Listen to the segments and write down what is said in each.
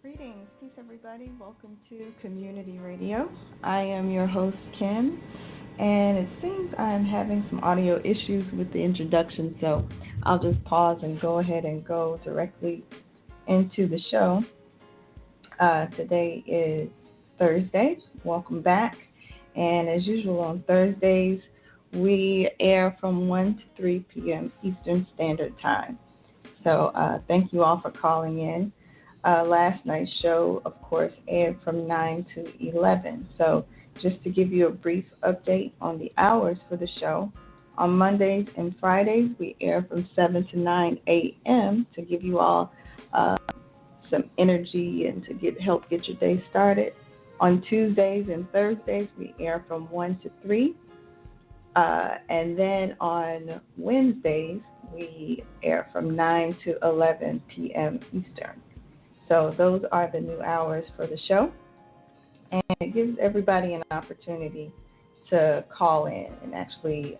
Greetings, peace everybody. Welcome to Community Radio. I am your host, Kim, and it seems I'm having some audio issues with the introduction, so I'll just pause and go ahead and go directly into the show. Today is Thursday. Welcome back. And as usual on Thursdays, we air from 1 to 3 p.m. Eastern Standard Time. So thank you all for calling in. Last night's show, of course, aired from 9 to 11. So just to give you a brief update on the hours for the show, on Mondays and Fridays, we air from 7 to 9 a.m. to give you all some energy and to help get your day started. On Tuesdays and Thursdays, we air from 1 to 3. And then on Wednesdays, we air from 9 to 11 p.m. Eastern. So those are the new hours for the show. And it gives everybody an opportunity to call in and actually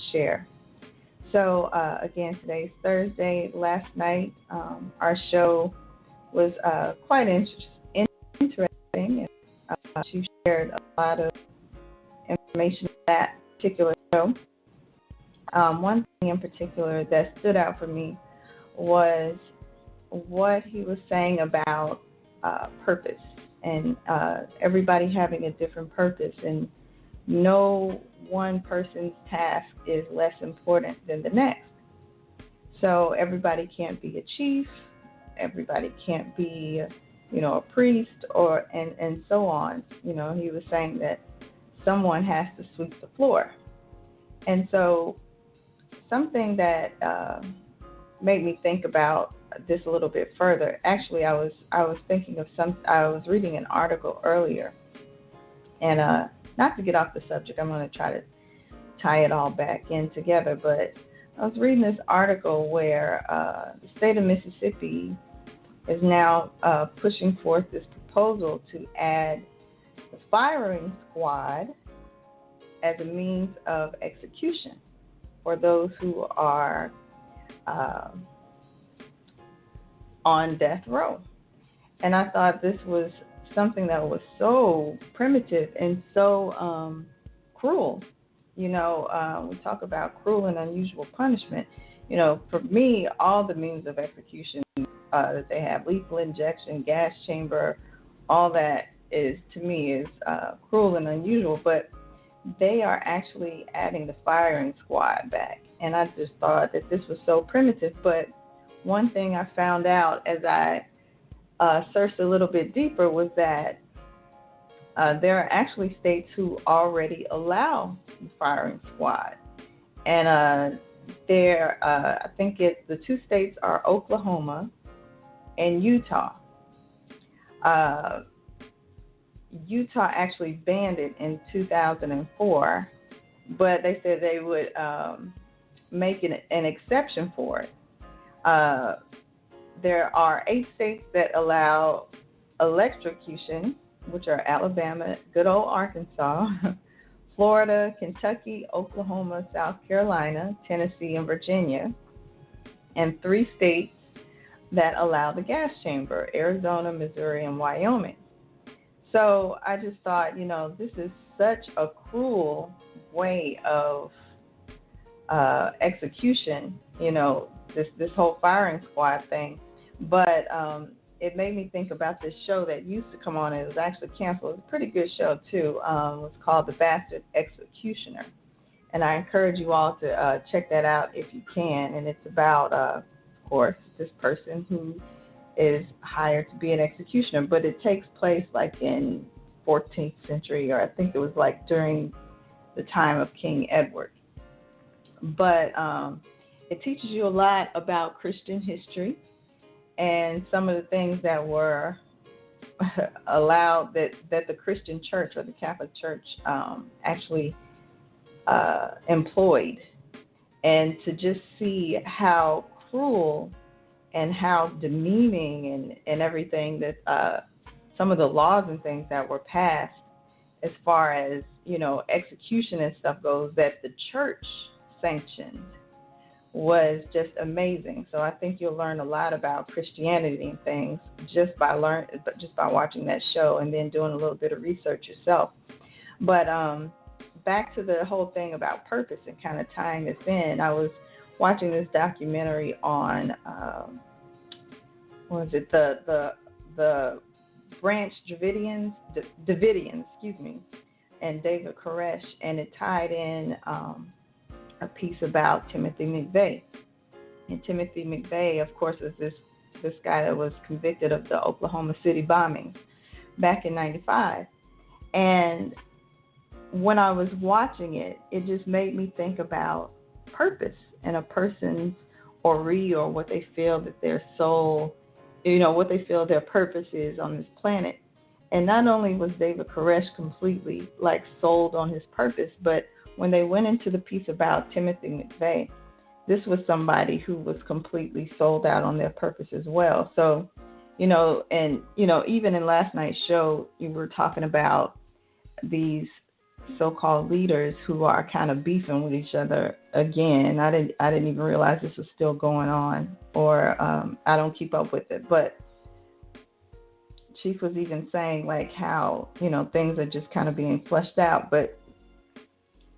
share. So again, today's Thursday. Last night, our show was quite interesting. And she shared a lot of information on that particular show. One thing in particular that stood out for me was what he was saying about purpose and everybody having a different purpose, and no one person's task is less important than the next. So everybody can't be a chief, everybody can't be, a priest and so on. He was saying that someone has to sweep the floor. And so something that made me think about this a little bit further. Actually, I was thinking of I was reading an article earlier, and not to get off the subject, I'm going to try to tie it all back in together. But I was reading this article where the state of Mississippi is now pushing forth this proposal to add the firing squad as a means of execution for those who are on death row. And I thought this was something that was so primitive and so cruel. We talk about cruel and unusual punishment. For me, all the means of execution that they have, lethal injection, gas chamber, all that to me is cruel and unusual, but they are actually adding the firing squad back. And I just thought that this was so primitive. But one thing I found out as I searched a little bit deeper was that there are actually states who already allow the firing squad. And I think the two states are Oklahoma and Utah. Utah actually banned it in 2004, but they said they would make an exception for it. There are 8 states that allow electrocution, which are Alabama, good old Arkansas, Florida, Kentucky, Oklahoma, South Carolina, Tennessee, and Virginia, and 3 states that allow the gas chamber, Arizona, Missouri, and Wyoming. So I just thought, this is such a cruel way of execution, this whole firing squad thing. But it made me think about this show that used to come on. It was actually canceled. It was a pretty good show, too. It was called The Bastard Executioner. And I encourage you all to check that out if you can. And it's about, of course, this person who is hired to be an executioner, but it takes place like in 14th century, or I think it was like during the time of King Edward. But it teaches you a lot about Christian history and some of the things that were allowed that the Christian church or the Catholic Church actually employed, and to just see how cruel and how demeaning and everything that some of the laws and things that were passed as far as, execution and stuff goes, that the church sanctioned was just amazing. So I think you'll learn a lot about Christianity and things just by watching that show and then doing a little bit of research yourself. But back to the whole thing about purpose and kind of tying this in, I was watching this documentary on what was it the Branch Davidians, excuse me, and David Koresh, and it tied in a piece about Timothy McVeigh. And Timothy McVeigh, of course, is this guy that was convicted of the Oklahoma City bombings back in '95. And when I was watching it, it just made me think about purpose and a person's or what they feel that their soul, what they feel their purpose is on this planet. And not only was David Koresh completely like sold on his purpose, but when they went into the piece about Timothy McVeigh, this was somebody who was completely sold out on their purpose as well. So, even in last night's show, you were talking about these so-called leaders who are kind of beefing with each other again. I didn't even realize this was still going on, or I don't keep up with it. But Chief was even saying like how things are just kind of being fleshed out. But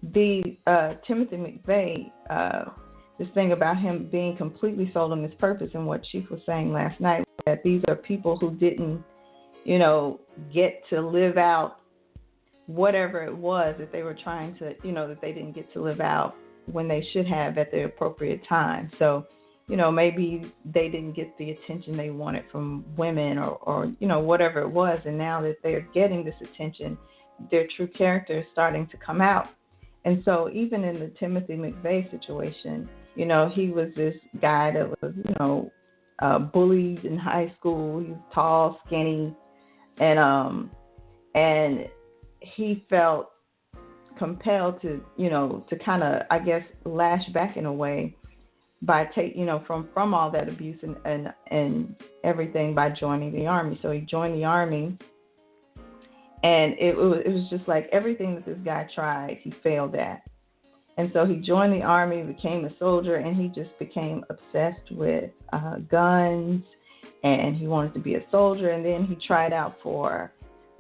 the Timothy McVeigh, this thing about him being completely sold on his purpose, and what Chief was saying last night, that these are people who didn't, get to live out whatever it was that they were trying to, that they didn't get to live out when they should have at the appropriate time. So, maybe they didn't get the attention they wanted from women or whatever it was. And now that they're getting this attention, their true character is starting to come out. And so even in the Timothy McVeigh situation, he was this guy that was, bullied in high school. He was tall, skinny, and he felt compelled to kind of, I guess, lash back in a way by from all that abuse and everything by joining the Army. So he joined the Army, and it was just like everything that this guy tried, he failed at. And so he joined the Army, became a soldier, and he just became obsessed with guns, and he wanted to be a soldier. And then he tried out for,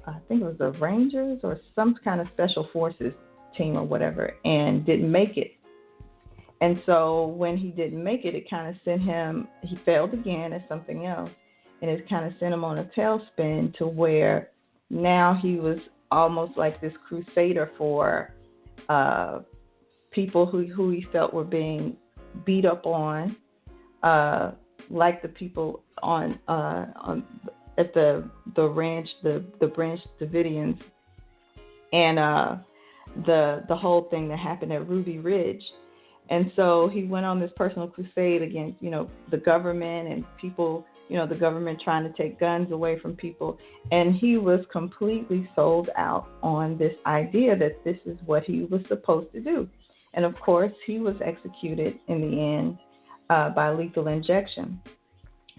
I think it was the Rangers or some kind of special forces team or whatever, and didn't make it. And so when he didn't make it, it kind of sent him, he failed again at something else, and it kind of sent him on a tailspin to where now he was almost like this crusader for people who he felt were being beat up on, like the people at the ranch, the Branch Davidians, and the whole thing that happened at Ruby Ridge. And so he went on this personal crusade against, the government and people, the government trying to take guns away from people. And he was completely sold out on this idea that this is what he was supposed to do. And of course, he was executed in the end by lethal injection.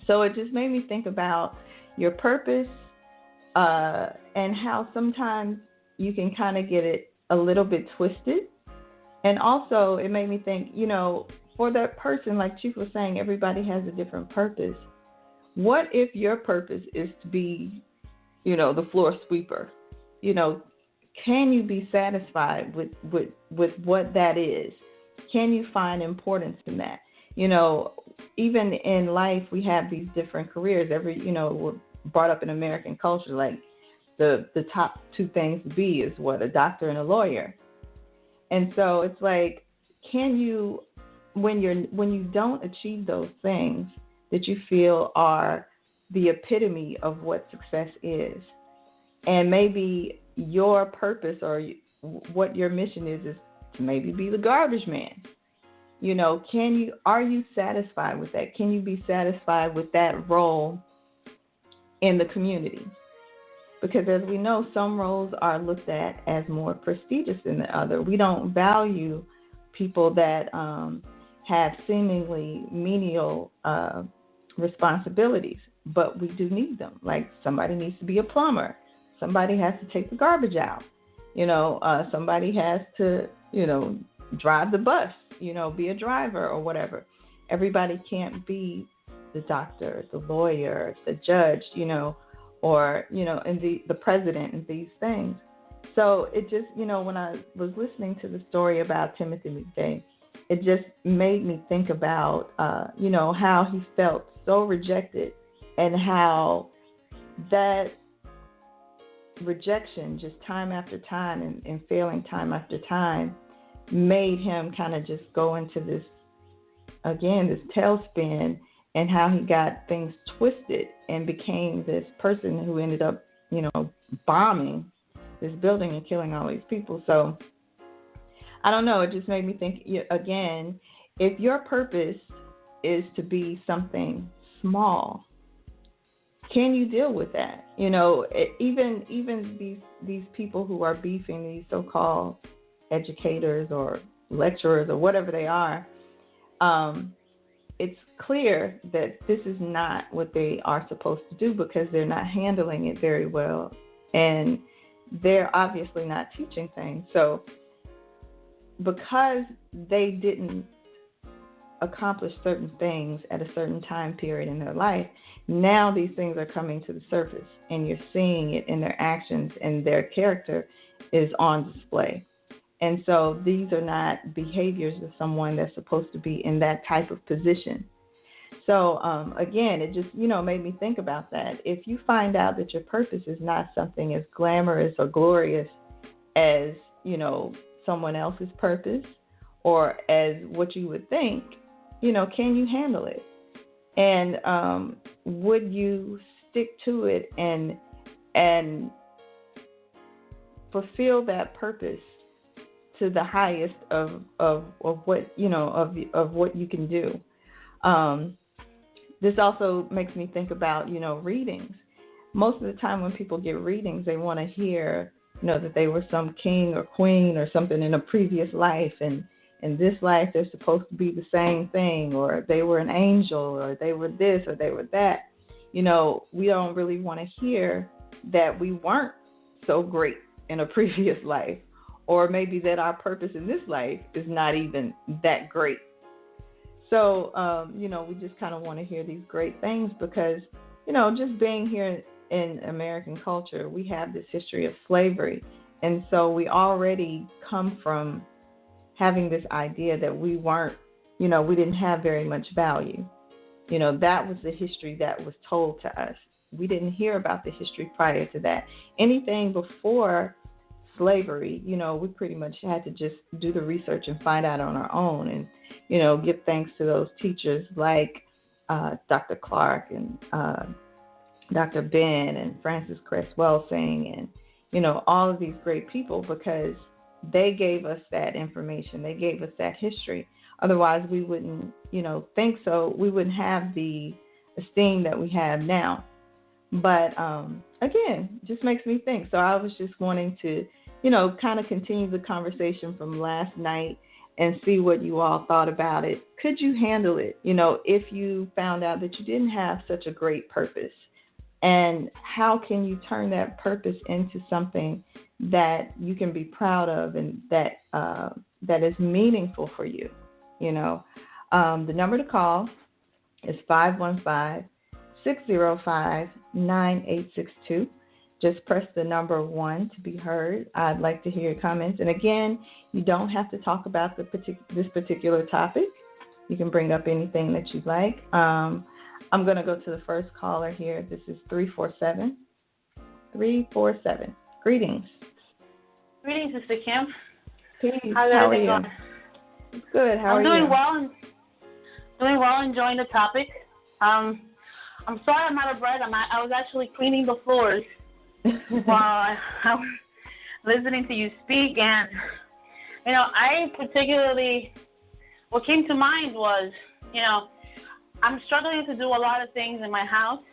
So it just made me think about your purpose and how sometimes you can kind of get it a little bit twisted. And also it made me think, for that person, like Chief was saying, everybody has a different purpose. What if your purpose is to be, the floor sweeper? Can you be satisfied with what that is? Can you find importance in that? Even in life, we have these different careers. We're brought up in American culture, like the top two things to be is what? A doctor and a lawyer. And so it's like, can you, when you don't achieve those things that you feel are the epitome of what success is, and maybe your purpose or what your mission is to maybe be the garbage man. Are you satisfied with that? Can you be satisfied with that role in the community? Because as we know, some roles are looked at as more prestigious than the other. We don't value people that have seemingly menial responsibilities, but we do need them. Like somebody needs to be a plumber. Somebody has to take the garbage out. Somebody has to, drive the bus, be a driver or whatever. everybody can't be the doctor, the lawyer, the judge, or, and the president and these things. So it just, when I was listening to the story about Timothy McVeigh, it just made me think about, how he felt so rejected, and how that rejection, just time after time and failing time after time, made him kind of just go into this tailspin, and how he got things twisted and became this person who ended up, bombing this building and killing all these people. So I don't know. It just made me think, again, if your purpose is to be something small, can you deal with that? Even these people who are beefing, these so-called educators or lecturers or whatever they are, it's clear that this is not what they are supposed to do, because they're not handling it very well, and they're obviously not teaching things. So because they didn't accomplish certain things at a certain time period in their life, now these things are coming to the surface, and you're seeing it in their actions, and their character is on display. And so these are not behaviors of someone that's supposed to be in that type of position. So again, it just, made me think about that. If you find out that your purpose is not something as glamorous or glorious as, someone else's purpose, or as what you would think, can you handle it? And would you stick to it and fulfill that purpose to the highest of what of what you can do? This also makes me think about readings. Most of the time when people get readings, they want to hear that they were some king or queen or something in a previous life, and in this life they're supposed to be the same thing, or they were an angel, or they were this, or they were that. We don't really want to hear that we weren't so great in a previous life, or maybe that our purpose in this life is not even that great. So, we just kind of want to hear these great things, because, just being here in American culture, we have this history of slavery. And so we already come from having this idea that we weren't, we didn't have very much value. That was the history that was told to us. We didn't hear about the history prior to that. Anything before slavery, we pretty much had to just do the research and find out on our own, and, give thanks to those teachers like Dr. Clark and Dr. Ben and Francis Cress Welsing, and, all of these great people, because they gave us that information. They gave us that history. Otherwise, we wouldn't, think so. We wouldn't have the esteem that we have now. But again, just makes me think. So I was just wanting to, kind of continue the conversation from last night and see what you all thought about it. Could you handle it, if you found out that you didn't have such a great purpose? And how can you turn that purpose into something that you can be proud of, and that is meaningful for you? The number to call is 515-605-9862. Just press the number 1 to be heard. I'd like to hear your comments. And again, you don't have to talk about this particular topic. You can bring up anything that you'd like. I'm going to go to the first caller here. This is 347. 347. Greetings. Greetings, Sister Kim. Peace. How are you? Good. How are you? I'm doing well, enjoying the topic. I'm sorry I'm out of breath. I was actually cleaning the floors while I was listening to you speak. And, I particularly, what came to mind was, I'm struggling to do a lot of things in my house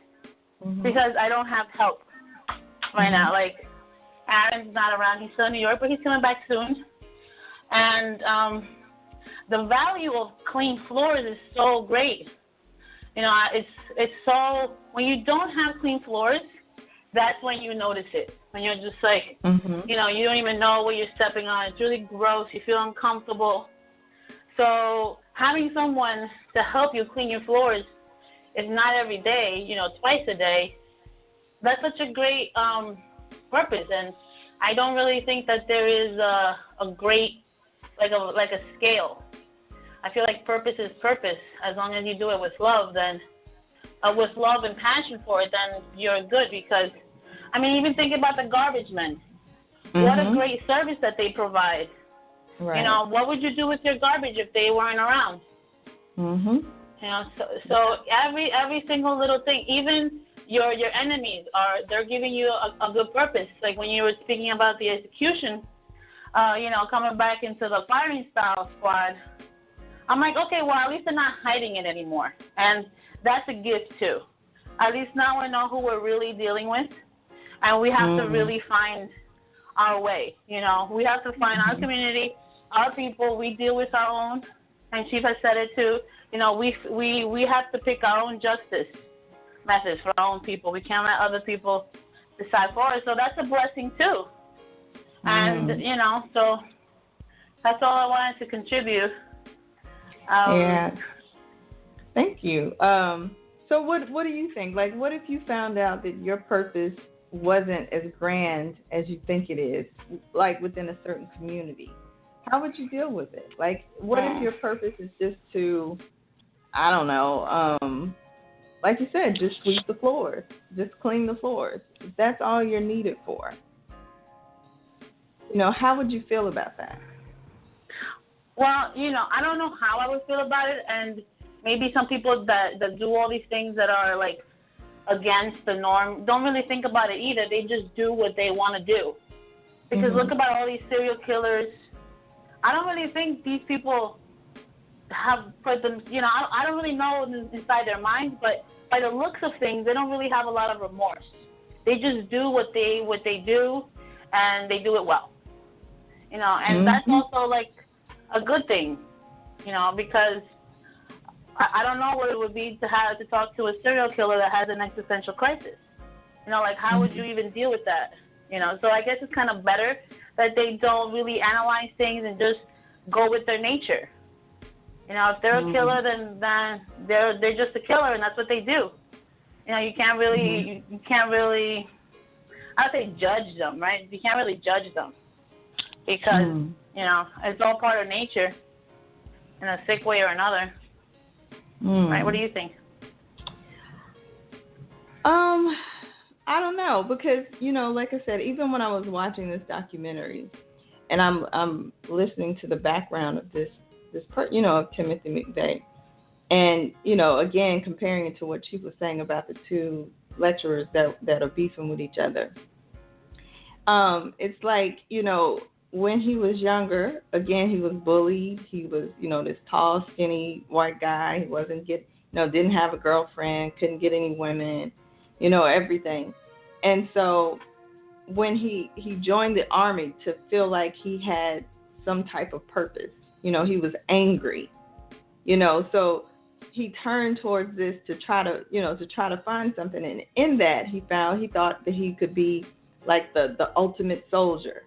because I don't have help right now. Like, Adam's not around. He's still in New York, but he's coming back soon. And the value of clean floors is so great. It's so, when you don't have clean floors, that's when you notice it. When you're just like, you don't even know what you're stepping on. It's really gross. You feel uncomfortable. So having someone to help you clean your floors, if not every day, twice a day, that's such a great purpose. And I don't really think that there is a great, like a scale. I feel like purpose is purpose. As long as you do it with love, then with love and passion for it, then you're good. Because, even think about the garbage men. Mm-hmm. What a great service that they provide. Right. What would you do with your garbage if they weren't around? Mhm. So every single little thing, even your enemies they're giving you a good purpose. Like when you were speaking about the execution, coming back into the firing style squad, I'm like, okay, well, at least they're not hiding it anymore. And that's a gift too. At least now we know who we're really dealing with, and we have to really find our way. We have to find our community, our people. We deal with our own, and Chief has said it too. We have to pick our own justice methods for our own people. We can't let other people decide for us. So that's a blessing too. And so that's all I wanted to contribute. Yeah. Thank you. So what do you think? Like, what if you found out that your purpose wasn't as grand as you think it is, like within a certain community? How would you deal with it? Like, what if your purpose is just to, I don't know, like you said, just sweep the floors, just clean the floors. If that's all you're needed for. How would you feel about that? Well, I don't know how I would feel about it, and maybe some people that do all these things that are like against the norm don't really think about it either. They just do what they want to do. Because look about all these serial killers. I don't really think these people have put them, I don't really know inside their minds, but by the looks of things, they don't really have a lot of remorse. They just do what they do, and they do it well. And that's also like a good thing, because I don't know what it would be to have to talk to a serial killer that has an existential crisis. Like how would you even deal with that? So I guess it's kind of better that they don't really analyze things and just go with their nature. If they're a killer, then they're just a killer, and that's what they do. You can't really you can't really, I'd say, judge them, right? You can't really judge them because it's all part of nature in a sick way or another. Right? What do you think? I don't know, because like I said, even when I was watching this documentary, and I'm listening to the background of this of Timothy McVeigh, and again comparing it to what she was saying about the two lecturers that are beefing with each other. It's like when he was younger, again he was bullied. He was this tall, skinny white guy. He wasn't didn't have a girlfriend, couldn't get any women, everything. And so when he joined the army to feel like he had some type of purpose, he was angry, so he turned towards this to try to find something. And in that he thought that he could be like the ultimate soldier.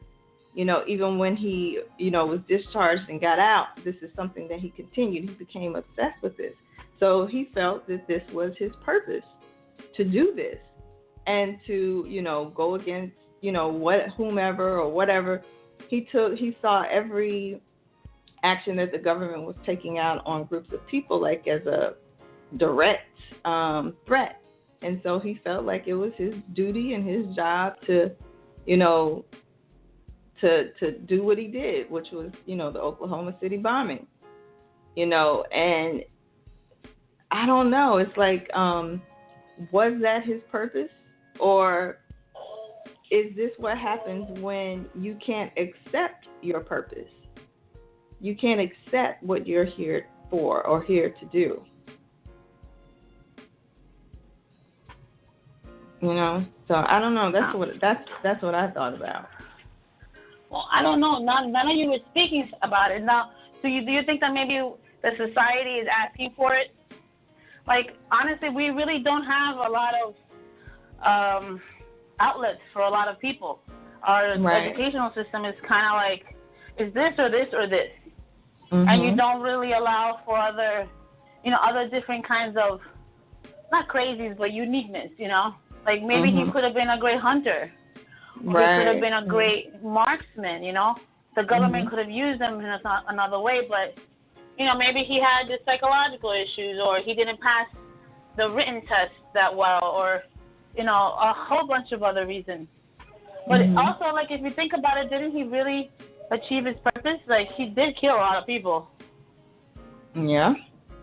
Even when he, was discharged and got out, this is something that he continued. He became obsessed with this. So he felt that this was his purpose, to do this and to, go against, whomever or whatever. He saw every action that the government was taking out on groups of people like as a direct threat. And so he felt like it was his duty and his job to, to do what he did, which was, the Oklahoma City bombing, and I don't know. It's like, was that his purpose, or is this what happens when you can't accept your purpose? You can't accept what you're here for or here to do. So I don't know. That's what I thought about. Well, I don't know. None of you were speaking about it. Now, do you think that maybe the society is asking for it? Like, honestly, we really don't have a lot of outlets for a lot of people. Our educational system is kind of like, is this or this or this? and you don't really allow for other, other different kinds of, not crazies, but uniqueness, Like maybe he could have been a great hunter. Right. He could have been a great marksman, The government could have used him in another way, but, maybe he had just psychological issues, or he didn't pass the written test that well, or, a whole bunch of other reasons. But also, like, if you think about it, didn't he really achieve his purpose? Like, he did kill a lot of people. Yeah,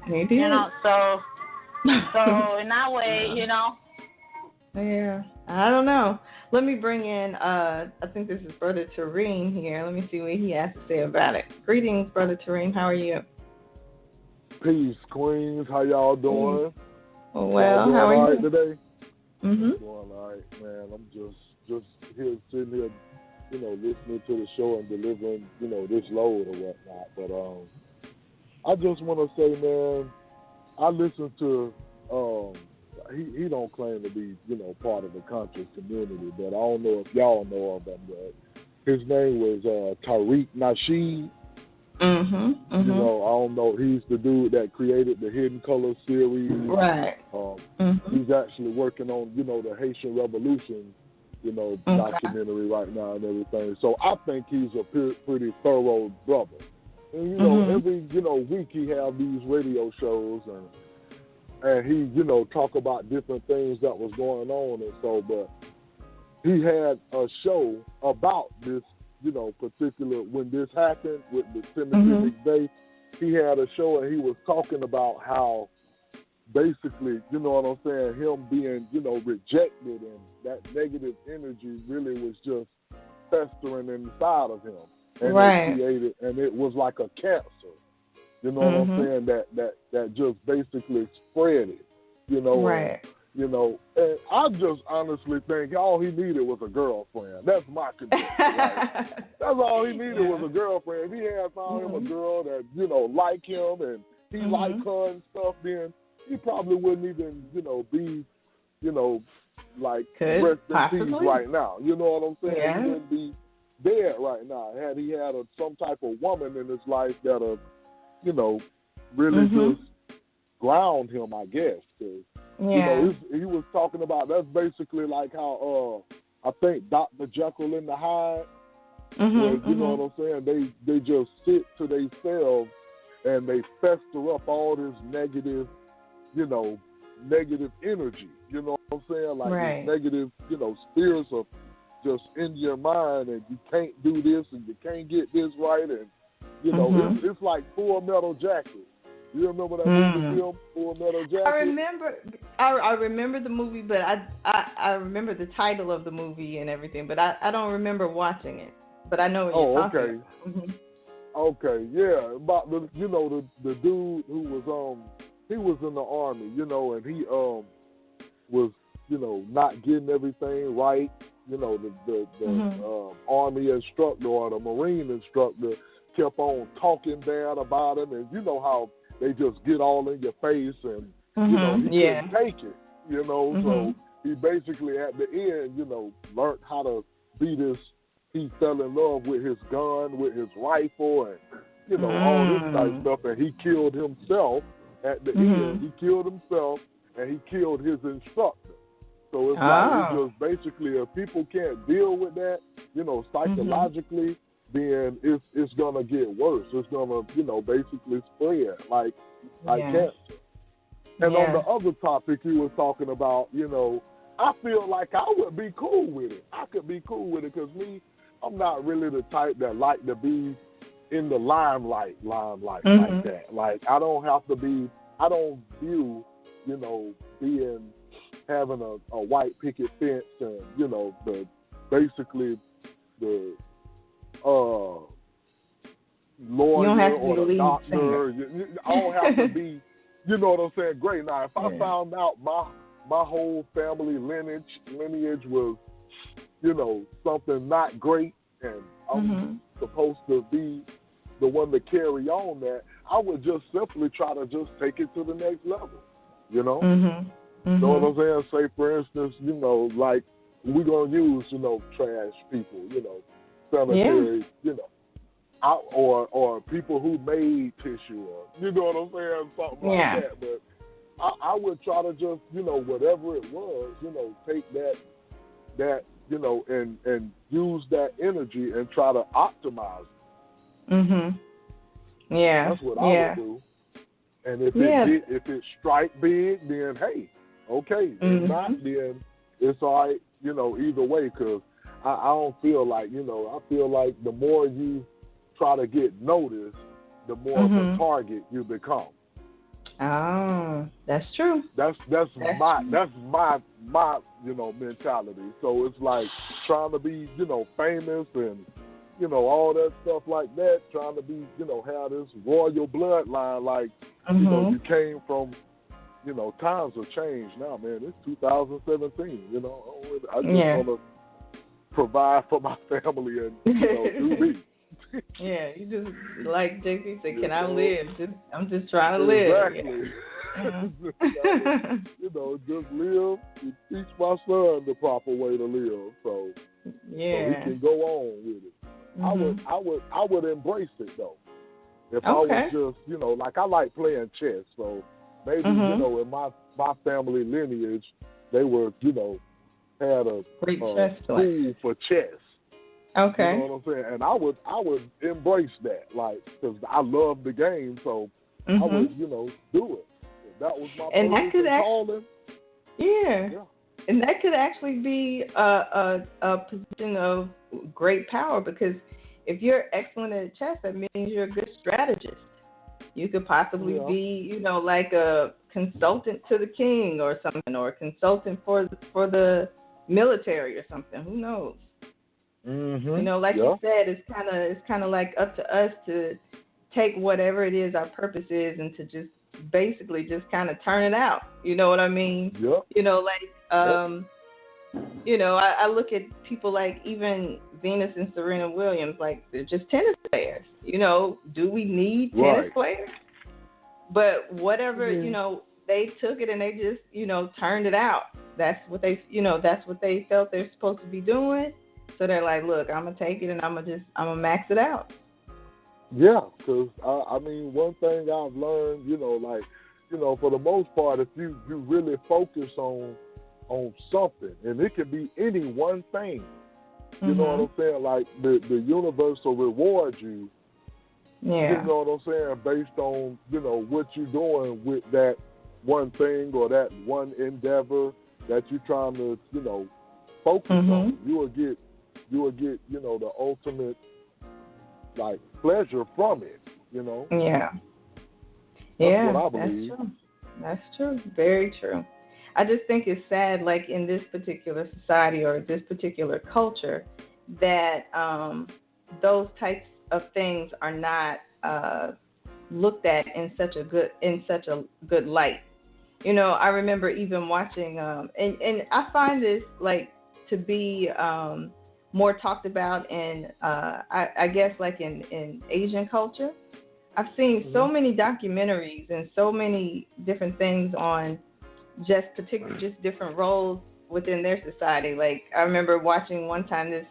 he did. So in that way, Yeah, I don't know. Let me bring in, I think this is Brother Tareem here. Let me see what he has to say about it. Greetings, Brother Tareem. How are you? Peace, Queens. How y'all doing? Well, how are you? Today? Mm-hmm. Doing all right, man. I'm just here, sitting here, listening to the show and delivering, this load or whatnot. But I just want to say, man, I listen to, he don't claim to be, part of the conscious community, but I don't know if y'all know of him, but his name was Tariq Nasheed. I don't know. He's the dude that created the Hidden Color series. Right. He's actually working on, the Haitian Revolution, documentary right now and everything. So I think he's a pretty thorough brother. And, every, week he have these radio shows and he, talk about different things that was going on and so, but he had a show about this, particular, when this happened with the Timothy McVeigh, he had a show and he was talking about how basically, you know what I'm saying, him being, rejected and that negative energy really was just festering inside of him. And it created, and it was like a cancer. You know what I'm saying? That just basically spread it, Right. And I just honestly think all he needed was a girlfriend. That's my conviction. Right? That's all he needed was a girlfriend. If he had found him a girl that, like him and he liked her and stuff, then he probably wouldn't even, be, like rest in peace right now. You know what I'm saying? Yeah. He wouldn't be dead right now. Had he had some type of woman in his life that, really just ground him, I guess. 'Cause, he was talking about, that's basically like how, I think Dr. Jekyll and the Hyde, where, you know what I'm saying, they just sit to themselves and they fester up all this negative, negative energy, you know what I'm saying, like this negative, spirits of just in your mind, and you can't do this and you can't get this right, and, it's like Full Metal Jacket. You remember that movie film, Full Metal Jacket? I remember the movie, but I remember the title of the movie and everything, but I don't remember watching it. But I know what you're talking about. Okay, yeah, about the the dude who was he was in the army, and he was not getting everything right. The army instructor or the Marine instructor kept on talking bad about him, and you know how they just get all in your face, and he couldn't take it, so he basically at the end, learned how to be this. He fell in love with his gun, with his rifle, and all this type of stuff, and he killed himself at the end. He killed himself, and he killed his instructor. So it's like, it's just basically, if people can't deal with that, psychologically, then it's gonna get worse. It's gonna, basically spread like cancer. And on the other topic you were talking about, I feel like I would be cool with it. I could be cool with it because I'm not really the type that like to be in the limelight like that. Like I don't have to be. I don't view, having a white picket fence and the basically the lawyer or the doctor. I don't have to be, you know what I'm saying? Great. Now, if I found out my whole family lineage was, something not great, and I'm supposed to be the one to carry on that, I would just simply try to just take it to the next level, You know what I'm saying? Say, for instance, like, we're going to use, trash people, sanitary, or people who made tissue, or you know what I'm saying, something like that. But I would try to just, whatever it was, take that and use that energy and try to optimize it. Mhm. Yeah. That's what I would do. And if it strike big, then hey, okay. If not, then it's all right. Either way, because I don't feel like I feel like the more you try to get noticed, the more of a target you become. Oh, that's true. That's my mentality. So it's like trying to be famous and all that stuff like that. Trying to be have this royal bloodline, like you came from. Times have changed now, man. It's 2017. I just want to provide for my family and do me. Yeah, you just like JP said, can I live? I'm just trying to live. Exactly. Just live and teach my son the proper way to live, so he can go on with it. I would embrace it though. If I was just like I like playing chess, so maybe in my family lineage they were had a school for chess. Okay. You know what I'm saying? And I would embrace that, like, because I love the game, so I would, do it. If that was my calling. Yeah. And that could actually be a position of great power, because if you're excellent at chess, that means you're a good strategist. You could possibly be, like a consultant to the king or something, or a consultant for the military or something. Who knows? Like you said, it's kind of like up to us to take whatever it is our purpose is and to just basically just kind of turn it out. You know what I mean? I look at people like even Venus and Serena Williams, like they're just tennis players. Do we need tennis players? But whatever, they took it and they just, turned it out. That's what they felt they're supposed to be doing. So they're like, look, I'm going to take it and I'm going to max it out. Yeah, because, one thing I've learned, for the most part, if you really focus on something, and it can be any one thing, you know what I'm saying? Like, the universe will reward you, you know what I'm saying, based on, what you're doing with that one thing or that one endeavor that you're trying to, focus on. You will get, the ultimate, like, pleasure from it, Yeah. That's what I believe. That's true. Very true. I just think it's sad, like, in this particular society or this particular culture, that those types of things are not looked at in such a good light. I remember even watching, and I find this, like, to be more talked about in, I guess, like in Asian culture. I've seen so many documentaries and so many different things on just different roles within their society. Like, I remember watching one time this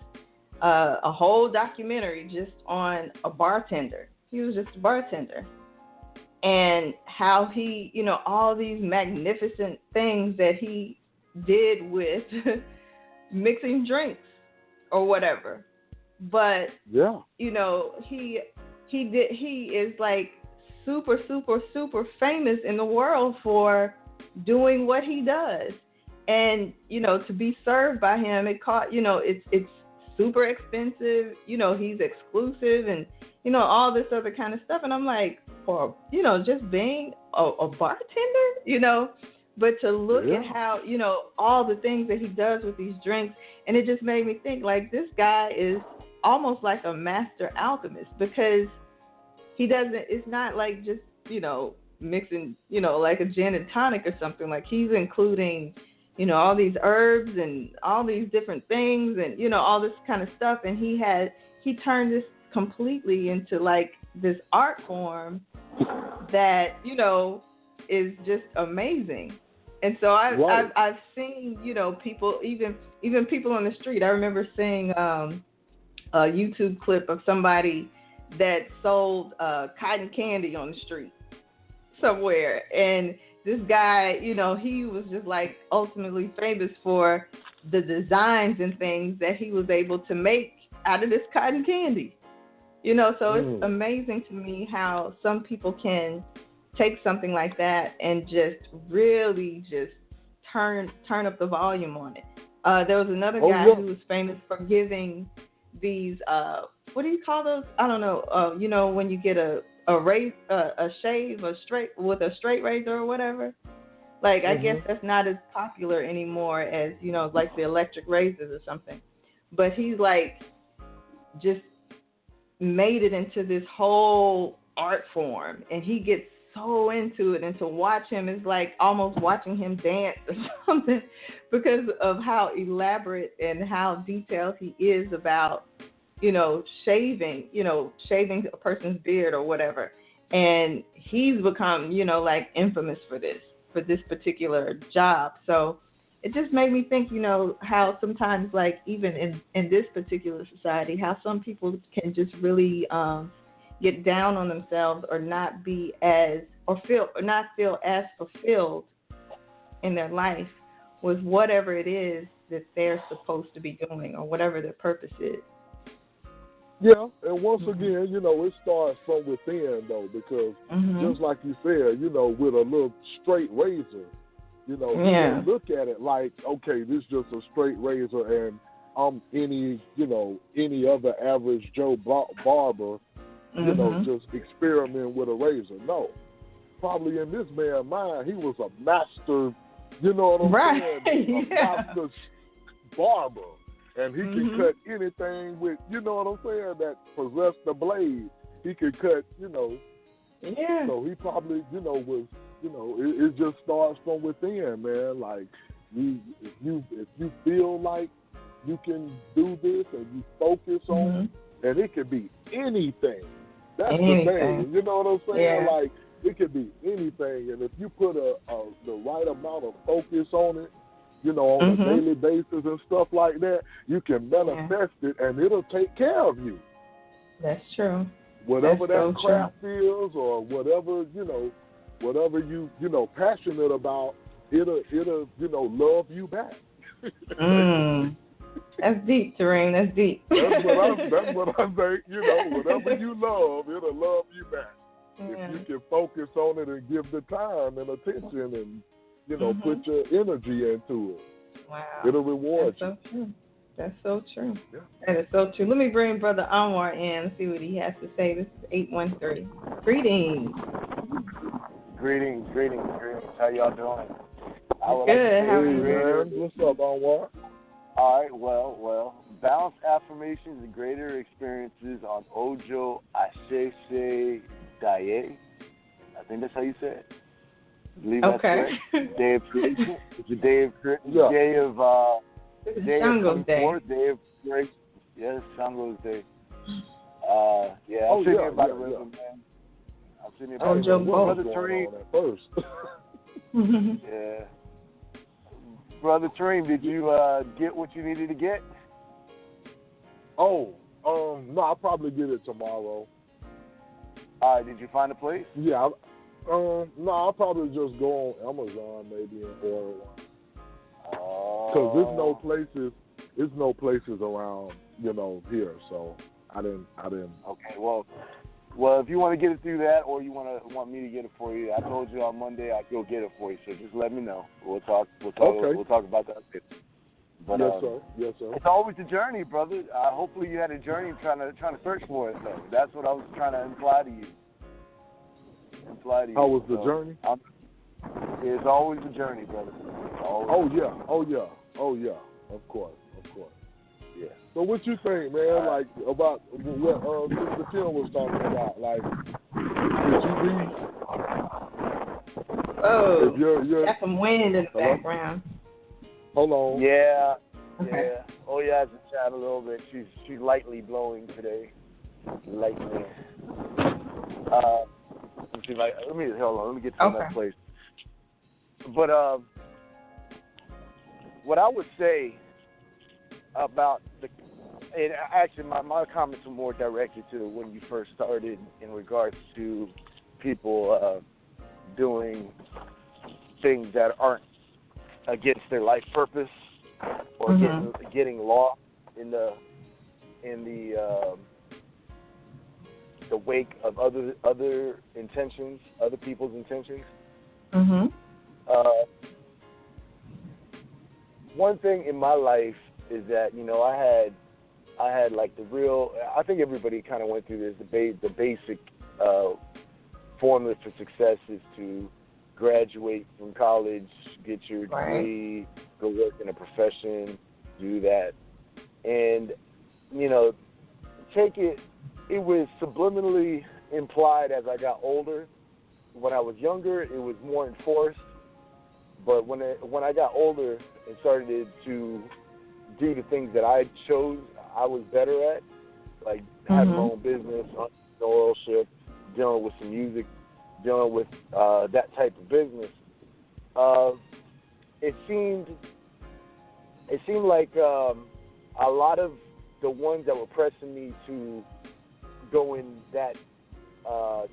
a whole documentary just on a bartender. He was just a bartender, and how he, all these magnificent things that he did with mixing drinks or whatever. But he is like super, super, super famous in the world for doing what he does. And, to be served by him, it cost, it's super expensive, he's exclusive and, all this other kind of stuff. And I'm like, for, just being a bartender, but to look at how, all the things that he does with these drinks. And it just made me think, like, this guy is almost like a master alchemist, because it's not like just, mixing, like a gin and tonic or something. Like, he's including, all these herbs and all these different things and, all this kind of stuff. And he turned this completely into like this art form that, is just amazing. And so I've seen, people, even people on the street. I remember seeing a YouTube clip of somebody that sold cotton candy on the street somewhere. And this guy, he was just like ultimately famous for the designs and things that he was able to make out of this cotton candy. So it's amazing to me how some people can take something like that and just really just turn up the volume on it. There was another guy who was famous for giving these what do you call those? I don't know. When you get a shave, with a straight razor or whatever. Like I guess that's not as popular anymore as like the electric razors or something. But he's like just made it into this whole art form, and he gets so into it, and to watch him is like almost watching him dance or something because of how elaborate and how detailed he is about shaving a person's beard or whatever. And he's become like infamous for this particular job. So it just made me think, how sometimes, like, even in this particular society, how some people can just really get down on themselves or not be not feel as fulfilled in their life with whatever it is that they're supposed to be doing or whatever their purpose is. Yeah, and once again, it starts from within, though, because just like you said, with a little straight razor, you can look at it like, okay, this is just a straight razor, and I'm any other average Joe barber, just experimenting with a razor. No, probably in this man's mind, he was a master, you know what I'm saying? A master barber. And he can cut anything with, you know what I'm saying, that possessed the blade. He could cut, Yeah. So he probably, was, it just starts from within, man. Like, if you feel like you can do this and you focus on it, and it could be anything. That's the thing. You know what I'm saying? Yeah. Like, it could be anything. And if you put the right amount of focus on it, on a daily basis and stuff like that, you can manifest it, and it'll take care of you. That's true. Whatever that craft is, or whatever, whatever you passionate about, it'll love you back. That's deep, Terrain. That's deep. That's what I think. Whatever you love, it'll love you back. Yeah. If you can focus on it and give the time and attention and put your energy into it. Wow. It'll reward you. So true. That's so true. Yeah. That is so true. Let me bring Brother Anwar in and see what he has to say. This is 813. Greetings. Greetings. How y'all doing? Good. How are you? What's up, Anwar? All right. Well. Balanced affirmations and greater experiences on Ojo Asheshe Daye. I think that's how you say it. I believe that's correct. Day of creation. It's a day of creation. Yeah. Day of Shango's Day. Day of grace. Yes, Shango's Day. I'm sitting here by the river, man. I'm sitting here by the river. Brother Tareem. First. Yeah. Brother Tareem, did you get what you needed to get? No, I'll probably get it tomorrow. Did you find a place? Yeah. No, I'll probably just go on Amazon maybe and order one. Because there's no places around, here. So I didn't. Okay, well, if you want to get it through that, or you want me to get it for you, I told you on Monday I'd go get it for you. So just let me know. We'll talk. Okay. We'll talk about that later. But, yes, sir. It's always a journey, brother. Hopefully you had a journey trying to search for it, though. That's what I was trying to imply to you. How was the journey? It's always a journey, brother. Oh yeah. Of course. Yeah. So what you think, man? Like about what Mr. Tim was talking about? Like, did you read? Oh, got some wind in the background. Hold on. Yeah. Okay. Yeah. Oh yeah, it's a chat a little bit. She's lightly blowing today. Lightly. Let me get to that place. But what I would say about And actually, my comments were more directed to when you first started in regards to people doing things that aren't against their life purpose, or getting lost in the wake of other intentions, other people's intentions. One thing in my life is that, you know, I had like the real. I think everybody kind of went through this. The basic formula for success is to graduate from college, get your degree, go work in a profession, do that. And, you know, it was subliminally implied as I got older. When I was younger, it was more enforced. But when I got older and started to do the things that I chose I was better at, like having my own business, entrepreneurship, dealing with some music, dealing with that type of business, it seemed like a lot of the ones that were pressing me to go in that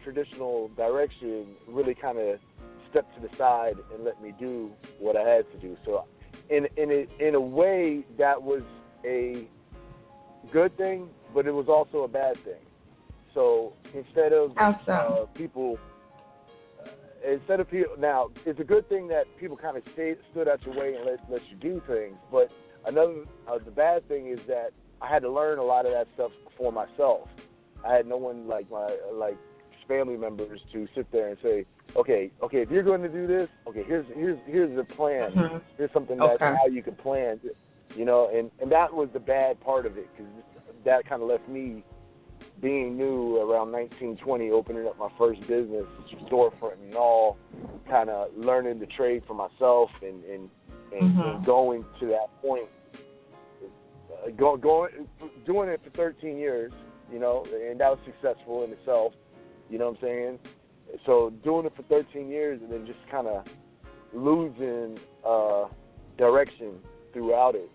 traditional direction really kind of stepped to the side and let me do what I had to do. So in a way, that was a good thing, but it was also a bad thing. So instead of people, now it's a good thing that people kind of stood out your way and let you do things. But the bad thing is that I had to learn a lot of that stuff for myself. I had no one like family members to sit there and say, okay, if you're going to do this, okay, here's the plan. Here's something that's how you can plan, you know. And that was the bad part of it, because that kind of left me, being new around 1920, opening up my first business, storefront and all, kind of learning the trade for myself and going to that point, doing it for 13 years, you know, and that was successful in itself, you know what I'm saying? So doing it for 13 years and then just kind of losing direction throughout it.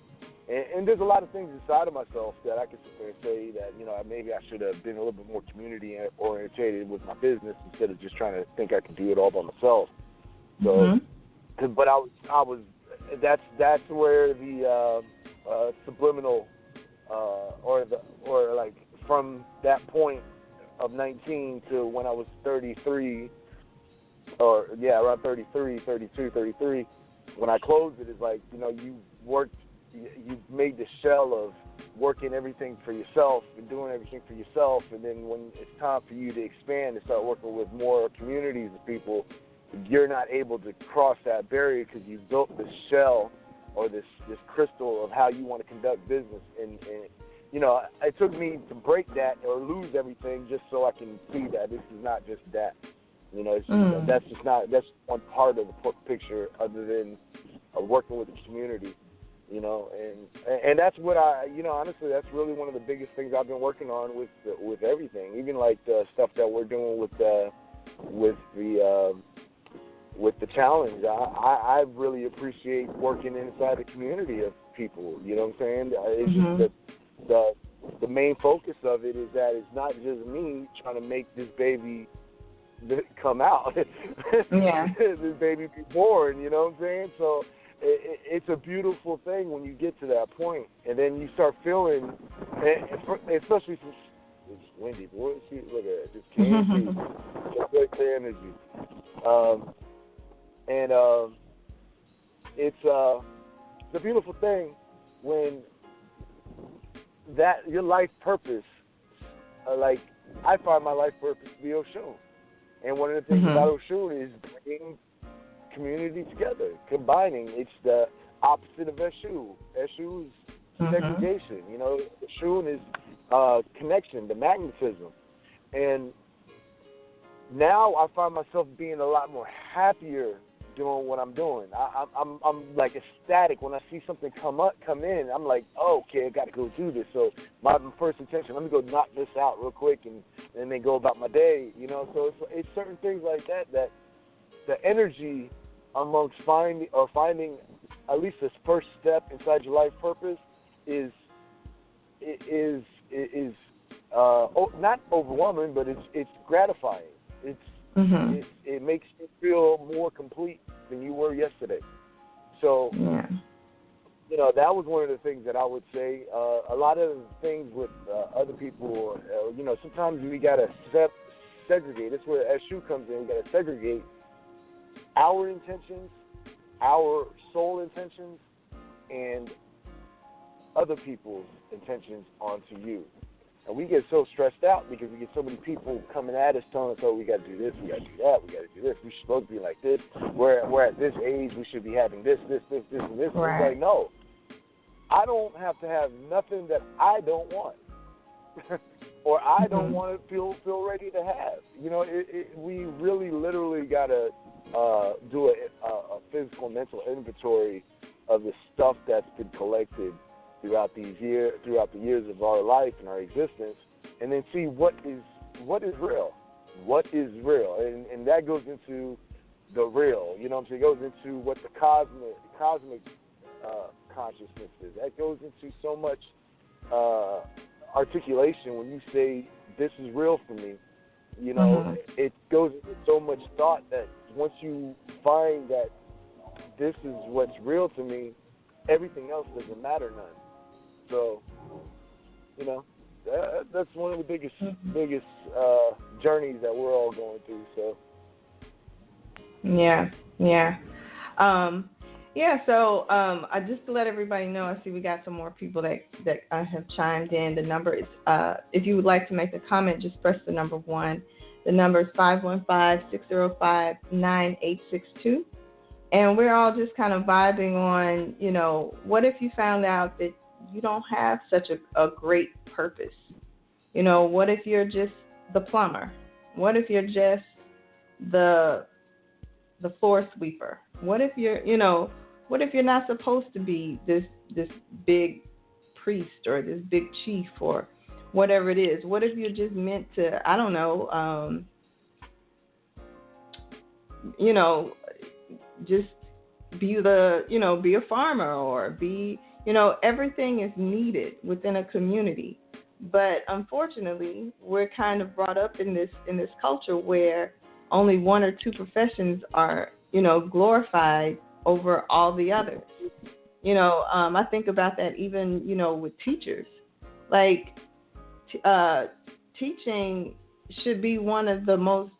And there's a lot of things inside of myself that I can sit there and say that, you know, maybe I should have been a little bit more community orientated with my business instead of just trying to think I could do it all by myself. So, but I was that's where the subliminal or like from that point of 19 to when I was 33, around 33, 32, 33, when I closed it, it's like, you know, you made the shell of working everything for yourself and doing everything for yourself, and then when it's time for you to expand and start working with more communities of people, you're not able to cross that barrier because you built this shell or this crystal of how you want to conduct business. And you know, it took me to break that or lose everything just so I can see that this is not just that. You know, that's one part of the picture other than working with the community. You know, and that's what honestly, that's really one of the biggest things I've been working on with everything. Even like the stuff that we're doing with the challenge. I really appreciate working inside the community of people. You know what I'm saying? It's just that the main focus of it is that it's not just me trying to make this baby come out. This baby be born. You know what I'm saying? So. It's a beautiful thing when you get to that point, and then you start feeling, especially since it's windy, boy. Look at it, just can't see. Just like the energy, it's a beautiful thing when that your life purpose, like I find my life purpose to be Oshun, and one of the things about Oshun is bringing community together, combining. It's the opposite of Eshu. Eshu is segregation. You know, Oshun is connection, the magnetism. And now I find myself being a lot more happier doing what I'm doing. I'm like ecstatic when I see something come in. I'm like, oh, okay, I got to go do this. So my first intention, let me go knock this out real quick and then go about my day. You know, so it's certain things like that the energy amongst finding at least this first step inside your life purpose is is not overwhelming, but it's gratifying. It makes you feel more complete than you were yesterday. So, that was one of the things that I would say. A lot of things with other people, sometimes we got to segregate. That's where SU comes in. We got to segregate our intentions, our soul intentions, and other people's intentions onto you. And we get so stressed out because we get so many people coming at us telling us, oh, we got to do this, we got to do that, we got to do this, we're supposed to be like this, we're at this age, we should be having this, and this. Right. And it's like, no, I don't have to have nothing that I don't want or I don't want to feel ready to have. We really literally got to do a physical, mental inventory of the stuff that's been collected throughout the years of our life and our existence, and then see what is real. What is real? And that goes into the real. You know what I'm saying? It goes into what the cosmic consciousness is. That goes into so much articulation when you say, this is real for me. It goes into so much thought that once you find that this is what's real to me, everything else doesn't matter none. So, that's one of the biggest journeys that we're all going through. So, So, I just to let everybody know, I see we got some more people that have chimed in. The number is, if you would like to make a comment, just press the number 1. The number is 515-605-9862. And we're all just kind of vibing on, what if you found out that you don't have such a great purpose? What if you're just the plumber? What if you're just the floor sweeper? What if you're not supposed to be this big priest or this big chief or whatever it is? What if you're just meant to, I don't know, just be be a farmer or be, everything is needed within a community. But unfortunately, we're kind of brought up in this culture where only one or two professions are, glorified over all the others. I think about that even, with teachers. Like, teaching should be one of the most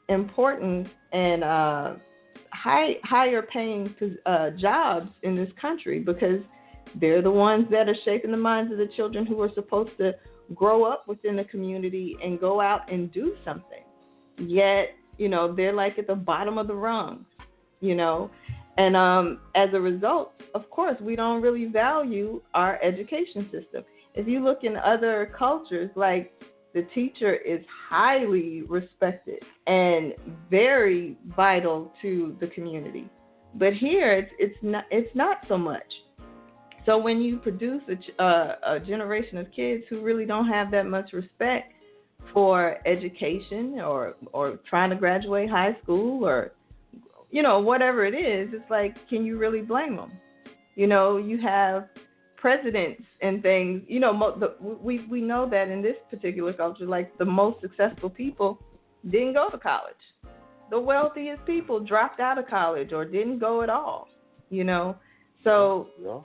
important and higher paying jobs in this country, because they're the ones that are shaping the minds of the children who are supposed to grow up within the community and go out and do something. Yet, they're like at the bottom of the rung, and as a result, of course, we don't really value our education system. If you look in other cultures, like, the teacher is highly respected and very vital to the community. But here, it's not so much. So when you produce a generation of kids who really don't have that much respect for education or trying to graduate high school or, whatever it is, it's like, can you really blame them? You have presidents and things, we know that in this particular culture, like, the most successful people didn't go to college. The wealthiest people dropped out of college or didn't go at all, So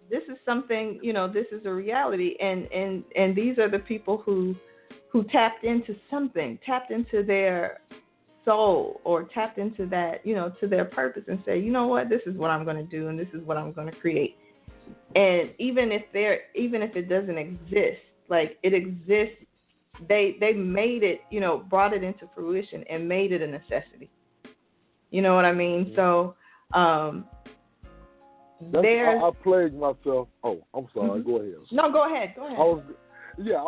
this is something, this is a reality. And these are the people who tapped into something, tapped into their soul or tapped into that, to their purpose and say, you know what, this is what I'm going to do and this is what I'm going to create. And even if it doesn't exist, like, it exists, they made it, brought it into fruition and made it a necessity. You know what I mean? Yeah. So, I plagued myself. Oh, I'm sorry. Mm-hmm. Go ahead. No, go ahead. I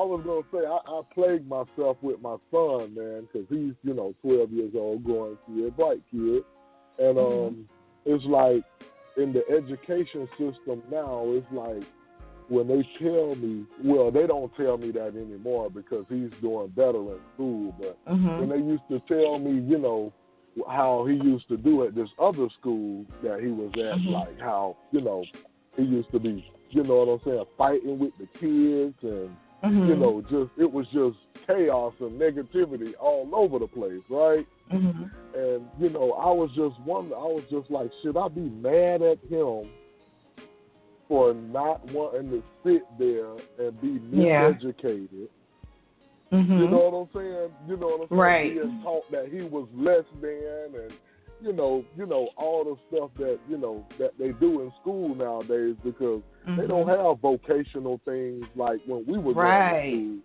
was going to say, I plagued myself with my son, man, because he's, 12 years old, going to be a bright kid. And it's like, in the education system now, it's like, when they tell me, well, they don't tell me that anymore because he's doing better in school, but when they used to tell me, how he used to do at this other school that he was at, like how, He used to be, you know what I'm saying, fighting with the kids and, you know, it was just chaos and negativity all over the place, right? And, you know, I was just like, should I be mad at him for not wanting to sit there and be miseducated? You know what I'm saying? You know what I'm saying? Right. Being taught that he was less than, and you know, all the stuff that, you know, that they do in school nowadays, because they don't have vocational things like when we were going to school.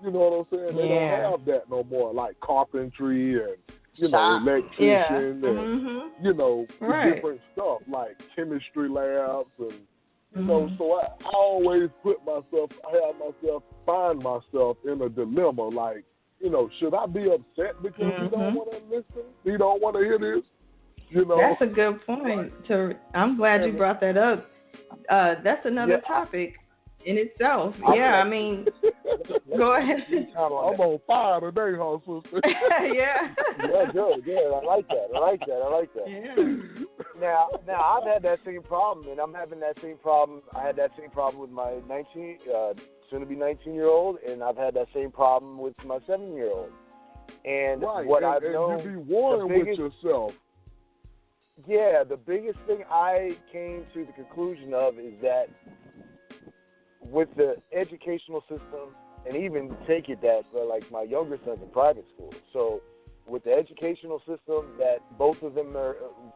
You know what I'm saying? They don't have that no more, like carpentry and, you know, electrician and, you know, different stuff like chemistry labs and, you know, so I always find myself in a dilemma, like, you know, should I be upset because he don't want to listen? He don't want to hear this? You know? That's a good point. I'm glad you brought that up. That's another topic in itself. I mean, go ahead. I'm on fire today, huh, sister? Yeah, good. I like that. Yeah. Now I've had that same problem, and I'm having that same problem. I had that same problem with my soon to be 19-year-old, and I've had that same problem with my 7-year-old. And I've known, you be warring with yourself. Yeah, the biggest thing I came to the conclusion of is that with the educational system, and even take it that, like, my younger son's in private school, so with the educational system that both of them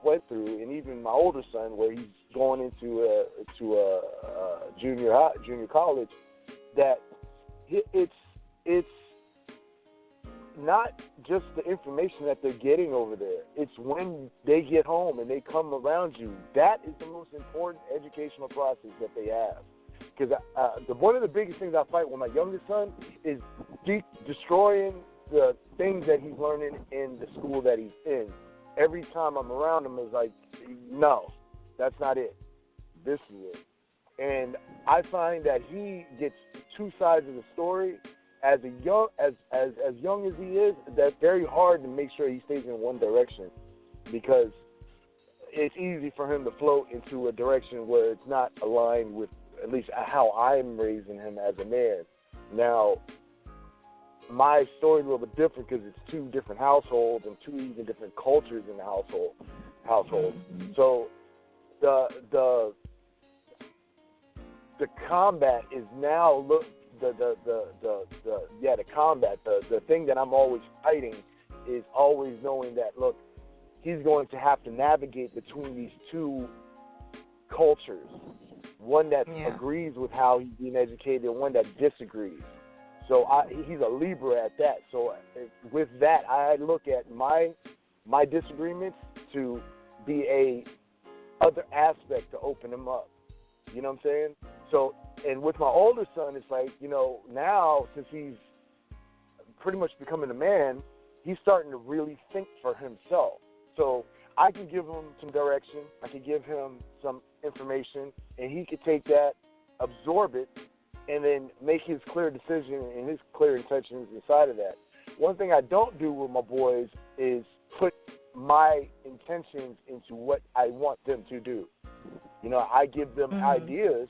went through, and even my older son, where he's going into a junior college, that it's not just the information that they're getting over there. It's when they get home and they come around you. That is the most important educational process that they have. Because one of the biggest things I fight with my youngest son is destroying the things that he's learning in the school that he's in. Every time I'm around him, it's like, no, that's not it. This is it. And I find that he gets two sides of the story. As young as he is, that's very hard to make sure he stays in one direction, because it's easy for him to float into a direction where it's not aligned with at least how I'm raising him as a man. Now, my story is a little bit different because it's two different households and two even different cultures in the household. So the combat is now the thing that I'm always fighting is always knowing that, look, he's going to have to navigate between these two cultures, one that agrees with how he's being educated and one that disagrees. So he's a Libra at that. So with that, I look at my disagreements to be a other aspect to open him up. You know what I'm saying? So, and with my older son, it's like, you know, now since he's pretty much becoming a man, he's starting to really think for himself. So I can give him some direction, I can give him some information, and he can take that, absorb it, and then make his clear decision and his clear intentions inside of that. One thing I don't do with my boys is put my intentions into what I want them to do. You know, I give them ideas.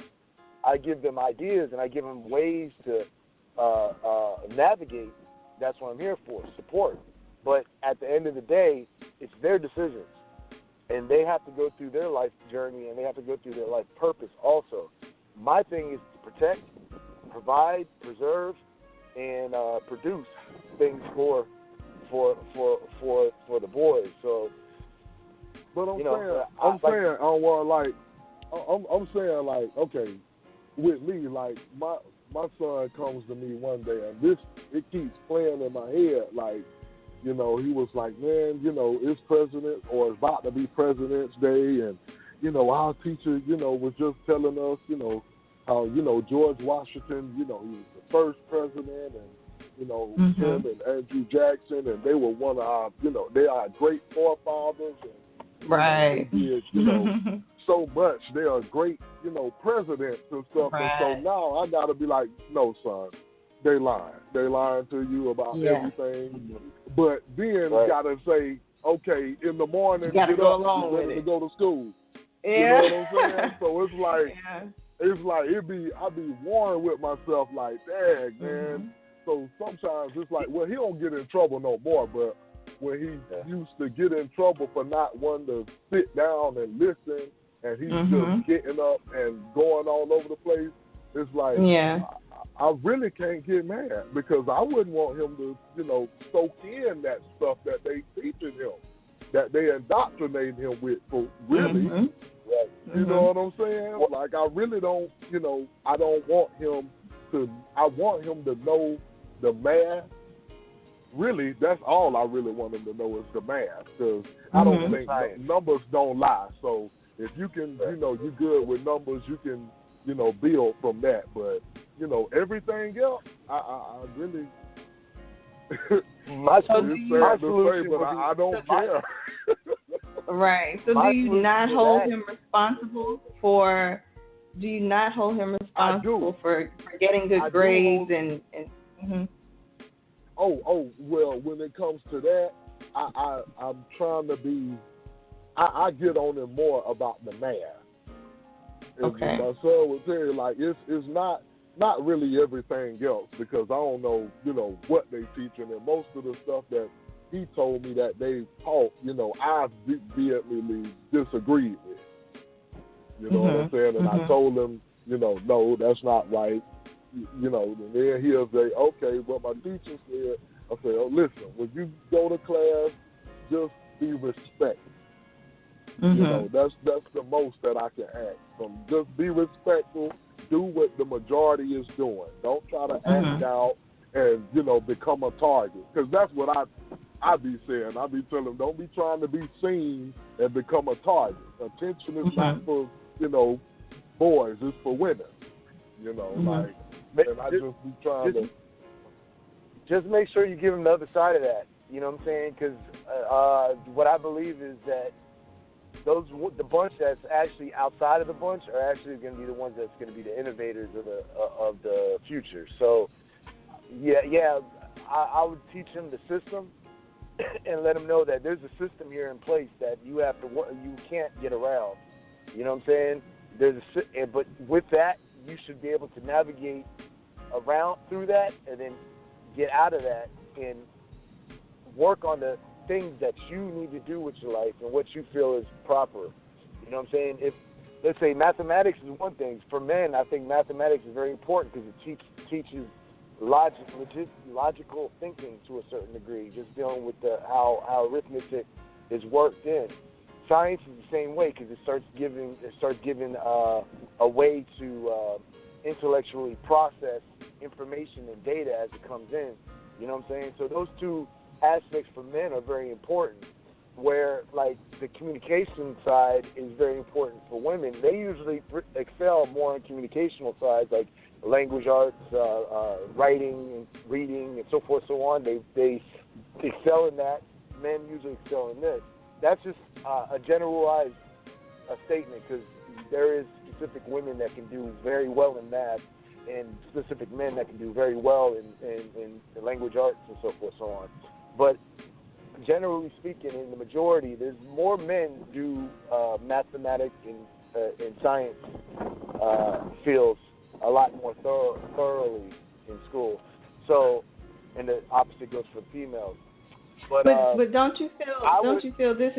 I give them ideas, and I give them ways to navigate. That's what I'm here for, support. But at the end of the day, it's their decisions. And they have to go through their life journey, and they have to go through their life purpose also. My thing is to protect, provide, preserve, and produce things for the boys. So, but I'm saying, okay, with me, like my son comes to me one day, and it keeps playing in my head, like, you know, he was like, man, you know, it's President, or it's about to be President's Day, and, you know, our teacher, you know, was just telling us, you know, how, you know, George Washington, you know, he was the first president, and, you know, him and Andrew Jackson, and they were one of our, you know, they are great forefathers, and right. They did, you know, so much. They are great, you know, presidents and stuff. Right. And so now I got to be like, no, son, they lying. They lying to you about everything. But then got to say, okay, in the morning, you got to go along with to it. go to school. You know what I'm saying? So it's like I be warring with myself like, dang, man. So sometimes it's like, well, he don't get in trouble no more, but when he used to get in trouble for not wanting to sit down and listen, and he's just getting up and going all over the place, it's like, I really can't get mad because I wouldn't want him to, you know, soak in that stuff that they teaching him, that they indoctrinating him with, for really. You know what I'm saying? Like, I really don't, you know, I want him to know the math. Really, that's all I really want him to know is the math, because I don't think numbers don't lie. So if you can, you know, you're good with numbers, you can, you know, build from that. But, you know, everything else, I really, my solution but I don't care. Right. So do you not hold him responsible for for getting good grades and Oh, well, when it comes to that, I'm trying to be, I get on him more about the math. Okay. My son would tell you, like, it's not really everything else, because I don't know, you know, what they teaching, and most of the stuff that he told me that they taught, you know, I vehemently disagreed with. You know what I'm saying? And I told him, you know, no, that's not right. You know, and then he'll say, okay, what my teacher said. I say, oh, listen, when you go to class, just be respectful. You know, that's the most that I can ask from. Just be respectful. Do what the majority is doing. Don't try to act out and, you know, become a target. Because that's what I be saying. I be telling them, don't be trying to be seen and become a target. Attention is not for, you know, boys. It's for women. You know, like, and I just be trying to. Just make sure you give them the other side of that. You know what I'm saying? Because what I believe is that the bunch that's actually outside of the bunch are actually going to be the ones that's going to be the innovators of the future. So, I would teach them the system and let them know that there's a system here in place that you can't get around. You know what I'm saying? But with that, you should be able to navigate around through that and then get out of that and work on the things that you need to do with your life and what you feel is proper. You know what I'm saying? If, let's say, mathematics is one thing. For men, I think mathematics is very important because it teaches logical thinking to a certain degree, just dealing with how arithmetic is worked in. Science is the same way because it starts giving a way to intellectually process information and data as it comes in. You know what I'm saying? So those two aspects for men are very important, where like the communication side is very important for women. They usually excel more on communicational sides, like language arts, writing and reading and so forth, so on. They excel in that. Men usually excel in this. That's just a generalized statement, because there is specific women that can do very well in math and specific men that can do very well in language arts and so forth, so on. But generally speaking, in the majority, there's more men do mathematics and science fields a lot more thoroughly in school. So, and the opposite goes for females. But don't you feel this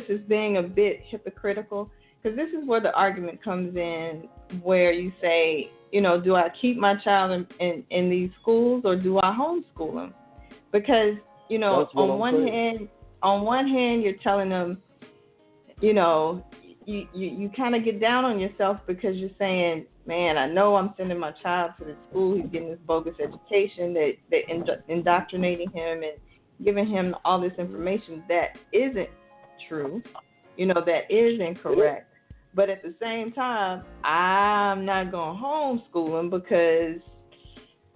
is being a bit hypocritical? Because this is where the argument comes in, where you say, you know, do I keep my child in these schools or do I homeschool him? Because, you know, on one hand, you're telling them, you know, you kind of get down on yourself because you're saying, man, I know I'm sending my child to this school. He's getting this bogus education. They're indoctrinating him and giving him all this information that isn't true, you know, that is incorrect. But at the same time, I'm not going to homeschool him because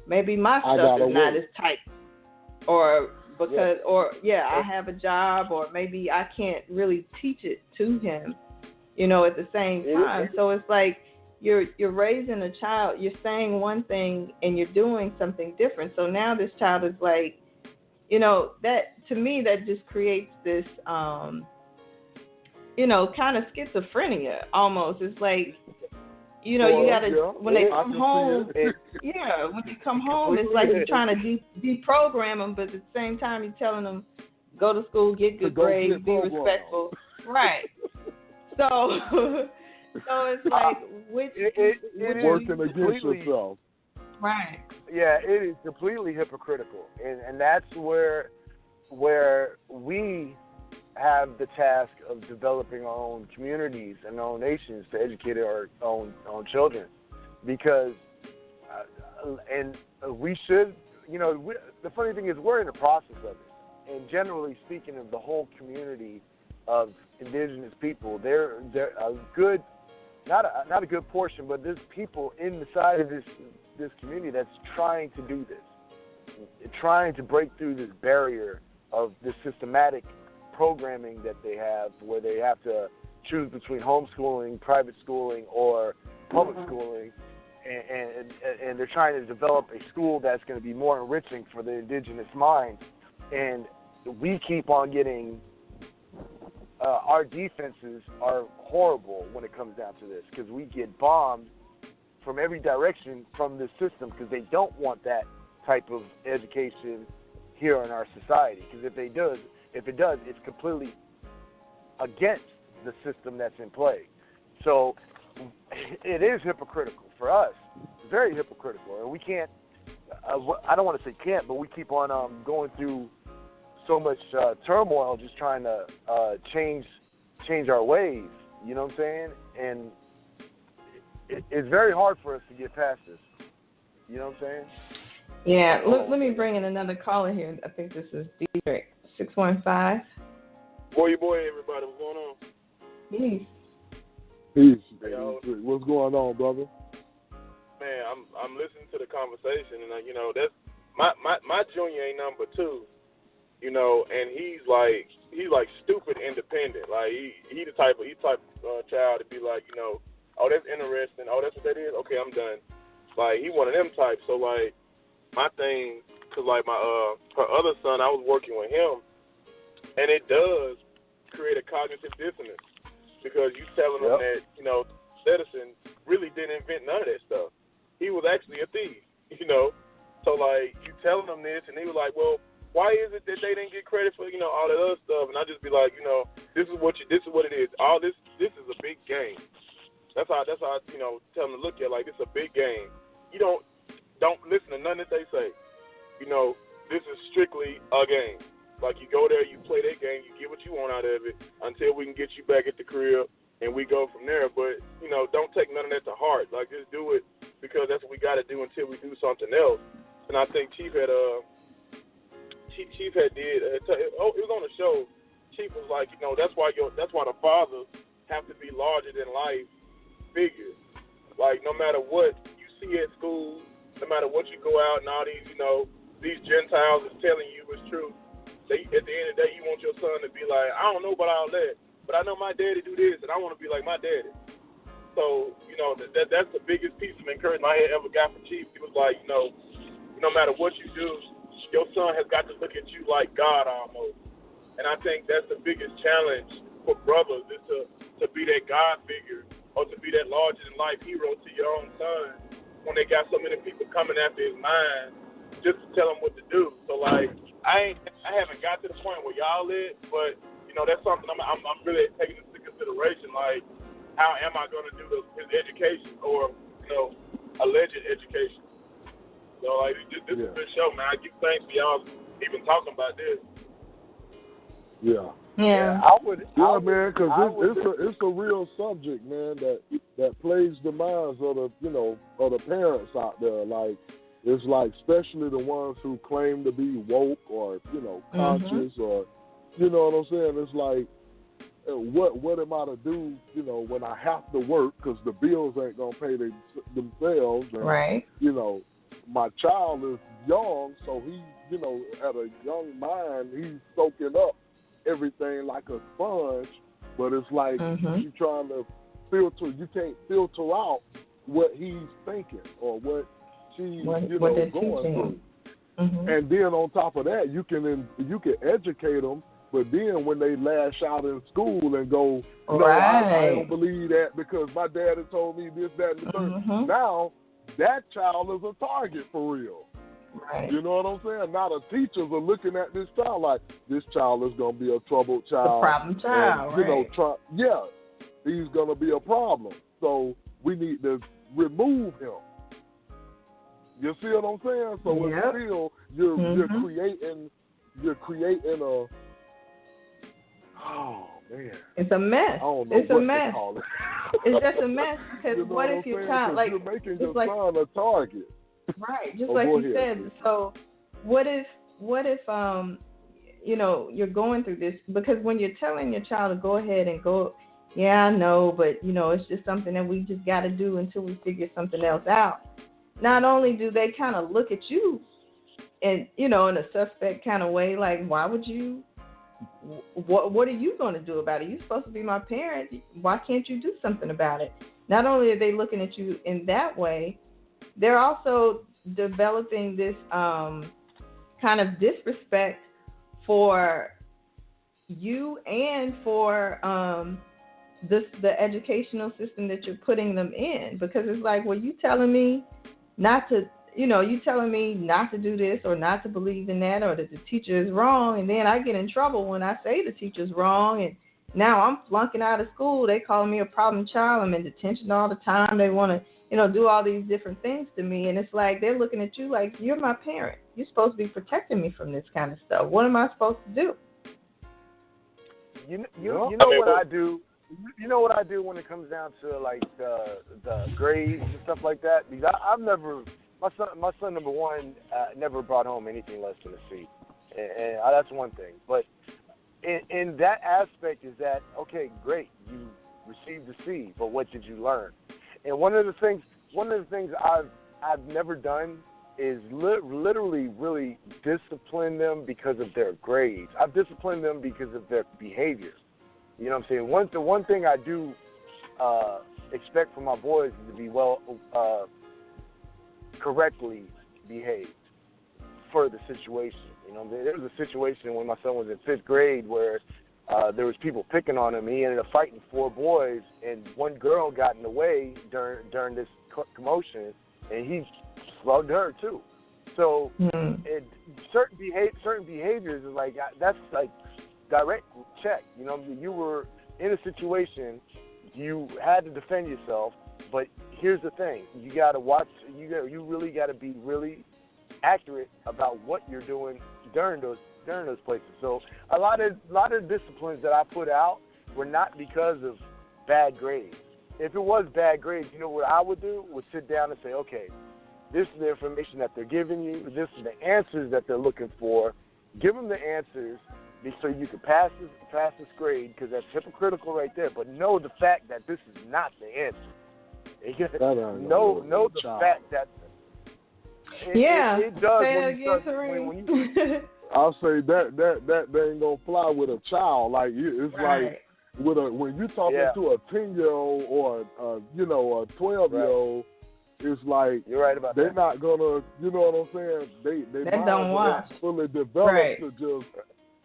maybe my stuff is not as tight, or because, I have a job, or maybe I can't really teach it to him, you know, at the same time. So it's like you're raising a child, you're saying one thing and you're doing something different. So now this child is like, you know, that to me, that just creates this kind of schizophrenia almost. It's like, you gotta, when they come home, when you come home, it's like you're trying to deprogram them, but at the same time, you're telling them, go to school, get good grades, be respectful. Right. So it's like, it's working against yourself. Right. Yeah, it is completely hypocritical. And that's where we have the task of developing our own communities and our own nations to educate our own children, because and we should, the funny thing is we're in the process of it, and generally speaking of the whole community of indigenous people, they're a good, not a good portion, but there's people in the side of this community that's trying to do this, trying to break through this barrier of this systematic programming that they have, where they have to choose between homeschooling, private schooling, or public schooling, and they're trying to develop a school that's going to be more enriching for the indigenous mind. And we keep on getting, our defenses are horrible when it comes down to this, because we get bombed from every direction from this system, because they don't want that type of education here in our society. Because if it does, it's completely against the system that's in play. So it is hypocritical for us, very hypocritical, and we can't. I don't want to say can't, but we keep on going through so much turmoil, just trying to change our ways. You know what I'm saying? And it's very hard for us to get past this. You know what I'm saying? Yeah. Let me bring in another caller here. I think this is Dietrich, 615. Boy, everybody, what's going on? Peace. What's going on, brother? Man, I'm listening to the conversation, and that's my junior ain't number two, and he's like stupid independent. Like he the type of child to be like, oh, that's interesting. Oh, that's what that is. Okay, I'm done. Like he one of them types. So like my thing, cause like my her other son, I was working with him, and it does create a cognitive dissonance, because you telling them that Edison really didn't invent none of that stuff. He was actually a thief, So like you telling them this, and they were like, well, why is it that they didn't get credit for all that other stuff? And I just be like, this is what it is. All this is a big game. That's how I tell them to look at it, like this is a big game. You don't listen to nothing that they say. This is strictly a game. Like you go there, you play that game, you get what you want out of it until we can get you back at the crib, and we go from there. But don't take none of that to heart. Like just do it because that's what we got to do until we do something else. And I think Chief had it was on the show. Chief was like, that's why the fathers have to be larger than life figures. Like no matter what you see at school, no matter what you go out and all these, these Gentiles is telling you is true. At the end of the day, you want your son to be like, I don't know about all that, but I know my daddy do this, and I want to be like my daddy. So, that's the biggest piece of encouragement I had ever got from Chief. He was like, no matter what you do, your son has got to look at you like God almost. And I think that's the biggest challenge for brothers, is to be that God figure, or to be that larger-than-life hero to your own son when they got so many people coming after his mind just to tell him what to do. So, like, I haven't got to the point where y'all at, but, that's something I'm really taking into consideration. Like, how am I going to do his education, or, alleged education? So, like, this is a good show, man. I give thanks for y'all even talking about this. Yeah. Yeah. Man, because it's a real subject, man, that plays the minds of the parents out there. Like, it's like, especially the ones who claim to be woke or conscious, or you know what I'm saying. It's like, what am I to do? When I have to work because the bills ain't gonna pay themselves. And, right. My child is young, so he, at a young mind, he's soaking up everything like a sponge, but it's like you trying to filter. You can't filter out what he's thinking or what she's going through. And then on top of that, you can educate them But then when they lash out in school and go, no, Right. I don't believe that because my daddy told me this, that, and the third. Mhm. Now, that child is a target for real. Right. You know what I'm saying? Now the teachers are looking at this child like, this child is going to be a troubled The child. problem child, And, you right. know, he's going to be a problem. So we need to remove him. You see what I'm saying? So Yep. it's still, you're creating a, oh man, It's a mess. I don't know It's what a mess. to call it. It's just a mess because You know what I'm if your saying? child, 'Cause like, you're making it's your like, son a target. right, just Oh, like go you ahead. said. So what if you know, you're going through this, because when you're telling your child to go ahead and go, yeah, I know, but you know, it's just something that we just got to do until we figure something else out. Not only do they kind of look at you and, you know, in a suspect kind of way, like, why would you, what are you going to do about it? You're supposed to be my parent. Why can't you do something about it? Not only are they looking at you in that way, they're also developing this kind of disrespect for you and for the educational system that you're putting them in, because it's like, well, you telling me not to, you know, you telling me not to do this or not to believe in that, or that the teacher is wrong, and then I get in trouble when I say the teacher's wrong, and now I'm flunking out of school. They call me a problem child. I'm in detention all the time. They want to, you know, do all these different things to me, and it's like they're looking at you like, you're my parent. You're supposed to be protecting me from this kind of stuff. What am I supposed to do? You know what I do? You know what I do when it comes down to like the grades and stuff like that? Because I've never, my son number one never brought home anything less than a C, and that's one thing. But in that aspect is that, okay, great, you received a C, but what did you learn? And one of the things I've never done is literally really discipline them because of their grades. I've disciplined them because of their behavior. You know what I'm saying? The one thing I do expect from my boys is to be correctly behaved for the situation. You know, there was a situation when my son was in 5th grade where there was people picking on him. He ended up fighting 4 boys, and one girl got in the way during this commotion, and he slugged her too. So certain behaviors is like, that's like direct check. You know, you were in a situation, you had to defend yourself, but here's the thing: you got to watch. You really got to be really accurate about what you're doing during those places. So a lot of disciplines that I put out were not because of bad grades. If it was bad grades, you know what I would do? Would sit down and say, okay, this is the information that they're giving you. This is the answers that they're looking for. Give them the answers so you can pass this grade, because that's hypocritical right there. But know the fact that this is not the answer. Know the fact that it does. Say it again, when you I'll say that ain't gonna fly with a child. Like it's right. like when you talking to a 10-year-old or a 12-year-old, it's like you're right about they're that. not gonna. You know what I'm saying? They That don't watch. fully developed Right. to just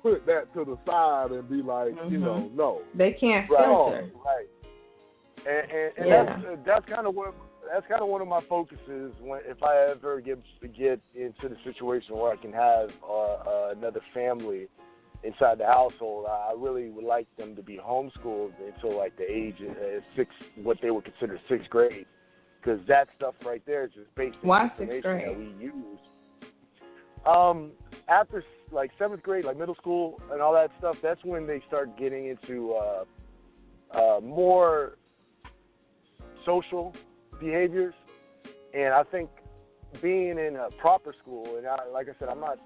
put that to the side and be like, you know, no. They can't Right. filter. Right. And that's kind of one of my focuses if I ever get into the situation where I can have another family inside the household. I really would like them to be homeschooled until like the age of 6, what they would consider 6th grade, because that stuff right there is just basic information that we use. After like 7th grade, like middle school and all that stuff, that's when they start getting into more social behaviors. And I think being in a proper school, and like I said, I'm not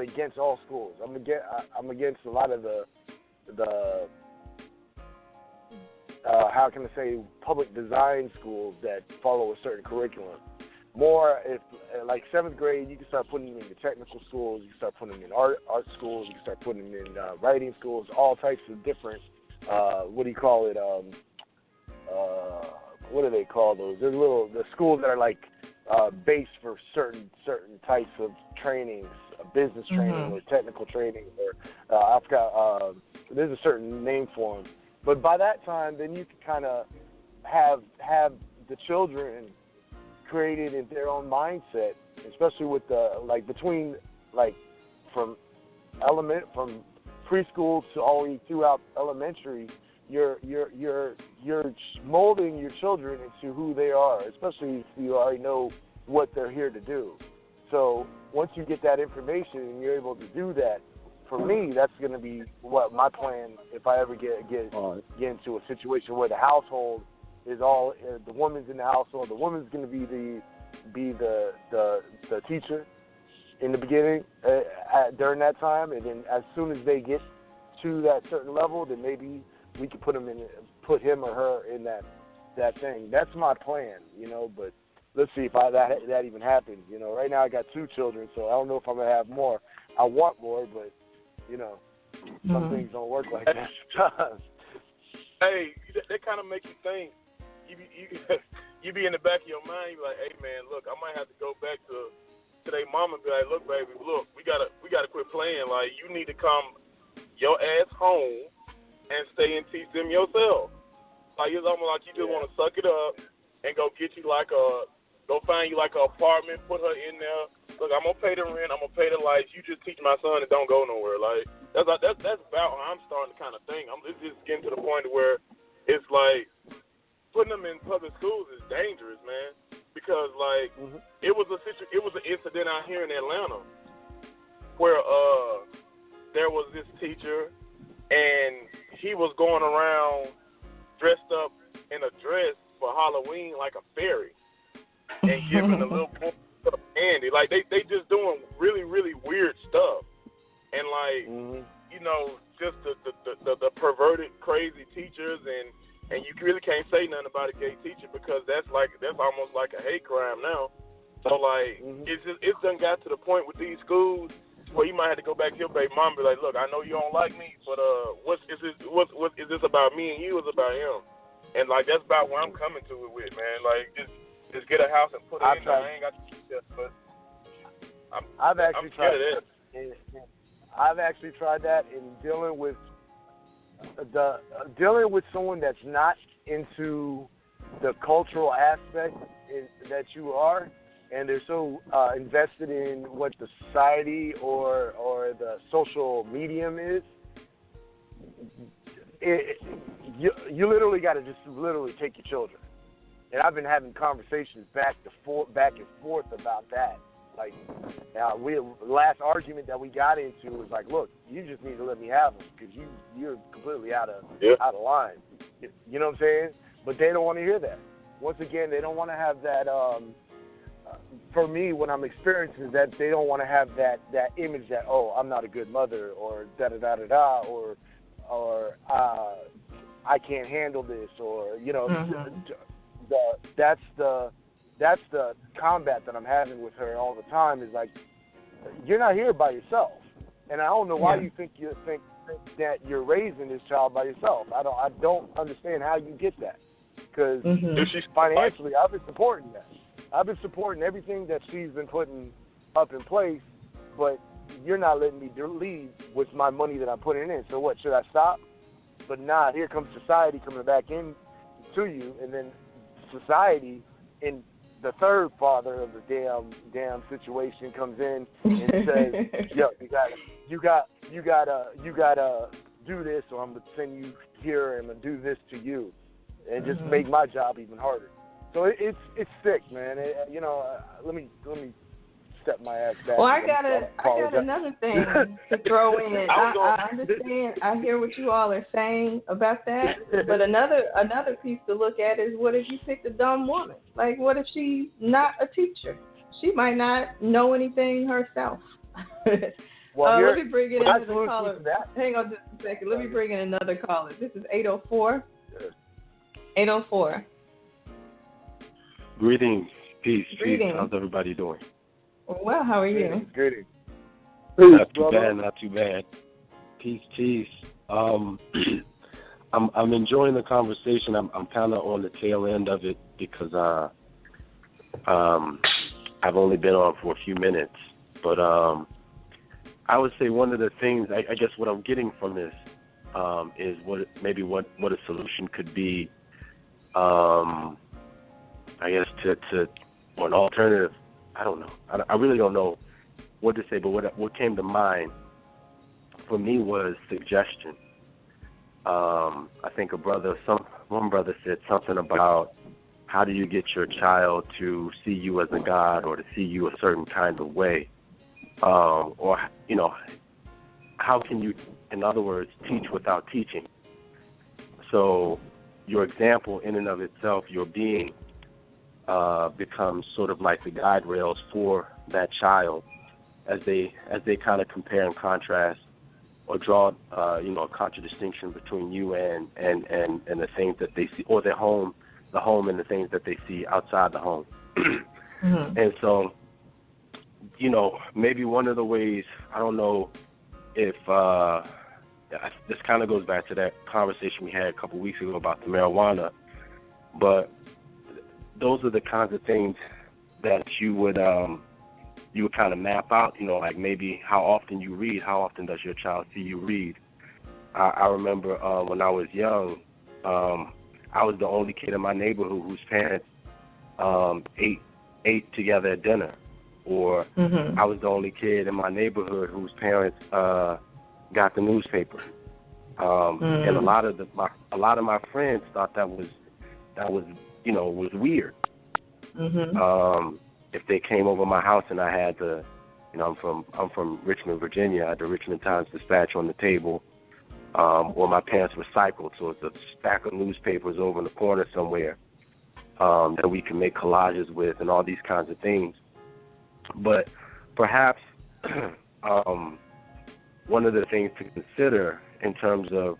against all schools. I'm against a lot of the how can I say, public design schools that follow a certain curriculum. More, if like 7th grade, you can start putting them in the technical schools. You can start putting them in art schools. You can start putting them in writing schools. All types of different what do they call those? There's the schools that are like based for certain types of trainings, business training or technical training, or I forgot. There's a certain name for them. But by that time, then you can kind of have the children created in their own mindset, especially with between from preschool to all the way throughout elementary. You're molding your children into who they are, especially if you already know what they're here to do. So once you get that information and you're able to do that, for me, that's going to be what my plan. If I ever get into a situation where the household is all the woman's in the household, the woman's going to be the teacher in the beginning during that time, and then as soon as they get to that certain level, then maybe we could put him or her in that thing. That's my plan, but let's see if that even happens. Right now I got 2 children, so I don't know if I'm going to have more. I want more, but, some things don't work like that sometimes. Hey, that kind of makes you think. You be in the back of your mind, you be like, hey, man, look, I might have to go back to their mama and be like, look, baby, look, we gotta quit playing. Like, you need to come your ass home and stay and teach them yourself. Like, it's almost like you just want to suck it up and go get you go find you like an apartment, put her in there. Look, I'm gonna pay the rent, I'm gonna pay the lights. You just teach my son and don't go nowhere. Like, that's about how I'm starting to kind of think. I'm just getting to the point where it's like putting them in public schools is dangerous, man. Because it was an incident out here in Atlanta where there was this teacher and he was going around dressed up in a dress for Halloween like a fairy and giving a little boy some candy. Like, they just doing really, really weird stuff. And just the perverted, crazy teachers, and you really can't say nothing about a gay teacher because that's almost like a hate crime now. So it's done got to the point with these schools where you might have to go back to your baby mom and be like, look, I know you don't like me, but what is this about me and you? Is about him? And that's about where I'm coming to it with, man. Like, just get a house and put it in there. I ain't got to keep that, but I've actually tried that. I've actually tried that in dealing with someone that's not into the cultural aspect that you are, and they're so invested in what the society or the social medium is. You literally got to just take your children. And I've been having conversations back and forth about that. Like, last argument that we got into was like, look, you just need to let me have them because you're completely out of line. You know what I'm saying? But they don't want to hear that. Once again, they don't want to have that. For me, what I'm experiencing is that they don't want to have that image that, oh, I'm not a good mother, or da da da da da, or I can't handle this, or that's the combat that I'm having with her all the time. Is like, you're not here by yourself, and I don't know why you think that you're raising this child by yourself. I don't understand how you get that, because financially I've been supporting that. I've been supporting everything that she's been putting up in place, but you're not letting me lead with my money that I'm putting in. So what, should I stop? But nah, here comes society coming back in to you, and then society, in the third father of the damn situation, comes in and says, yo, you gotta do this, or I'm gonna send you here and I'm gonna do this to you, and just make my job even harder. So it's sick, man. Let me step my ass back. Well, I got another thing to throw in. I understand. I hear what you all are saying about that, but another piece to look at is, what if you picked a dumb woman? Like, what if she's not a teacher? She might not know anything herself. Well, let me bring in another caller. Hang on just a second. Let me bring in another caller. This is 804. 804. Greetings. Peace. Greetings. How's everybody doing? Well, how are you? Greetings. Not too bad. Peace. I'm enjoying the conversation. I'm kind of on the tail end of it because I've only been on for a few minutes. But I would say one of the things, I guess what I'm getting from this is what a solution could be. I guess to or an alternative. I don't know. I really don't know what to say. But what came to mind for me was suggestion. I think one brother said something about how do you get your child to see you as a god or to see you a certain kind of way, or how can you, in other words, teach without teaching? So your example in and of itself, your being, becomes sort of like the guide rails for that child as they kind of compare and contrast or draw a contradistinction between you and the things that they see, or the home and the things that they see outside the home. Mm-hmm. And so, maybe one of the ways, I don't know if this kind of goes back to that conversation we had a couple weeks ago about the marijuana, but those are the kinds of things that you would kind of map out, like maybe how often you read, how often does your child see you read. I remember when I was young, I was the only kid in my neighborhood whose parents ate together at dinner, or mm-hmm. I was the only kid in my neighborhood whose parents got the newspaper, and a lot of my friends thought that was weird. Mm-hmm. If they came over my house and I had the, I'm from Richmond, Virginia, I had the Richmond Times-Dispatch on the table, or my parents recycled, so it's a stack of newspapers over in the corner somewhere that we can make collages with and all these kinds of things. But perhaps one of the things to consider in terms of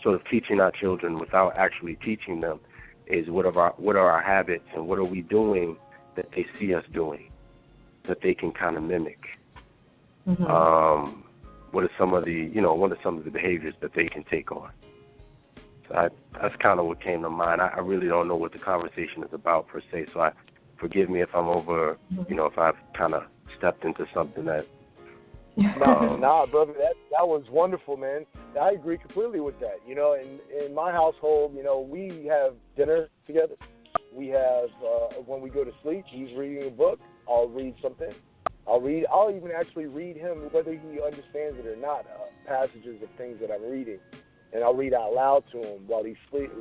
sort of teaching our children without actually teaching them is what are our habits and what are we doing that they see us doing that they can kind of mimic. Mm-hmm. What are some of the behaviors that they can take on? So that's kind of what came to mind. I really don't know what the conversation is about per se, so forgive me if I'm over, if I've kind of stepped into something that. Nah, brother, that was wonderful, man. I agree completely with that. In my household, we have dinner together. We have when we go to sleep, he's reading a book. I'll read something. I'll even actually read him, whether he understands it or not, passages of things that I'm reading, and I'll read out loud to him while he's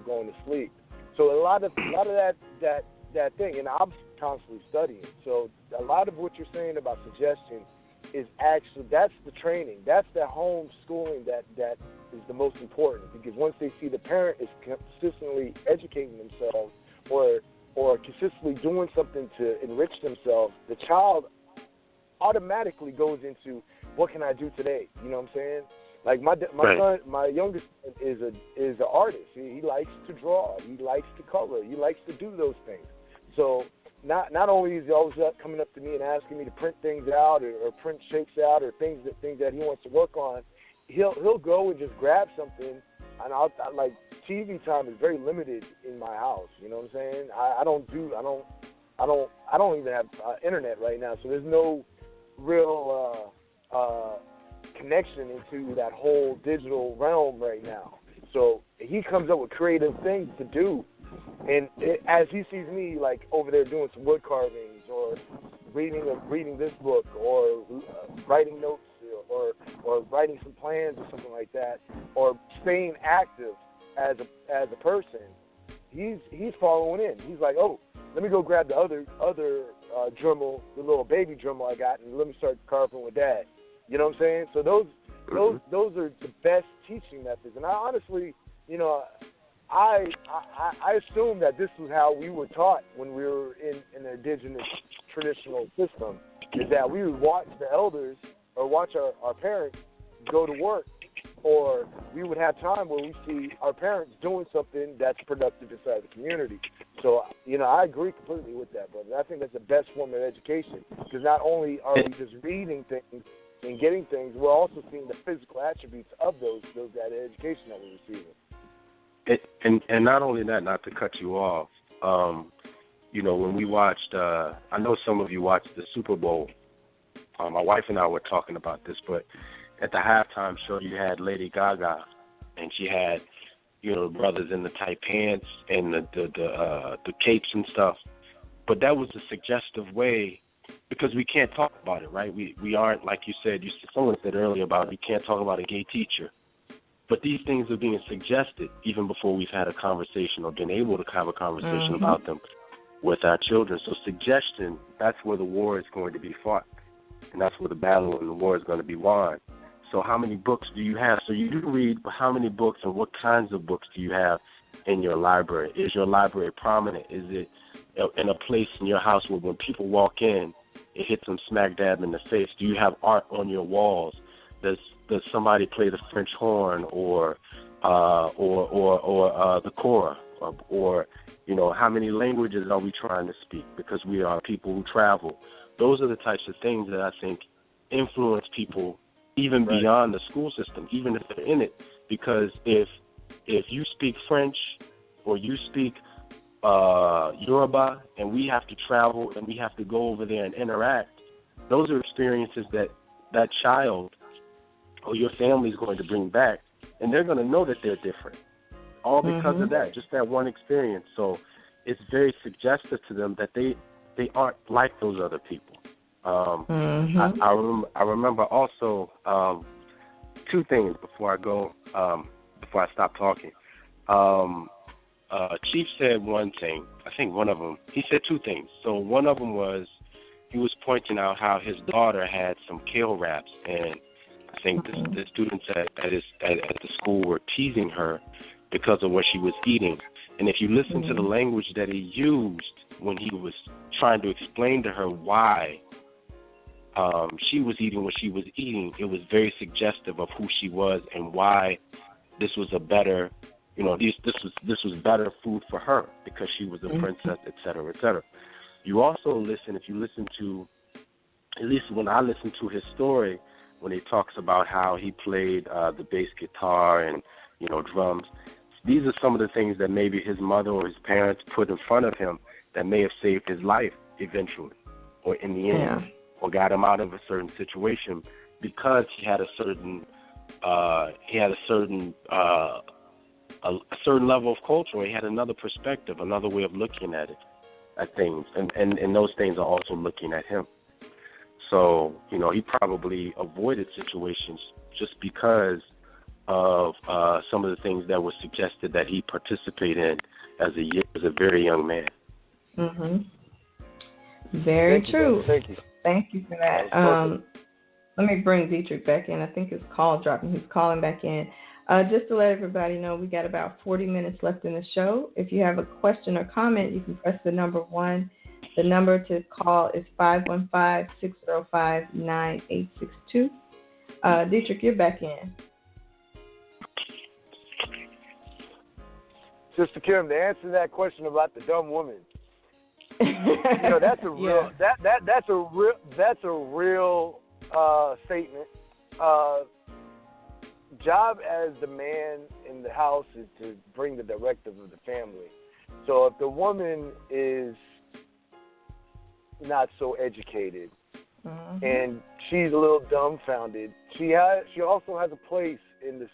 going to sleep. So a lot of that thing, and I'm constantly studying. So a lot of what you're saying about suggestion is actually, that's the training, that's the home schooling that is the most important, because once they see the parent is consistently educating themselves or consistently doing something to enrich themselves, the child automatically goes into, what can I do today? You know what I'm saying? Like my son, my youngest is an artist. He likes to draw. He likes to color. He likes to do those things. So not only is he always coming up to me and asking me to print things out or print shapes out or things that he wants to work on, he'll go and just grab something. And I like, TV time is very limited in my house. You know what I'm saying? I don't even have internet right now, so there's no real connection into that whole digital realm right now. So he comes up with creative things to do. And as he sees me, like, over there doing some wood carvings or reading this book or writing notes or writing some plans or something like that, or staying active as a person, he's following in. He's like, oh, let me go grab the other Dremel, the little baby Dremel I got, and let me start carving with that. You know what I'm saying? So those are the best teaching methods. And I honestly, I assume that this is how we were taught when we were in an indigenous traditional system, is that we would watch the elders or watch our parents go to work, or we would have time where we see our parents doing something that's productive inside the community. So, I agree completely with that, brother. I think that's the best form of education, because not only are we just reading things, in getting things, we're also seeing the physical attributes of that education that we're receiving. And not only that, not to cut you off, when we watched, I know some of you watched the Super Bowl. My wife and I were talking about this, but at the halftime show, you had Lady Gaga, and she had, brothers in the tight pants and the capes and stuff. But that was a suggestive way, because we can't talk about it, right? We aren't, like you said, someone said earlier about we can't talk about a gay teacher. But these things are being suggested even before we've had a conversation or been able to have a conversation about them with our children. So suggestion, that's where the war is going to be fought. And that's where the battle and the war is going to be won. So how many books do you have? So you do read, but how many books and what kinds of books do you have in your library? Is your library prominent? Is it in a place in your house where when people walk in, it hits them smack dab in the face? Do you have art on your walls? Does somebody play the French horn or the kora? Or how many languages are we trying to speak? Because we are people who travel. Those are the types of things that I think influence people even beyond the school system, even if they're in it. Because if you speak French or you speak Yoruba and we have to travel and we have to go over there and interact, those are experiences that child or your family is going to bring back, and they're going to know that they're different, all because of that, just that one experience. So it's very suggestive to them that they aren't like those other people. I remember also two things before I stop talking. Chief said one thing. I think one of them, he said two things. So one of them was he was pointing out how his daughter had some kale wraps, and I think the students at the school were teasing her because of what she was eating. And if you listen to the language that he used when he was trying to explain to her why she was eating what she was eating, it was very suggestive of who she was and why this was a better, this was better food for her because she was a princess, et cetera, et cetera. You also listen, if you listen to, at least when I listen to his story, when he talks about how he played the bass guitar and, drums, these are some of the things that maybe his mother or his parents put in front of him that may have saved his life eventually or in the end, or got him out of a certain situation because he had a certain level of culture. He had another perspective, another way of looking at things, and those things are also looking at him. So, he probably avoided situations just because of some of the things that were suggested that he participate in as a very young man. Very true. Thank you. Thank you for that. Let me bring Dietrich back in. I think his call dropped and he's calling back in. Just to let everybody know, we got about 40 minutes left in the show. If you have a question or comment, you can press the number 1. The number to call is 515-605-9862. Dietrich, you're back in. Sister Kim, to answer that question about the dumb woman, that's a real that's a real statement. Job as the man in the house is to bring the directive of the family. So if the woman is not so educated and she's a little dumbfounded, she also has a place in the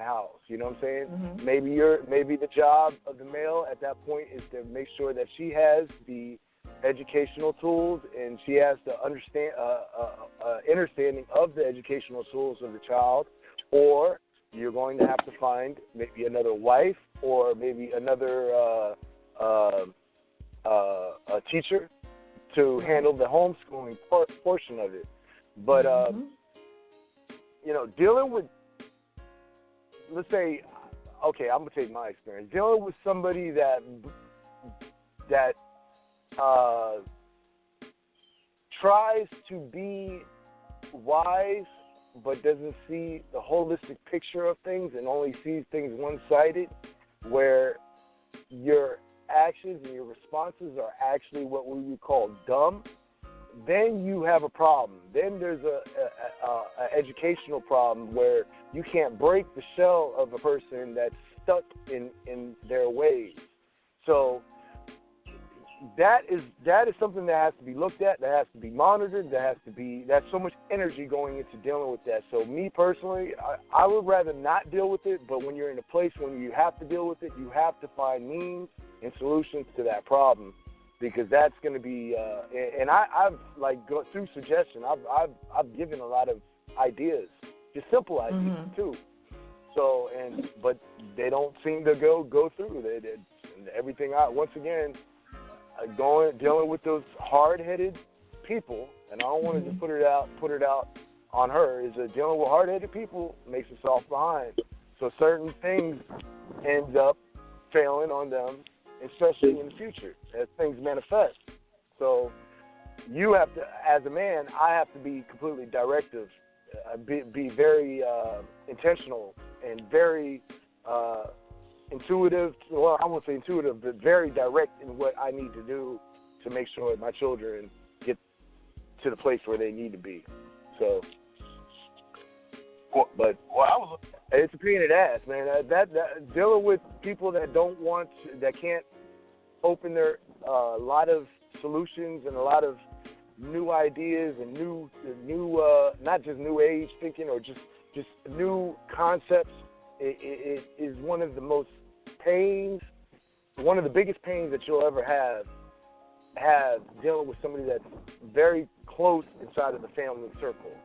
house. You know what I'm saying? Maybe the job of the male at that point is to make sure that she has the educational tools and she has the understanding of the educational tools of the child, or you're going to have to find maybe another wife or maybe another a teacher to handle the homeschooling portion of it. But dealing with, let's say, okay, I'm gonna take my experience. Dealing with somebody that tries to be wise but doesn't see the holistic picture of things and only sees things one-sided, where your actions and your responses are actually what we would call dumb, then you have a problem. Then there's a educational problem where you can't break the shell of a person that's stuck in their ways. So that is something that has to be looked at, that has to be monitored, that's so much energy going into dealing with that. So me personally, I would rather not deal with it, but when you're in a place when you have to deal with it, you have to find means and solutions to that problem, because that's going to be, and I've like go through suggestion, I've given a lot of ideas, just simple ideas too. So, but they don't seem to go through. Everything once again, dealing with those hard-headed people, and I don't want to just put it out on her, is that dealing with hard-headed people makes us off behind. So certain things end up failing on them, especially in the future as things manifest. So you have to, as a man, I have to be completely directive, be very intentional and very intuitive. Well, I won't say intuitive, but very direct in what I need to do to make sure my children get to the place where they need to be. So, it's a pain in the ass, man. That dealing with people that that can't open their a lot of solutions and a lot of new ideas and new not just new age thinking or just new concepts. It is one of the most pains, one of the biggest pains that you'll ever have dealing with somebody that's very close inside of the family circle.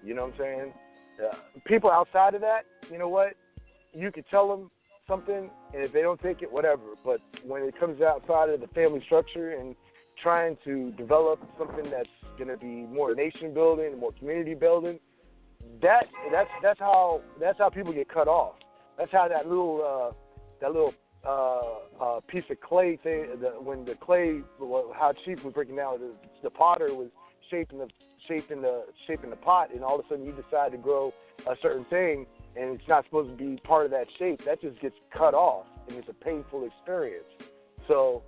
You know what I'm saying? People outside of that, you know what? You could tell them something, and if they don't take it, whatever. But when it comes outside of the family structure and trying to develop something that's going to be more nation building, more community building, that's how people get cut off. That's how that little piece of clay thing, when the clay, how Chief was breaking down, the potter was shaping the pot, and all of a sudden you decide to grow a certain thing, and it's not supposed to be part of that shape. That just gets cut off, and it's a painful experience. So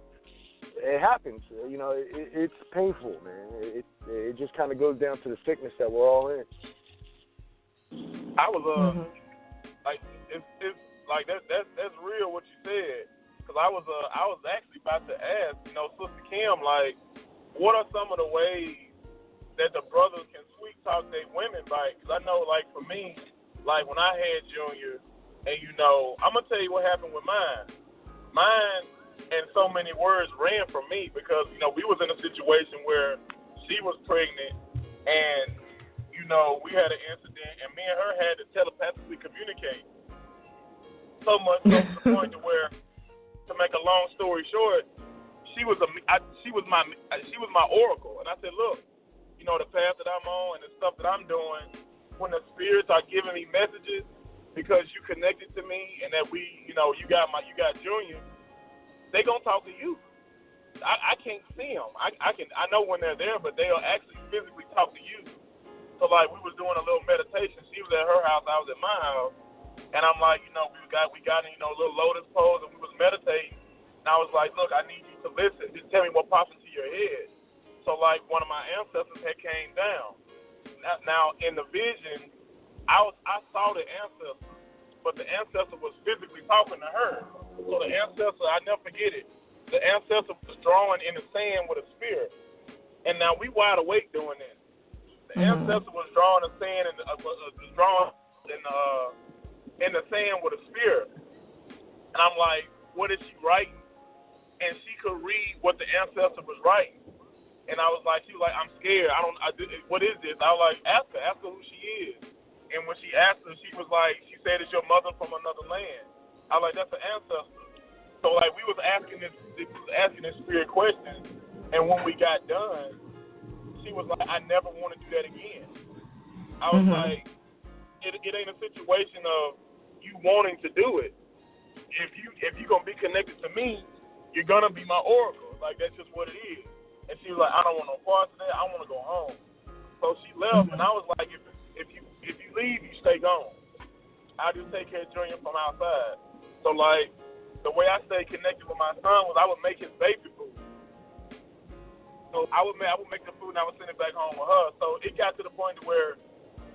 it happens, you know. It's painful, man. It just kind of goes down to the sickness that we're all in. I was like, it's like that's real what you said, because I was actually about to ask, you know, Sister Kim, like, what are some of the ways that the brothers can sweet talk their women by? Because I know, like, for me, like when I had Junior, and you know, I'm gonna tell you what happened with mine. Mine, in so many words, ran from me because, you know, we was in a situation where she was pregnant, and you know, we had an incident, and me and her had to telepathically communicate. So much so to the point to where, to make a long story short, she was my oracle, and I said, look, you know, the path that I'm on and the stuff that I'm doing, when the spirits are giving me messages because you connected to me and that we, you know, you got Junior, they gonna talk to you. I can't see them. I know when they're there, but they'll actually physically talk to you. So like we was doing a little meditation. She was at her house, I was at my house, and I'm like, you know, we got in, you know, a little lotus pose, and we was meditating. And I was like, look, I need you to listen. Just tell me what pops into your head. So like one of my ancestors had came down. Now in the vision, I saw the ancestor, but the ancestor was physically talking to her. So the ancestor, I never forget it. The ancestor was drawing in the sand with a spirit, and now we wide awake doing this. The ancestor was drawing the sand and in the sand with a spear. And I'm like, what is she writing? And she could read what the ancestor was writing. And I was like, she was like, I'm scared. What is this? I was like, ask her who she is. And when she asked her, she was like, she said, it's your mother from another land. I was like, that's an ancestor. So like we was asking this spirit questions, and when we got done, she was like, I never want to do that again. I was like, it ain't a situation of you wanting to do it. If you gonna be connected to me, you're gonna be my oracle. Like that's just what it is. And she was like, I don't want no parts of that. I want to go home. So she left, and I was like, if you leave, you stay gone. I just take care of Junior from outside. So like the way I stayed connected with my son was I would make his baby food. I would make the food and I would send it back home with her. So it got to the point to where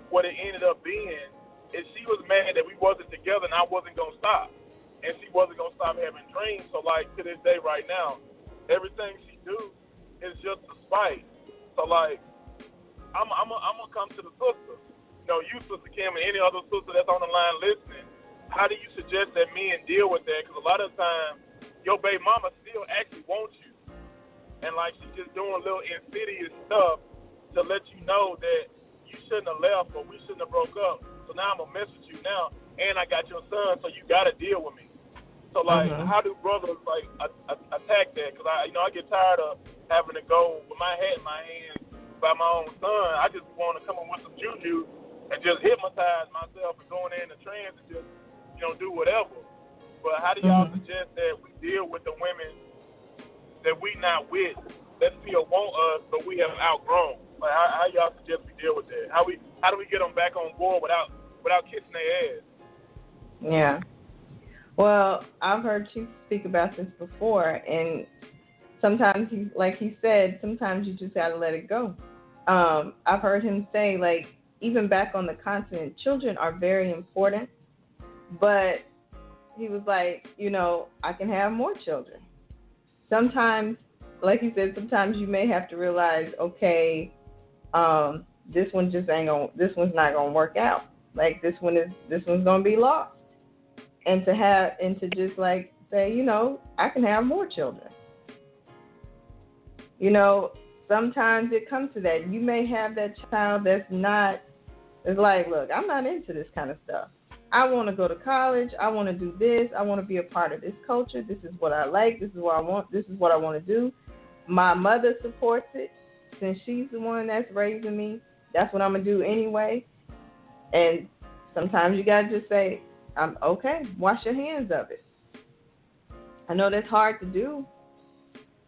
what it ended up being is she was mad that we wasn't together and I wasn't gonna stop, and she wasn't gonna stop having dreams. So like to this day, right now, everything she do is just a spite. So like I'm gonna come to the sister, you Sister Kim and any other sister that's on the line listening. How do you suggest that men deal with that? Because a lot of times your baby mama still actually wants you, and like she's just doing little insidious stuff to let you know that you shouldn't have left or we shouldn't have broke up. So now I'm gonna mess with you now, and I got your son, so you gotta deal with me. So like, how do brothers like attack that? Because I get tired of having to go with my head in my hands by my own son. I just want to come in with some juju and just hypnotize myself and going in the trance and just do whatever. But how do y'all suggest that we deal with the women that we not with that still want us, but we have outgrown? Like how y'all suggest we deal with that? How do we get them back on board without kissing their ass? Yeah. Well, I've heard Chief speak about this before, and sometimes like he said, sometimes you just gotta let it go. I've heard him say, like, even back on the continent, children are very important, but he was like, I can have more children. Sometimes, like he said, sometimes you may have to realize, okay, this one's not gonna work out. Like this one's gonna be lost. And to just like say, I can have more children. Sometimes it comes to that. You may have that child it's like, look, I'm not into this kind of stuff. I want to go to college. I want to do this. I want to be a part of this culture. This is what I like. This is what I want. This is what I want to do. My mother supports it. Since she's the one that's raising me, that's what I'm going to do anyway. And sometimes you got to just say, I'm okay. Wash your hands of it. I know that's hard to do,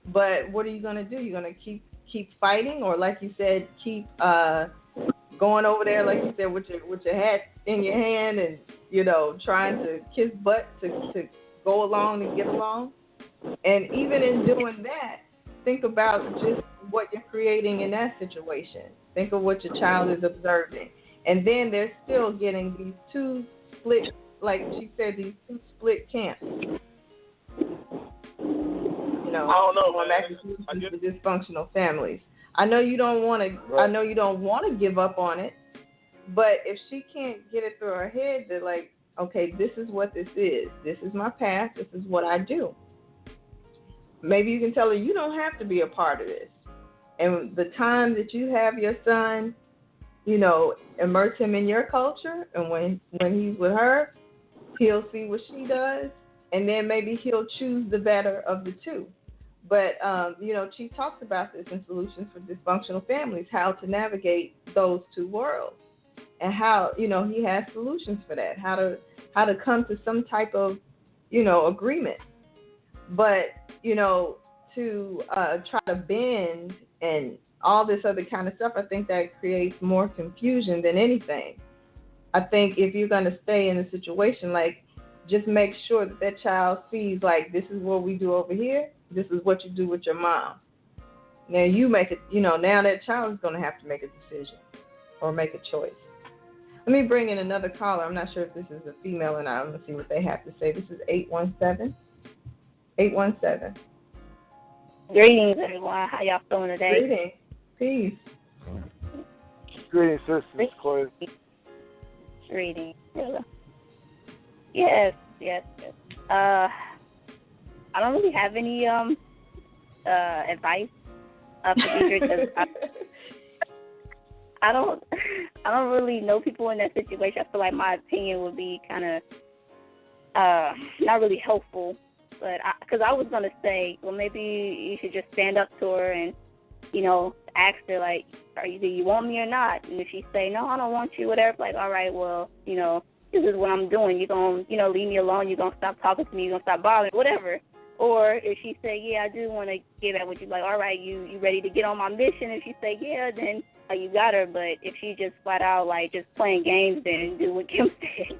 but what are you going to do? You're going to keep fighting, or like you said, keep going over there, like you said, with your hat in your hand and, trying to kiss butt to go along and get along. And even in doing that, think about just what you're creating in that situation. Think of what your child is observing. And then they're still getting these two split, like she said, these two split camps. I don't know, going back to dysfunctional families. I know you don't want to. Right. I know you don't want to give up on it, but if she can't get it through her head that, like, okay, this is what this is. This is my path. This is what I do. Maybe you can tell her you don't have to be a part of this. And the time that you have your son, immerse him in your culture, and when he's with her, he'll see what she does, and then maybe he'll choose the better of the two. But, she talks about this in Solutions for Dysfunctional Families, how to navigate those two worlds, and how, he has solutions for that, how to come to some type of, agreement. But, to try to bend and all this other kind of stuff, I think that creates more confusion than anything. I think if you're going to stay in a situation, like, just make sure that child sees, like, this is what we do over here. This is what you do with your mom. Now you make it, now that child is going to have to make a decision or make a choice. Let me bring in another caller. I'm not sure if this is a female or not. I'm going to see what they have to say. This is 817. 817. Greetings, everyone. How y'all feeling today? Greetings. Peace. Greetings, sisters. Chloe. Greetings. Yes. I don't really have any advice for teachers. I don't really know people in that situation. I feel like my opinion would be kind of not really helpful. But because I was gonna say, well, maybe you should just stand up to her and ask her, like, do you want me or not? And if she say no, I don't want you, whatever, like, all right, well, this is what I'm doing. You're going to, leave me alone. You're going to stop talking to me. You're going to stop bothering, whatever. Or if she say, yeah, I do want to get at with you, like, all right, you ready to get on my mission? If she say, yeah, then you got her. But if she just flat out, like, just playing games, then do what Kim said,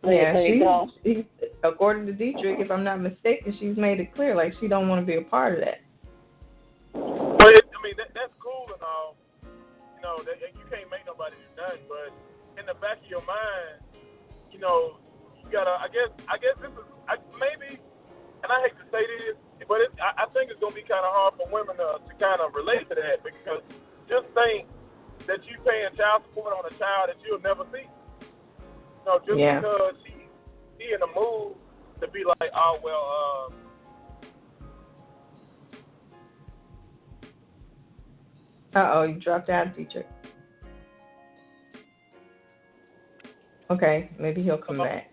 Yeah, she, according to Dietrich, if I'm not mistaken, she's made it clear, like, she don't want to be a part of that. But that's cool and all. You know, you can't make nobody do nothing. But in the back of your mind, you know, you gotta. I guess this is maybe, and I hate to say this, but I think it's gonna be kind of hard for women to kind of relate to that because just think that you paying child support on a child that you'll never see. You know, just because she in the mood to be like, oh well. You dropped out, Dietrich. Okay, maybe he'll come back.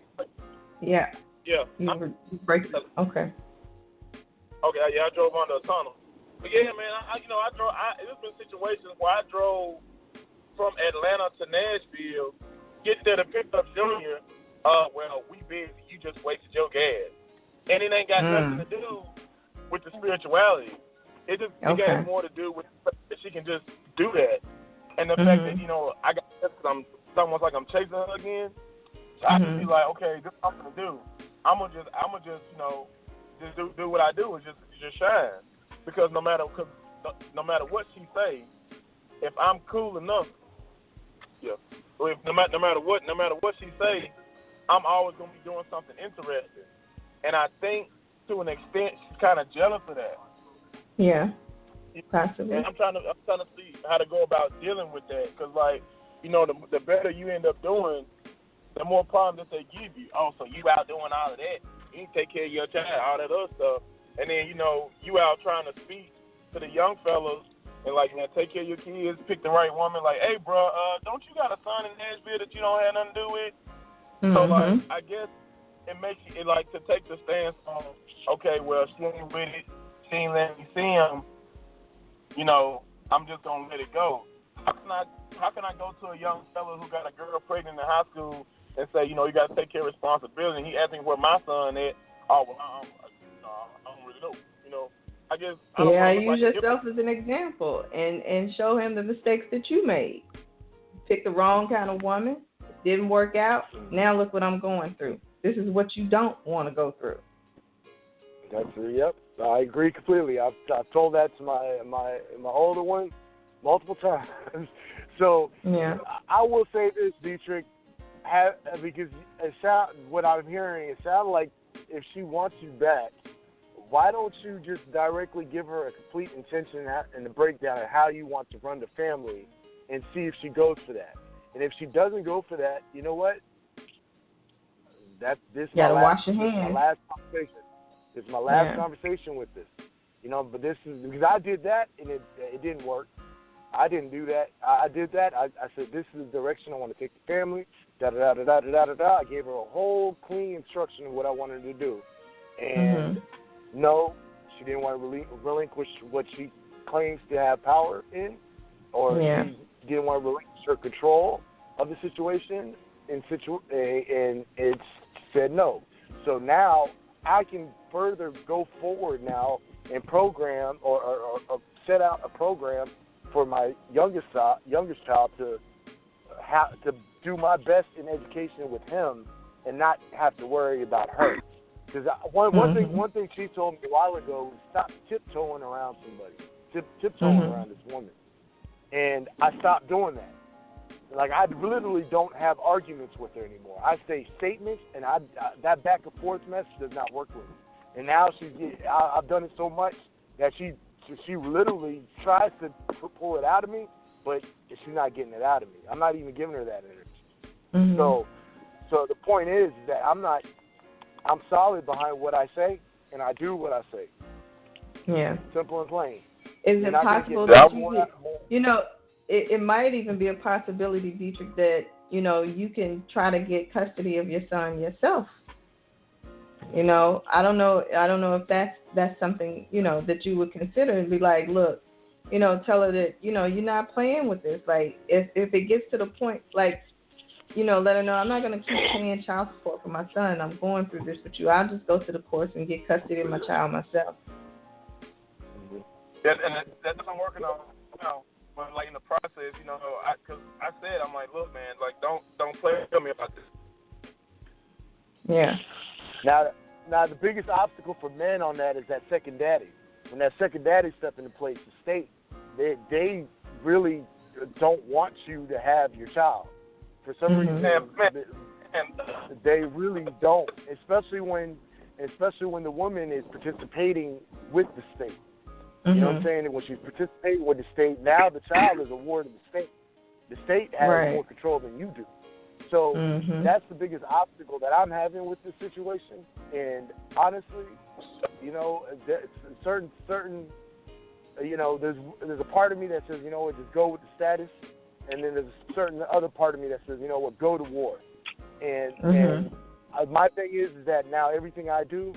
Yeah. Yeah. You break it. Okay. Okay, yeah, I drove under a tunnel. But yeah, man, I drove. There's been situations where I drove from Atlanta to Nashville, get there to pick up Junior. Well, we busy. You just wasted your gas, and it ain't got nothing to do with the spirituality. It got more to do with the fact that she can just do that, and the fact that I got this because it's almost like I'm chasing her again. So I can be like, okay, this is what I'm gonna do. I'm gonna just just do what I do is just shine, because no matter what she say, if I'm cool enough, no matter what she say, I'm always gonna be doing something interesting, and I think to an extent she's kind of jealous of that. Yeah, possibly. And I'm trying to see how to go about dealing with that, because the better you end up doing, the more problems that they give you. Oh, so you out doing all of that, you ain't take care of your child, all that other stuff, and then you out trying to speak to the young fellas and like, man, take care of your kids, pick the right woman. Like, hey, bro, don't you got a son in Nashville that you don't have nothing to do with? So like, I guess it makes you like to take the stance on, okay, well, she ain't with it. She ain't letting me see him, I'm just gonna let it go. How can I go to a young fella who got a girl pregnant in high school and say, you gotta take care of responsibility, and he asking where my son is? Oh, well, I don't really know. I guess use yourself as an example and show him the mistakes that you made. Pick the wrong kind of woman, didn't work out. Now look what I'm going through. This is what you don't want to go through. Yep. I agree completely. I've told that to my older one multiple times. So I will say this, Dietrich, because what I'm hearing, it sounds like if she wants you back, why don't you just directly give her a complete intention and the breakdown of how you want to run the family, and see if she goes for that. And if she doesn't go for that, you know what? This is my last conversation. This is my last conversation with this. But this is because I did that and it didn't work. I didn't do that. I did that. I said, this is the direction I want to take the family. Da-da-da-da-da-da-da-da. I gave her a whole clean instruction of what I wanted to do. And no, she didn't want to relinquish what she claims to have power in, or she didn't want to relinquish her control of the situation, and it said no. So now I can further go forward now and program or set out a program for my youngest child to do my best in education with him and not have to worry about her. Because one thing she told me a while ago was stop tiptoeing around somebody, tiptoeing around this woman, and I stopped doing that. Like, I literally don't have arguments with her anymore. I say statements, and that back and forth mess does not work with me. And now I've done it so much that she literally tries to pull it out of me, but she's not getting it out of me. I'm not even giving her that energy. So the point is that I'm solid behind what I say, and I do what I say. Yeah. Simple and plain. Is it possible that it might even be a possibility, Dietrich, that, you can try to get custody of your son yourself? I don't know if that's something, that you would consider, and be like, look, tell her that, you're not playing with this. Like, if it gets to the point, like, let her know, I'm not going to keep paying child support for my son. I'm going through this with you. I'll just go to the courts and get custody of my child myself. And that's what I'm working on, but like in the process, because I said, I'm like, look, man, like, don't play with me about this. Yeah. Now the biggest obstacle for men on that is that second daddy. when that second daddy step into place, the state, they really don't want you to have your child. For some reason, they really don't, especially when the woman is participating with the state. You know what I'm saying? And when she's participating with the state, now the child is a ward of the state. The state has more control than you do. So that's the biggest obstacle that I'm having with this situation. And honestly, you know, certain, you know, there's a part of me that says, you know what, just go with the status. And then there's a certain other part of me that says, you know what, go to war. And my thing is that now everything I do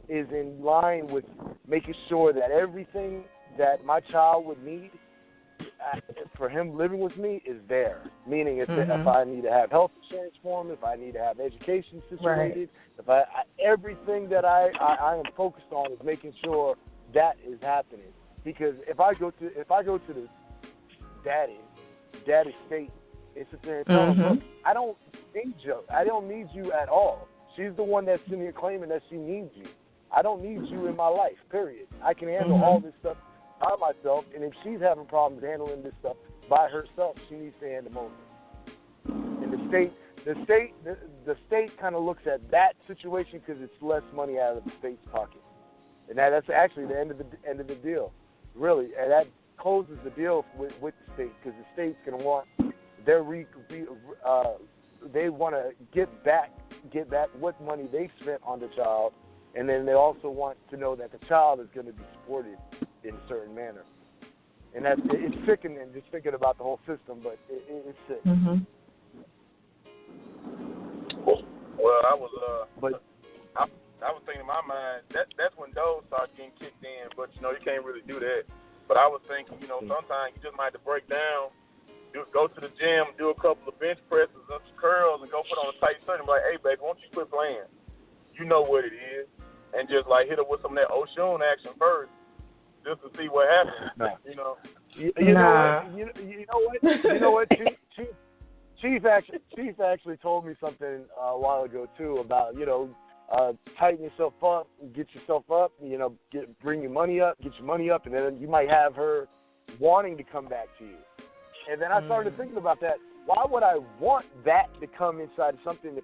is in line with making sure that everything that my child would need for him living with me is there. Meaning if I need to have health insurance for him, if I need to have education situated, if everything that I am focused on is making sure that is happening. Because if I go to the daddy state and sit there and tell him, look, I don't need you at all. She's the one that's sitting here claiming that she needs you. I don't need you in my life, period. I can handle all this stuff by myself, and if she's having problems handling this stuff by herself, she needs to handle it. And the state kind of looks at that situation because it's less money out of the state's pocket, and that's actually the end of the deal, really. And that closes the deal with the state because the state's going to want they want to get back what money they spent on the child, and then they also want to know that the child is going to be supported in a certain manner. And it's sickening just thinking about the whole system, but it's sick. Well, I was thinking in my mind that's when those start getting kicked in, but you know you can't really do that. But I was thinking, you know, sometimes you just might have to break down, go to the gym, do a couple of bench presses and some curls, and go put on a tight shirt and be like, hey, baby, why don't you quit playing? You know what it is. And just, like, hit her with some of that Oshun action first just to see what happens, you know. You know what? Chief actually told me something a while ago, too, about, you know, tighten yourself up, get yourself up, you know, bring your money up, get your money up, and then you might have her wanting to come back to you. And then I started thinking about that. Why would I want that to come inside of something?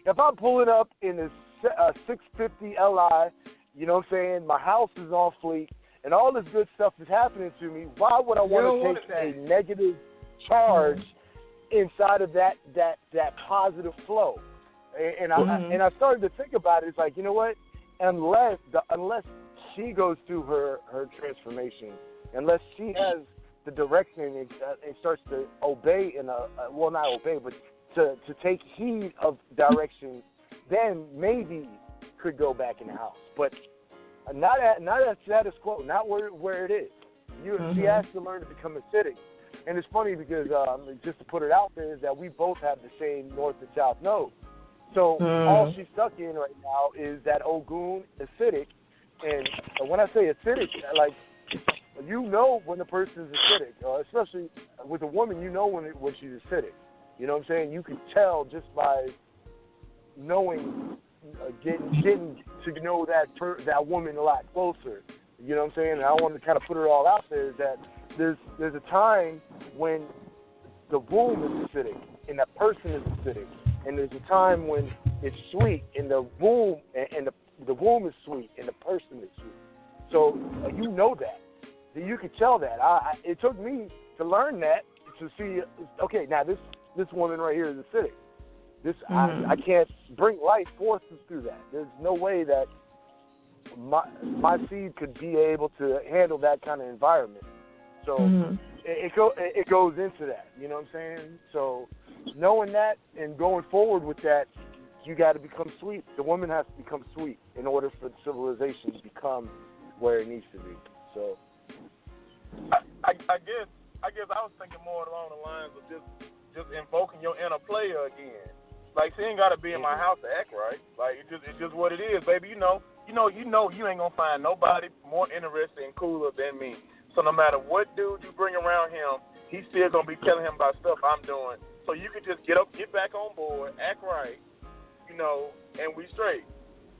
If I'm pulling up in a 650 Li, you know what I'm saying, my house is on fleek, and all this good stuff is happening to me, why would I want to take a negative charge inside of that positive flow? And I started to think about it. It's like, you know what? Unless she goes through her transformation, unless she has the direction and starts to obey not obey, but to take heed of direction, then maybe could go back in the house. But not at status quo, not where it is. She has to learn to become acidic. And it's funny because just to put it out there is that we both have the same north and south node. So all she's stuck in right now is that Ogun acidic. And when I say acidic, like, you know when a person's acidic, especially with a woman, you know when she's acidic. You know what I'm saying? You can tell just by knowing, getting to know that woman a lot closer. You know what I'm saying? And I want to kind of put it all out there is that there's a time when the womb is acidic and that person is acidic, and there's a time when it's sweet and the womb is sweet and the person is sweet. So you know that. You can tell that. It took me to learn that to see. Okay, now this woman right here is acidic. I can't bring life forces through that. There's no way that my seed could be able to handle that kind of environment. So it goes into that. You know what I'm saying? So knowing that and going forward with that, you got to become sweet. The woman has to become sweet in order for the civilization to become where it needs to be. So I guess I was thinking more along the lines of just invoking your inner player again. Like, she ain't gotta be in my house to act right. Like, it's just what it is, baby. You know you ain't gonna find nobody more interesting and cooler than me. So no matter what dude you bring around him, he's still gonna be telling him about stuff I'm doing. So you can just get back on board, act right, you know, and we straight.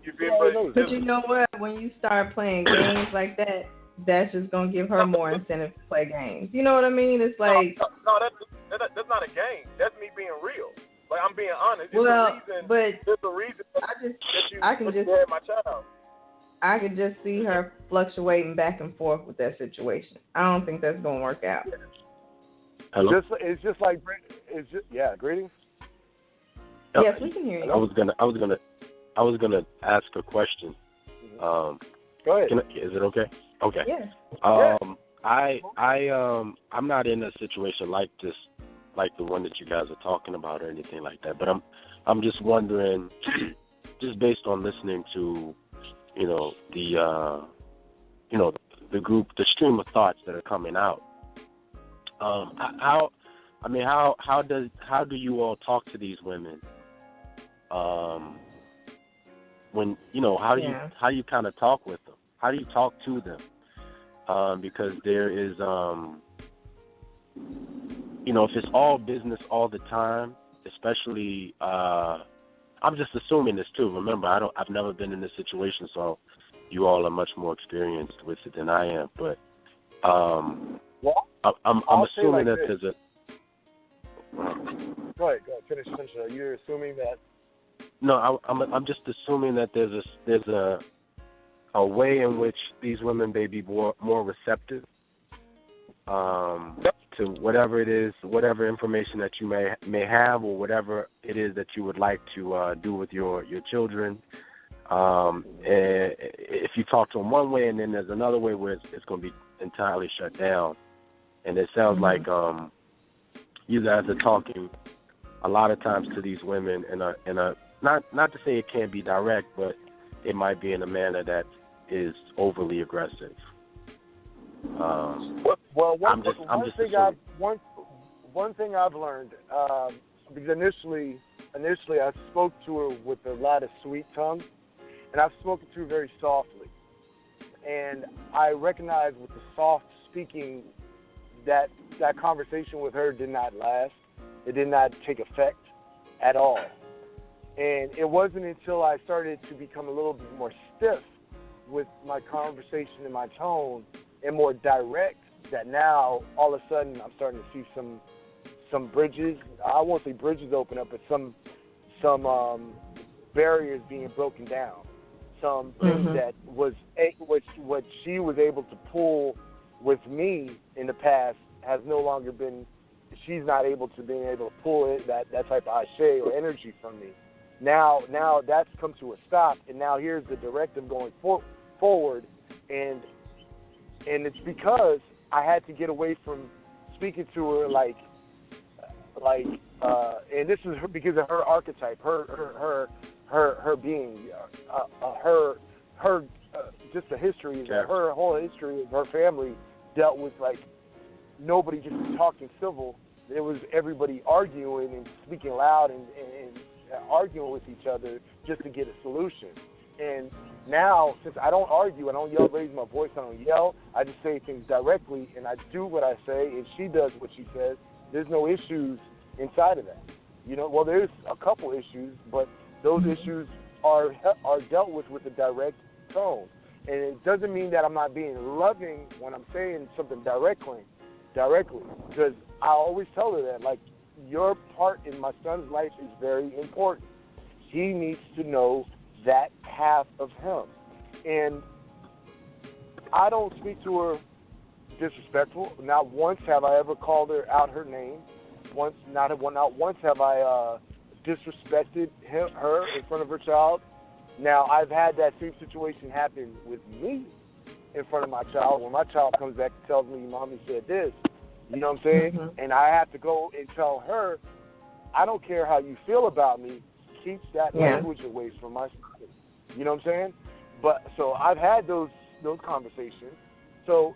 You feel me? But you know what? When you start playing games like that, that's just gonna give her more incentive to play games. You know what I mean? It's like no, that's not a game. That's me being real. Like I'm being honest. There's a reason I can just had my child. I could just see her fluctuating back and forth with that situation. I don't think that's gonna work out. Hello? Greetings. Yes, we can hear you. I was gonna ask a question. Go ahead. Is it okay? Okay. Yeah. I'm not in a situation like this, like the one that you guys are talking about or anything like that. But I'm just wondering, just based on listening to, the group, the stream of thoughts that are coming out. How do you all talk to these women? When how do you kind of talk with them? How do you talk to them? Because there is if it's all business all the time, especially I'm just assuming this too. Remember, I've never been in this situation, so you all are much more experienced with it than I am. But I'm assuming that there's a. Go ahead. Finish. You're assuming that. No, I'm just assuming that there's a way in which these women may be more receptive to whatever it is, whatever information that you may have, or whatever it is that you would like to do with your children. And if you talk to them one way, and then there's another way where it's going to be entirely shut down. And it sounds like you guys are talking a lot of times to these women in a not to say it can't be direct, but it might be in a manner that is overly aggressive. One thing I've learned, because initially I spoke to her with a lot of sweet tongue, and I've spoken to her very softly. And I recognized with the soft speaking that conversation with her did not last. It did not take effect at all. And it wasn't until I started to become a little bit more stiff with my conversation and my tone and more direct that now all of a sudden I'm starting to see some bridges. I won't say bridges open up, but some barriers being broken down. Some things that what she was able to pull with me in the past has no longer been. She's not able to pull it, that type of ashe or energy from me. Now that's come to a stop, and now here's the directive going forward, and it's because I had to get away from speaking to her like, and this is because of her archetype, her being, her just the history, her whole history of her family dealt with like nobody just talking civil. It was everybody arguing and speaking loud and arguing with each other just to get a solution. And now, since I don't argue, I don't yell, raise my voice, I don't yell, I just say things directly, and I do what I say, and she does what she says. There's no issues inside of that. Well, there's a couple issues, but those issues are dealt with a direct tone. And it doesn't mean that I'm not being loving when I'm saying something directly, because I always tell her that, like, your part in my son's life is very important. He needs to know that half of him. And I don't speak to her disrespectful. Not once have I ever called her out her name. Not once have I disrespected her in front of her child. Now, I've had that same situation happen with me in front of my child. When my child comes back and tells me, Mommy said this, you know what I'm saying? And I have to go and tell her, I don't care how you feel about me, keep that language away from my son. You know what I'm saying? But so I've had those conversations. So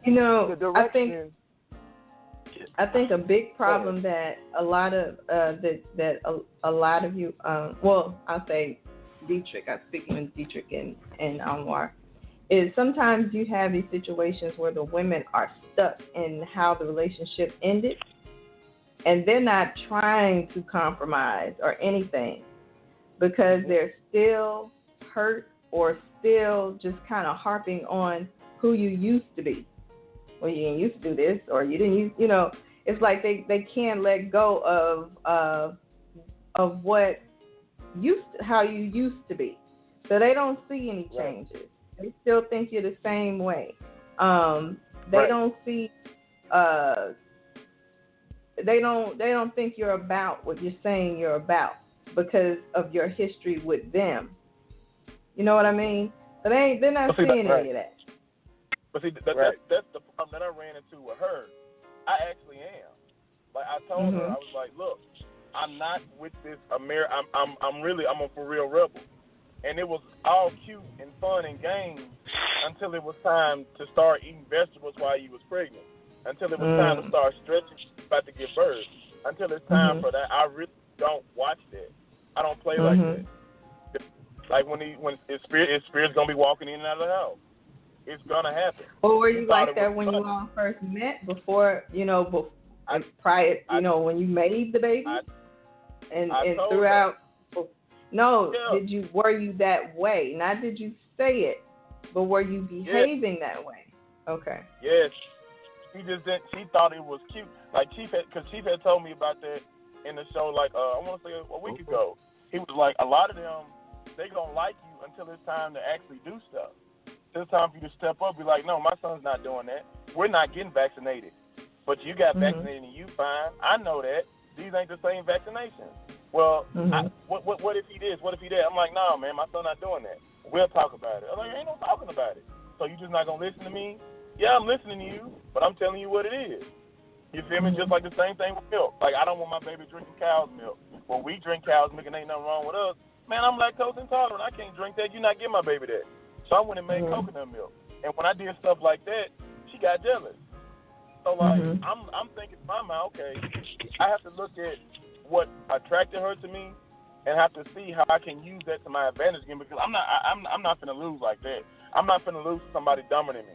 the direction, I think a big problem that a lot of a lot of you, I'll say Dietrich, I'm speaking with Dietrich and Anwar, is sometimes you have these situations where the women are stuck in how the relationship ended, and they're not trying to compromise or anything because they're still hurt or still just kind of harping on who you used to be. Well, you didn't used to do this, or you didn't use, it's like they can't let go of what how you used to be. So they don't see any changes. They still think you're the same way. They don't see they don't think you're about what you're saying you're about because of your history with them. You know what I mean? So they're not seeing any of that. But see, that's the problem that I ran into with her. I actually am. Like I told her, I was like, look, I'm not with this I'm a for real rebel. And it was all cute and fun and games until it was time to start eating vegetables while you was pregnant. Until it was time to start stretching, about to give birth. Until it's time for that, I really don't watch that. I don't play like that. Like when his spirit's gonna be walking in and out of the house. It's gonna happen. Or were you like that when you all first met? Before prior, when you made the baby, and throughout. No, yeah. Were you that way? Not did you say it, but were you behaving that way? Okay. Yes. She just didn't. She thought it was cute. Like Chief had told me about that in the show. Like I want to say a week ago. He was like, a lot of them, they gonna like you until it's time to actually do stuff. Till it's time for you to step up. Be like, no, my son's not doing that. We're not getting vaccinated. But you got vaccinated and you fine. I know that. These ain't the same vaccinations. Well, what if he did? What if he did? I'm like, nah, man, my son not doing that. We'll talk about it. I'm like, ain't no talking about it. So you just not gonna listen to me? Yeah, I'm listening to you, but I'm telling you what it is. You feel me? Just like the same thing with milk. Like, I don't want my baby drinking cow's milk. Well, we drink cow's milk and ain't nothing wrong with us. Man, I'm lactose intolerant. I can't drink that. You're not giving my baby that. So I went and made coconut milk. And when I did stuff like that, she got jealous. So, like, I'm thinking in my mind, okay, I have to look at what attracted her to me and have to see how I can use that to my advantage again, because I'm not finna lose like that. I'm not finna lose to somebody dumber than me.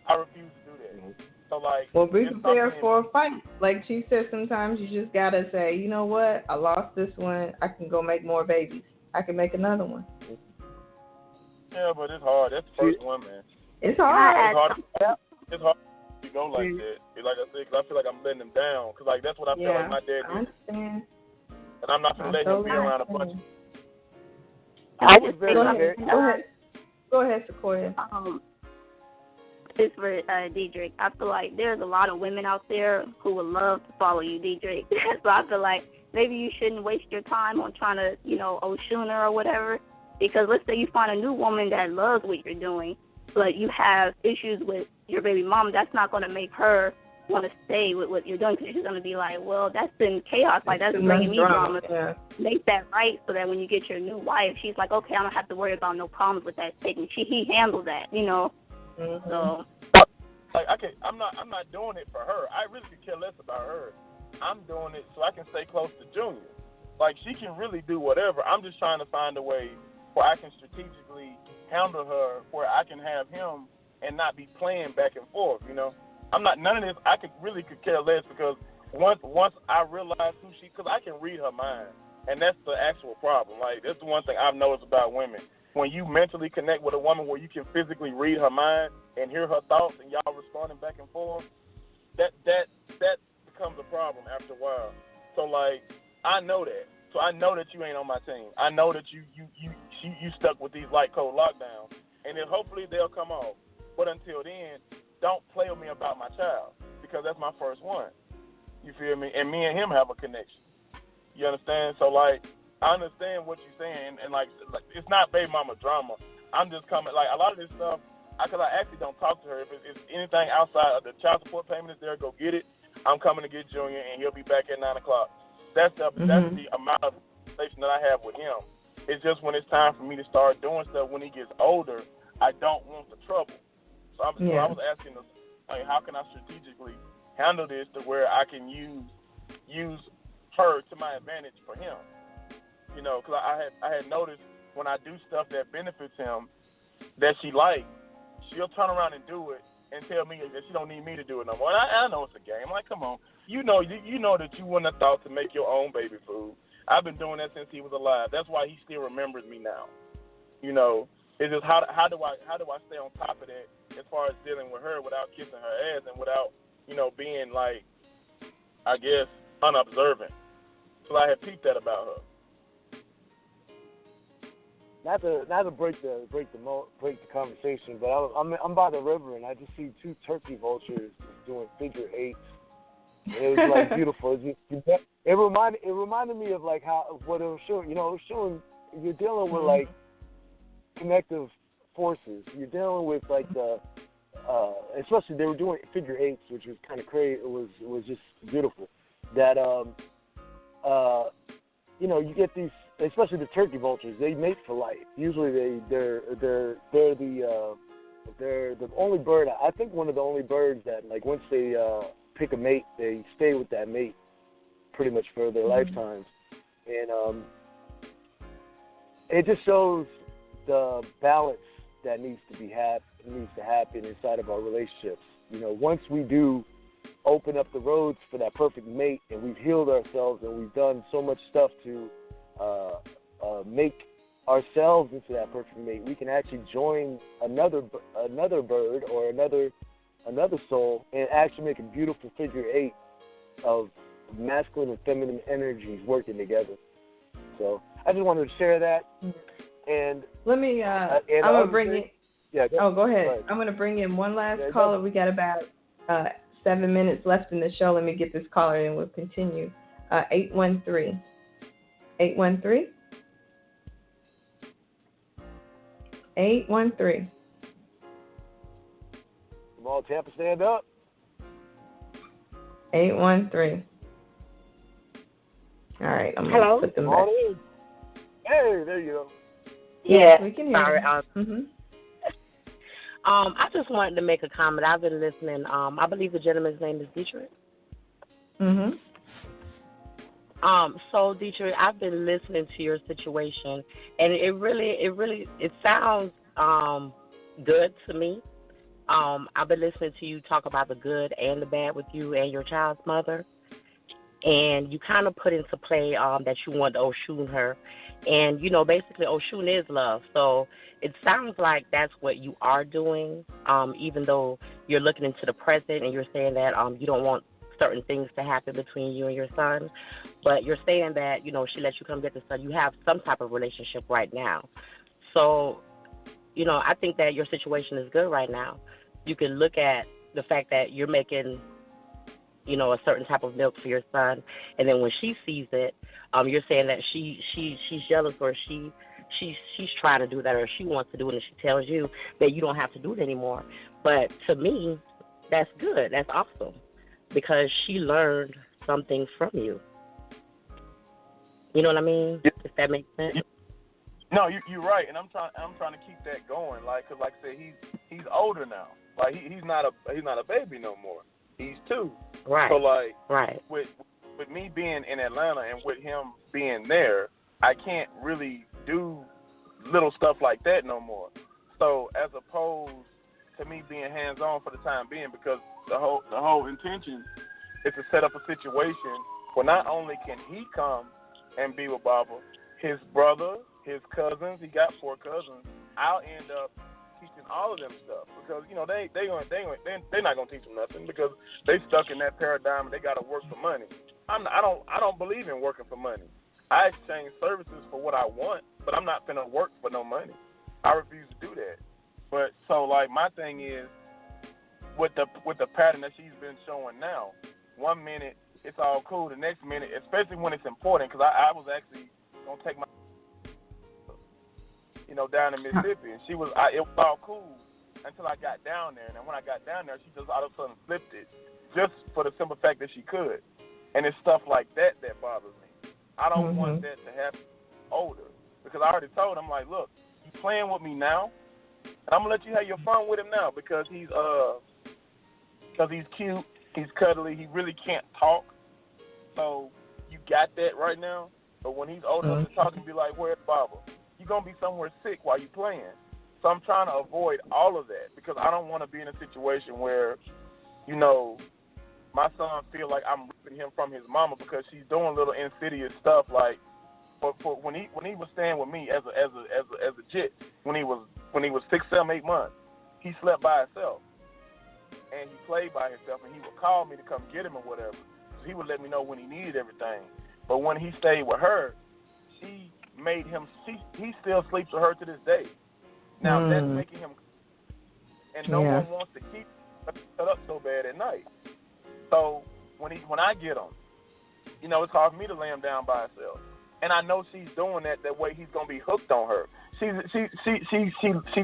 I refuse to do that. So like, well, be prepared for a fight. Like she said, sometimes you just gotta say, you know what? I lost this one. I can go make more babies. I can make another one. Yeah, but it's hard. That's the first one, man. It's hard. It's hard to go like that. Like I said, 'cause I feel like I'm letting him down. 'Cause like that's what I feel like my dad did. I understand. And I'm not gonna let him be around a bunch. I was very Go ahead, Sequoia. This for Dedrick. I feel like there's a lot of women out there who would love to follow you, Dedrick. So I feel like maybe you shouldn't waste your time on trying to, Oshun her or whatever. Because let's say you find a new woman that loves what you're doing, but you have issues with your baby mom. That's not going to make her want to stay with what you're doing, because she's going to be like, well, that's been chaos. Like, that's bringing me drama. Yeah. Make that right so that when you get your new wife, she's like, okay, I don't have to worry about no problems with that statement. He handled that, So, like, I'm not doing it for her. I really could care less about her. I'm doing it so I can stay close to Junior. Like, she can really do whatever. I'm just trying to find a way where I can strategically handle her, where I can have him and not be playing back and forth. I'm not none of this. I could care less, because once I realize who she, because I can read her mind, and that's the actual problem. Like, that's the one thing I've noticed about women. When you mentally connect with a woman where you can physically read her mind and hear her thoughts and y'all responding back and forth, that becomes a problem after a while. So, like, I know that. So I know that you ain't on my team. I know that you stuck with these light code lockdowns, and then hopefully they'll come off. But until then, don't play with me about my child, because that's my first one. You feel me? And me and him have a connection. You understand? So, like, I understand what you're saying, and like it's not baby mama drama. I'm just coming, like, a lot of this stuff, because I actually don't talk to her. If it's anything outside of the child support payment is there, go get it. I'm coming to get Junior, and he'll be back at 9 o'clock. That's the amount of conversation that I have with him. It's just when it's time for me to start doing stuff when he gets older, I don't want the trouble. So I was asking, like, how can I strategically handle this to where I can use her to my advantage for him? Because I had noticed when I do stuff that benefits him, that she likes, she'll turn around and do it and tell me that she don't need me to do it no more. And I know it's a game. I'm like, come on. You know that you wouldn't have thought to make your own baby food. I've been doing that since he was alive. That's why he still remembers me now. You know, it's just how do I stay on top of that as far as dealing with her without kissing her ass and without, you know, being like, I guess, unobservant. So I had peeped that about her. Not to break the conversation, but I'm by the river and I just see two turkey vultures doing figure eights. And it was like beautiful. It reminded me of like what it was showing. You know, it was showing you're dealing with like connective forces. You're dealing with like the especially they were doing figure eights, which was kind of crazy. It was just beautiful. That you know, you get these, especially the turkey vultures. They mate for life. Usually they're the only bird. I think one of the only birds that like once they pick a mate, they stay with that mate pretty much for their lifetimes. And it just shows the balance that needs to happen inside of our relationships. You know, once we do open up the roads for that perfect mate, and we've healed ourselves, and we've done so much stuff to make ourselves into that perfect mate, we can actually join another bird or another soul and actually make a beautiful figure eight of masculine and feminine energies working together. So I just wanted to share that. And let me. I'm gonna bring in. Yeah. Go ahead. I'm gonna bring in one last caller. We got about 7 minutes left in the show. Let me get this caller and we'll continue. 813. 813. 813. Come on, Tampa, stand up. 813. All right. I'm Hello? gonna put them back. Hey, there you go. Yeah, we can hear sorry. I just wanted to make a comment. I've been listening. I believe the gentleman's name is Dietrich. So Dietrich, I've been listening to your situation, and it sounds good to me. I've been listening to you talk about the good and the bad with you and your child's mother, and you kind of put into play that you want to Oshun her. And, you know, basically Oshun is love. So it sounds like that's what you are doing, even though you're looking into the present and you're saying that you don't want certain things to happen between you and your son. But you're saying that, you know, she lets you come get the son. You have some type of relationship right now. So, you know, I think that your situation is good right now. You can look at the fact that you're making, you know, a certain type of milk for your son, and then when she sees it, you're saying that she's jealous, or she's trying to do that, or she wants to do it, and she tells you that you don't have to do it anymore. But to me, that's good. That's awesome, because she learned something from you. You know what I mean? If that makes sense. No, you're right, and I'm trying to keep that going. Like, 'cause like I said, he's older now. Like he's not a baby no more. He's 2. Right. So like, right. With me being in Atlanta and with him being there, I can't really do little stuff like that no more. So as opposed to me being hands-on for the time being, because the whole intention is to set up a situation where not only can he come and be with Baba, his brother, his cousins, he got 4 cousins, I'll end up teaching all of them stuff, because you know they're not gonna teach them nothing, because they stuck in that paradigm and they gotta work for money. I don't believe in working for money. I exchange services for what I want, but I'm not gonna work for no money. I refuse to do that. But so like my thing is with the pattern that she's been showing now. One minute it's all cool, the next minute, especially when it's important, because I was actually gonna take my down in Mississippi, and it was all cool until I got down there. And when I got down there, she just all of a sudden flipped it, just for the simple fact that she could. And it's stuff like that bothers me. I don't want that to happen older, because I already told him, like, look, you playing with me now, and I'm gonna let you have your fun with him now, because he's cute, he's cuddly, he really can't talk. So you got that right now. But when he's old enough to talk and be like, where's Baba? You're going to be somewhere sick while you're playing. So I'm trying to avoid all of that, because I don't want to be in a situation where, you know, my son feel like I'm ripping him from his mama, because she's doing little insidious stuff like, for when he was staying with me as a jit, when he was 6, 7, 8 months, he slept by himself and he played by himself, and he would call me to come get him or whatever. So he would let me know when he needed everything. But when he stayed with her, she made him. He still sleeps with her to this day. Now that's making him, and no one wants to keep shut up so bad at night. So when I get him, you know, it's hard for me to lay him down by herself. And I know she's doing that way he's gonna be hooked on her. She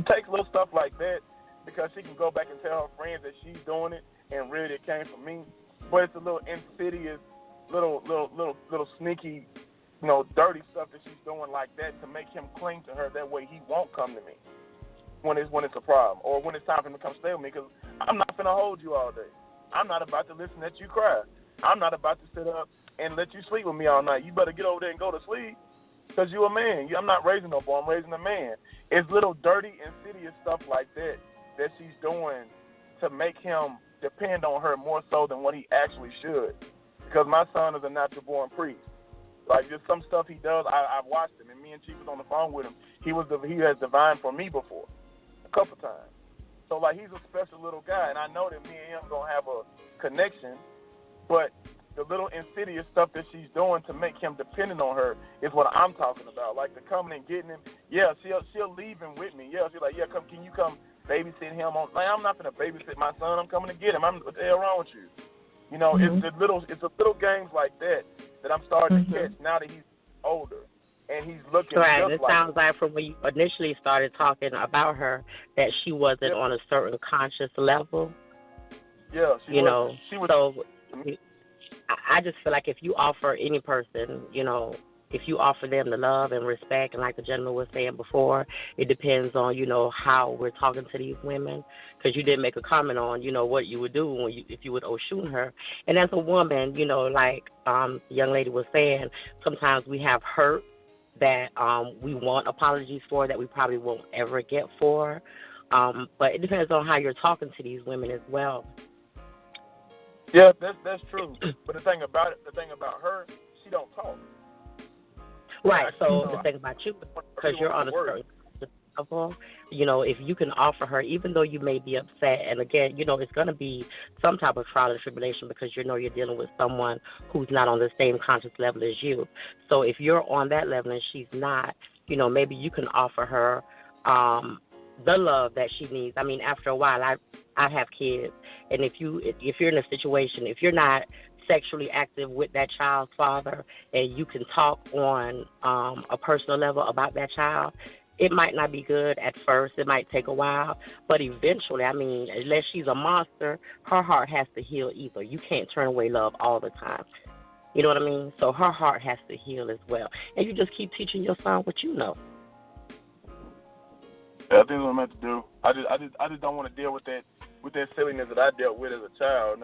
takes little stuff like that because she can go back and tell her friends that she's doing it, and really it came from me. But it's a little insidious, little sneaky, you know, dirty stuff that she's doing like that to make him cling to her. That way he won't come to me when it's a problem, or when it's time for him to come stay with me, because I'm not gonna hold you all day. I'm not about to listen that you cry. I'm not about to sit up and let you sleep with me all night. You better get over there and go to sleep, because you're a man. I'm not raising no boy. I'm raising a man. It's little dirty, insidious stuff like that she's doing to make him depend on her more so than what he actually should. Because my son is a natural-born priest. Like, just some stuff he does, I've watched him, and me and Chief was on the phone with him. He has divined for me before, a couple times. So, like, he's a special little guy, and I know that me and him going to have a connection, but the little insidious stuff that she's doing to make him dependent on her is what I'm talking about. Like, the coming and getting him, yeah, she'll leave him with me. Yeah, she's like, yeah, can you come babysit him? Like, I'm not going to babysit my son. I'm coming to get him. What the hell wrong with you? You know, it's the little games like that I'm starting to catch now that he's older. And he's looking right. just It like sounds like from when you initially started talking about her that she wasn't on a certain conscious level. Yeah, she was. So I just feel like if you offer any person, you know, if you offer them the love and respect, and like the gentleman was saying before, it depends on, you know, how we're talking to these women. Because you did make a comment on, you know, what you would do if you would Oshun her. And as a woman, you know, like the young lady was saying, sometimes we have hurt that we want apologies for that we probably won't ever get for. But it depends on how you're talking to these women as well. Yeah, that's true. But the thing about her, she don't talk. Right. So the thing about you, because you're on a certain level, you know, if you can offer her, even though you may be upset, and again, you know, it's going to be some type of trial and tribulation because you know you're dealing with someone who's not on the same conscious level as you. So if you're on that level and she's not, you know, maybe you can offer her the love that she needs. I mean, after a while, I have kids, and if you're in a situation, if you're not sexually active with that child's father, and you can talk on a personal level about that child, it might not be good at first. It might take a while, but eventually, I mean, unless she's a monster, her heart has to heal either. You can't turn away love all the time. You know what I mean? So her heart has to heal as well. And you just keep teaching your son what you know. Yeah, I think that's what I'm meant to do. I just don't want to deal with that silliness that I dealt with as a child.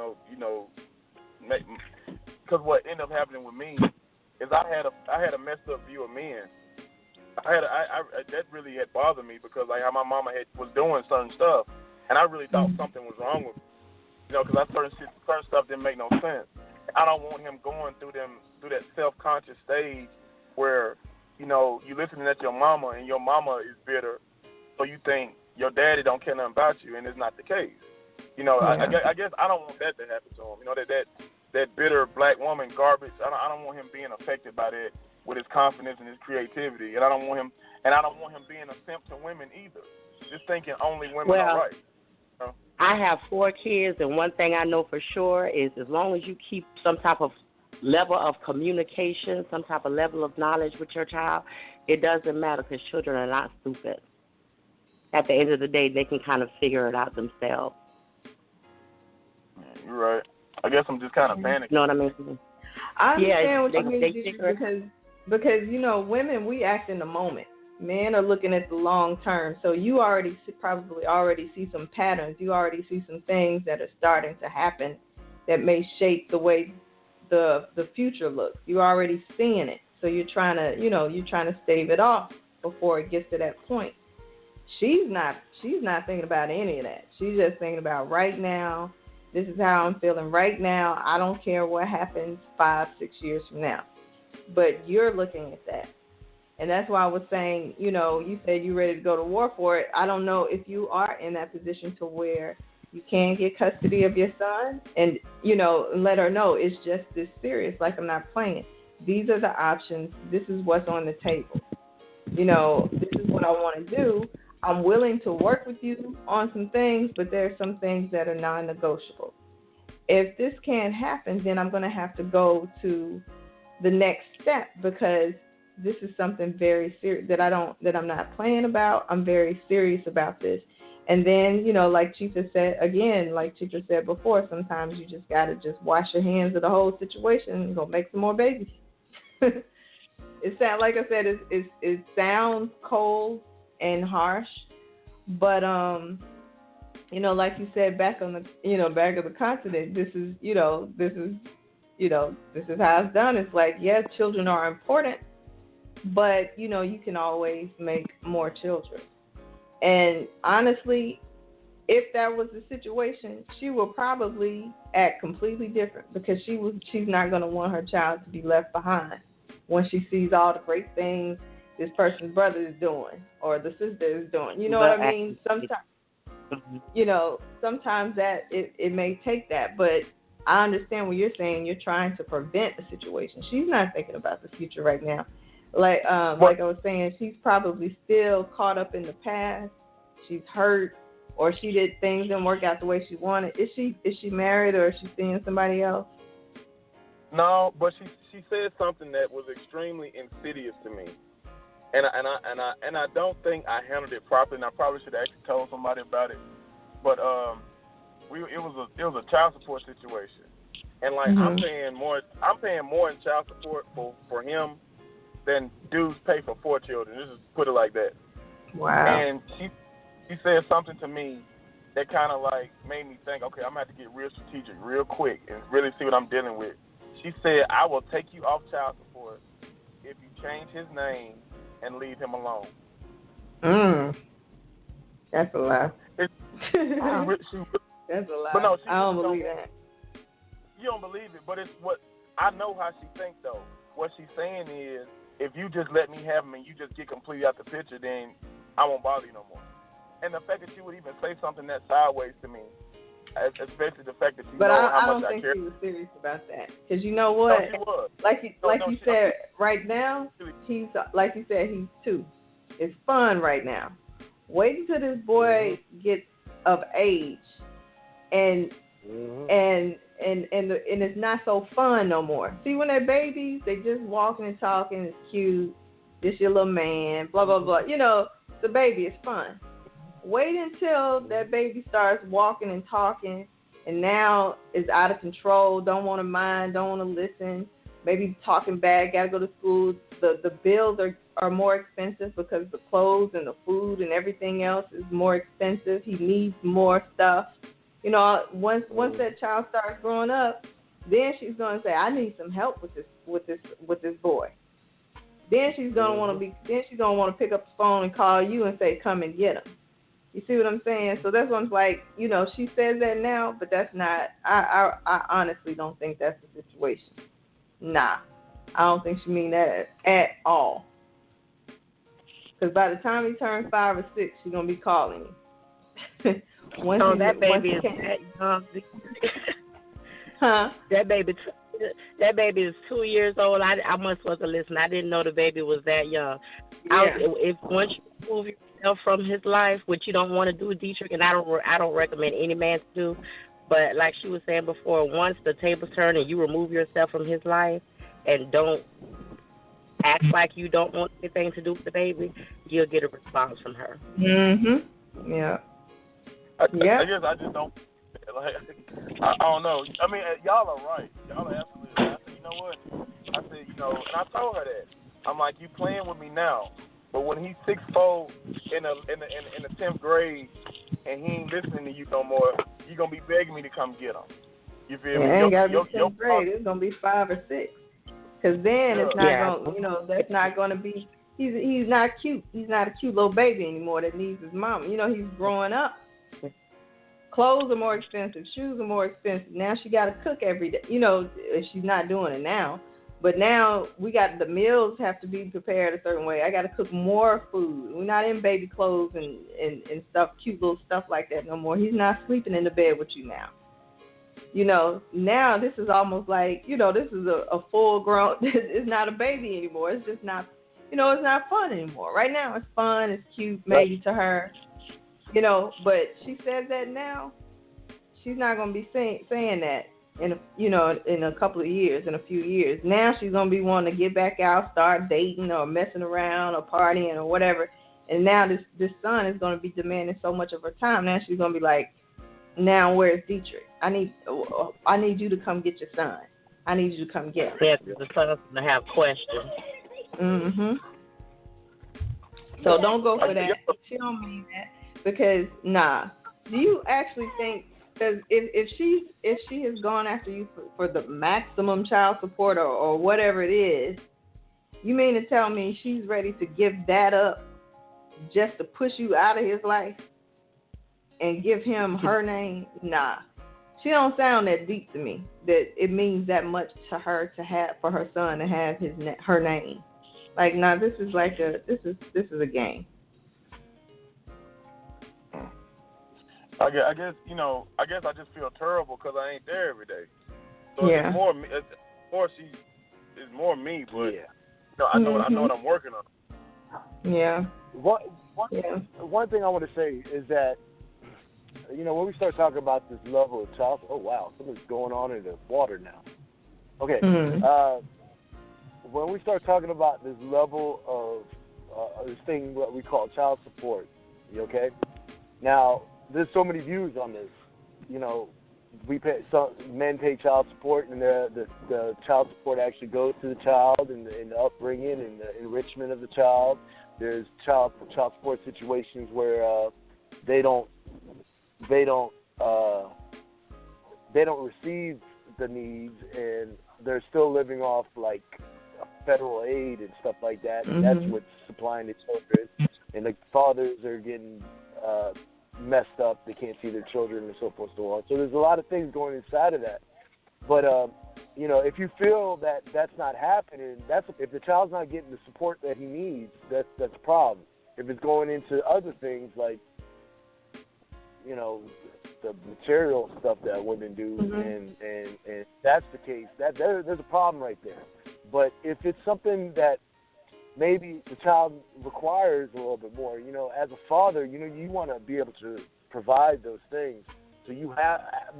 Because what ended up happening with me is I had a messed up view of men. That really had bothered me because like how my mama was doing certain stuff, and I really thought something was wrong with me. You know, because certain stuff didn't make no sense. I don't want him going through that self-conscious stage where, you know, you listening at your mama and your mama is bitter, so you think your daddy don't care nothing about you, and it's not the case. You know, I guess I don't want that to happen to him. You know, that bitter black woman garbage. I don't want him being affected by that with his confidence and his creativity, and I don't want him being a simp to women either. Just thinking only women are right. You know? I have 4 kids, and one thing I know for sure is as long as you keep some type of level of communication, some type of level of knowledge with your child, it doesn't matter because children are not stupid. At the end of the day, they can kind of figure it out themselves. You're right. I guess I'm just kind of panicking. You know what I mean? I understand what you mean because you know, women, we act in the moment. Men are looking at the long term. So you probably already see some patterns. You already see some things that are starting to happen that may shape the way the future looks. You're already seeing it. So you're trying to stave it off before it gets to that point. She's not thinking about any of that. She's just thinking about right now. This is how I'm feeling right now. I don't care what happens 5, 6 years from now. But you're looking at that. And that's why I was saying, you said you're ready to go to war for it. I don't know if you are in that position to where you can get custody of your son and, let her know it's just this serious. Like, I'm not playing. These are the options. This is what's on the table. This is what I want to do. I'm willing to work with you on some things, but there are some things that are non-negotiable. If this can't happen, then I'm going to have to go to the next step, because this is something very serious that I'm not playing about. I'm very serious about this. And then, like Chifa said, again, like Chifa said before, sometimes you just got to just wash your hands of the whole situation and go make some more babies. It sounds, like I said, it sounds cold and harsh, but like you said, back on the back of the continent, this is how it's done. It's like, yes, children are important, but you can always make more children. And honestly, if that was the situation, she will probably act completely different, because she's not going to want her child to be left behind when she sees all the great things this person's brother is doing or the sister is doing. You know what I mean? Sometimes that it may take that, but I understand what you're saying. You're trying to prevent a situation. She's not thinking about the future right now. Like I was saying, she's probably still caught up in the past. She's hurt, or she did things didn't work out the way she wanted. Is she married, or is she seeing somebody else? No, but she said something that was extremely insidious to me, and I don't think I handled it properly. And I probably should have actually told somebody about it. But it was a child support situation, and like I'm paying more in child support for him than dudes pay for 4 children. Just put it like that. Wow. And she said something to me that kind of like made me think, okay, I'm going to have to get real strategic real quick and really see what I'm dealing with. She said, I will take you off child support if you change his name and leave him alone. That's a lie. That's a lie. But no, I don't believe that. You don't believe it, but it's what I know how she thinks though. What she's saying is, if you just let me have him and you just get completely out the picture, then I won't bother you no more. And the fact that you would even say something that sideways to me, especially the fact that you know how much I care. But I don't think she was serious about that. Because you know what? No, she was. Like you said, right now, he's 2. It's fun right now. Wait until this boy gets of age, and it's not so fun no more. See, when they're babies, they just walking and talking. It's cute. This your little man. Blah blah blah. The baby is fun. Wait until that baby starts walking and talking, and now is out of control. Don't want to mind. Don't want to listen. Maybe talking bad. Got to go to school. The bills are more expensive because the clothes and the food and everything else is more expensive. He needs more stuff. Once that child starts growing up, then she's going to say, I need some help with this boy. Then she's going to want to pick up the phone and call you and say, come and get him. You see what I'm saying? So that's when it's like, she says that now, but that's not, I honestly don't think that's the situation. Nah, I don't think she mean that at all. Because by the time he turns 5 or 6, she's going to be calling you. That baby is that young. Huh? That baby is 2 years old. I must wasn't listening. I didn't know the baby was that young. Yeah. If once you remove yourself from his life, which you don't want to do, Dietrich, and I don't recommend any man to do, but like she was saying before, once the tables turn and you remove yourself from his life and don't act like you don't want anything to do with the baby, you'll get a response from her. Yeah. I guess I just don't. I don't know. I mean, y'all are right. Y'all are absolutely right. I said, you know what? I said, and I told her that. I'm like, you playing with me now, but when he's 6'4" in the 10th grade and he ain't listening to you no more, you gonna be begging me to come get him. You feel me? It ain't gotta be 10th grade. It's gonna be 5 or 6. Because then it's not gonna, that's not gonna be. He's not cute. He's not a cute little baby anymore that needs his mom. He's growing up. Clothes are more expensive. Shoes are more expensive. Now she got to cook every day. She's not doing it now. But now we got the meals have to be prepared a certain way. I got to cook more food. We're not in baby clothes and stuff, cute little stuff like that no more. He's not sleeping in the bed with you now. Now this is almost like, this is a full grown, it's not a baby anymore. It's just not, it's not fun anymore. Right now it's fun, it's cute, maybe to her, but she says that now, she's not going to be saying that in a couple of years, in a few years. Now she's going to be wanting to get back out, start dating or messing around or partying or whatever. And now this son is going to be demanding so much of her time. Now she's going to be like, now where's Dietrich? I need you to come get your son. I need you to come get him. Yes, the son's going to have questions. Mm-hmm. So don't go for that. She don't mean that. Because, do you actually think, because if she has gone after you for the maximum child support or whatever it is, you mean to tell me she's ready to give that up just to push you out of his life and give him her name? Nah. She don't sound that deep to me, that it means that much to her to have, for her son to have her name. Like, this is like this is a game. I guess I just feel terrible because I ain't there every day. So yeah. It's more me, but I know what I'm working on. Yeah. One thing I want to say is that, when we start talking about this level of child, oh wow, something's going on in the water now. Okay. When we start talking about this level of this thing, what we call child support, okay? Now, there's so many views on this. Men pay child support, and the child support actually goes to the child and the upbringing and the enrichment of the child. There's child support situations where they don't receive the needs, and they're still living off like federal aid and stuff like that. And that's what's supplying the children, and the fathers are getting messed up. They can't see their children and so forth and so on. So there's a lot of things going inside of that. But if you feel that that's not happening, if the child's not getting the support that he needs, that's a problem. If it's going into other things like the material stuff that women do, and that's the case, there's a problem right there. But if it's something that maybe the child requires a little bit more, as a father, you want to be able to provide those things. So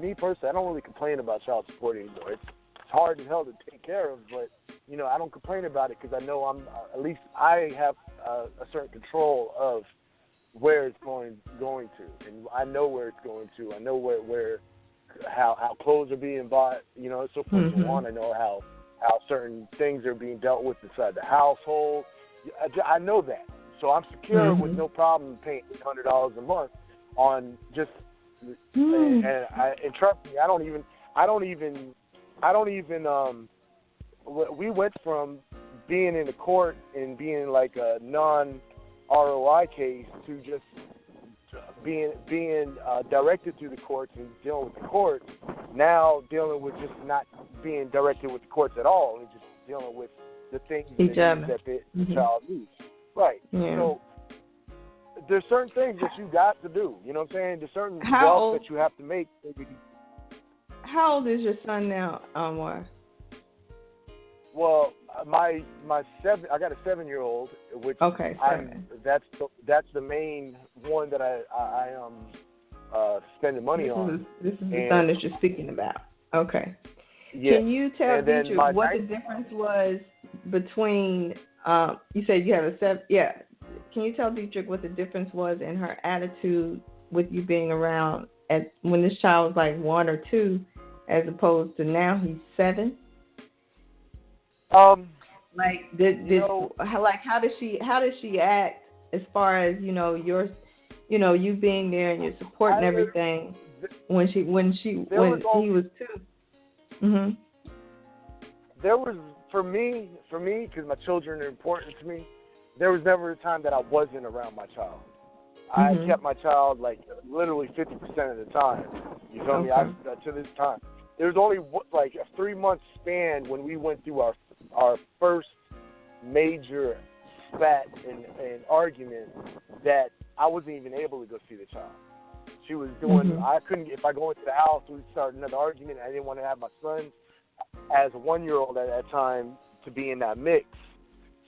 me personally, I don't really complain about child support anymore. It's hard as hell to take care of, but, I don't complain about it because I know at least I have a certain control of where it's going to, and I know where it's going to. I know how clothes are being bought, so forth and so on. I know how certain things are being dealt with inside the household. I know that. So I'm secure with no problem paying $800 a month on just, and trust me, I don't even, we went from being in the court and being like a non-ROI case to just being directed through the courts and dealing with the courts, now dealing with just not being directed with the courts at all and just dealing with the things that the child needs. Right. Yeah. So there's certain things that you got to do. You know what I'm saying? There's certain wealth that you have to make. How old is your son now, Anwar? Well, I got a 7-year-old, which that's the main one that I am spending money on. This is the son that you're speaking about. Okay. Yeah. Can you tell Dietrich what the difference was between? You said you have a 7. Yeah. Can you tell Dietrich what the difference was in her attitude with you being around when this child was like 1 or 2, as opposed to now he's 7? Like how does she act as far as you being there and your support and everything when he was 2? There was for me because my children are important to me. There was never a time that I wasn't around my child. I kept my child like literally 50% of the time. You feel me? To this time. There's only like a 3-month span when we went through our first major spat and argument that I wasn't even able to go see the child. She was doing, I couldn't, if I go into the house, we'd start another argument. I didn't want to have my son as a 1-year-old at that time to be in that mix.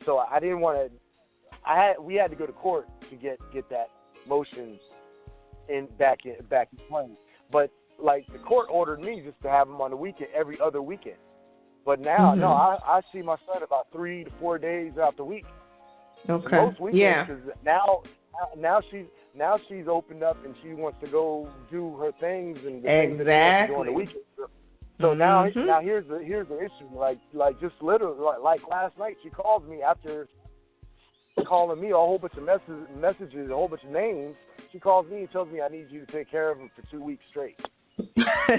So I didn't want to, we had to go to court to get that motion back in play. But like the court ordered me just to have him on the weekend, every other weekend. But now, no, I see my son about 3 to 4 days out the week. Okay. Most weekends, because now she's opened up and she wants to go do her things and the things that she wants to do on the weekend. So now here's the issue. Like just literally like last night, she called me after calling me a whole bunch of messages, a whole bunch of names. She calls me and tells me I need you to take care of him for 2 weeks straight.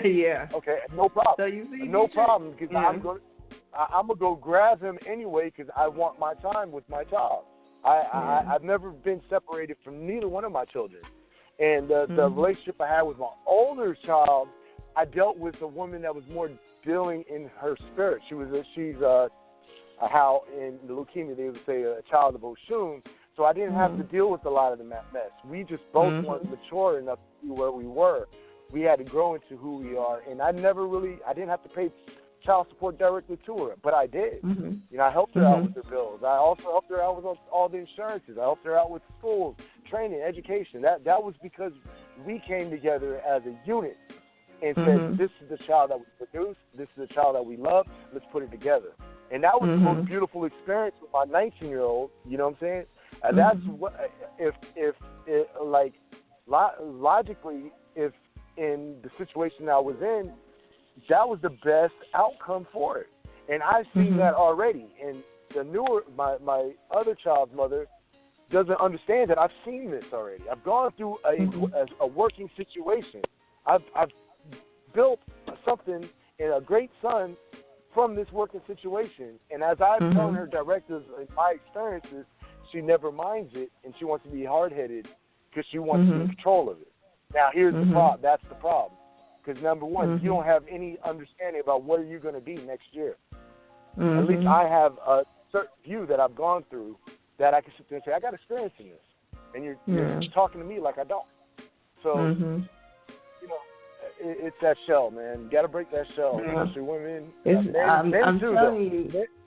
Yeah. Okay, no problem. So you see, no problem, because I'm gonna go grab him anyway because I want my time with my child. I've never been separated from neither one of my children, and the relationship I had with my older child, I dealt with a woman that was more dealing in her spirit. She's how in the leukemia they would say a child of Oshun. So I didn't have to deal with a lot of the mess. We just both weren't mature enough to be where we were. We had to grow into who we are, and I didn't have to pay child support directly to her, but I did. You know, I helped her out with her bills. I also helped her out with all the insurances. I helped her out with schools, training, education. That was because we came together as a unit and said, this is the child that we produce, this is the child that we love, let's put it together. And that was the most beautiful experience with my 19-year-old, you know what I'm saying? That's what, logically, if in the situation I was in, that was the best outcome for it. And I've seen that already. And the newer, my other child's mother doesn't understand that I've seen this already. I've gone through a working situation. I've built something in a great son from this working situation. And as I've shown her directives in my experiences, she never minds it, and she wants to be hard-headed because she wants to be in control of it. Now, here's the problem. That's the problem. Because, number one, you don't have any understanding about where you're going to be next year. At least I have a certain view that I've gone through that I can sit there and say, I got experience in this. And you're talking to me like I don't. So, you know, it's that shell, man. You got to break that shell, especially women.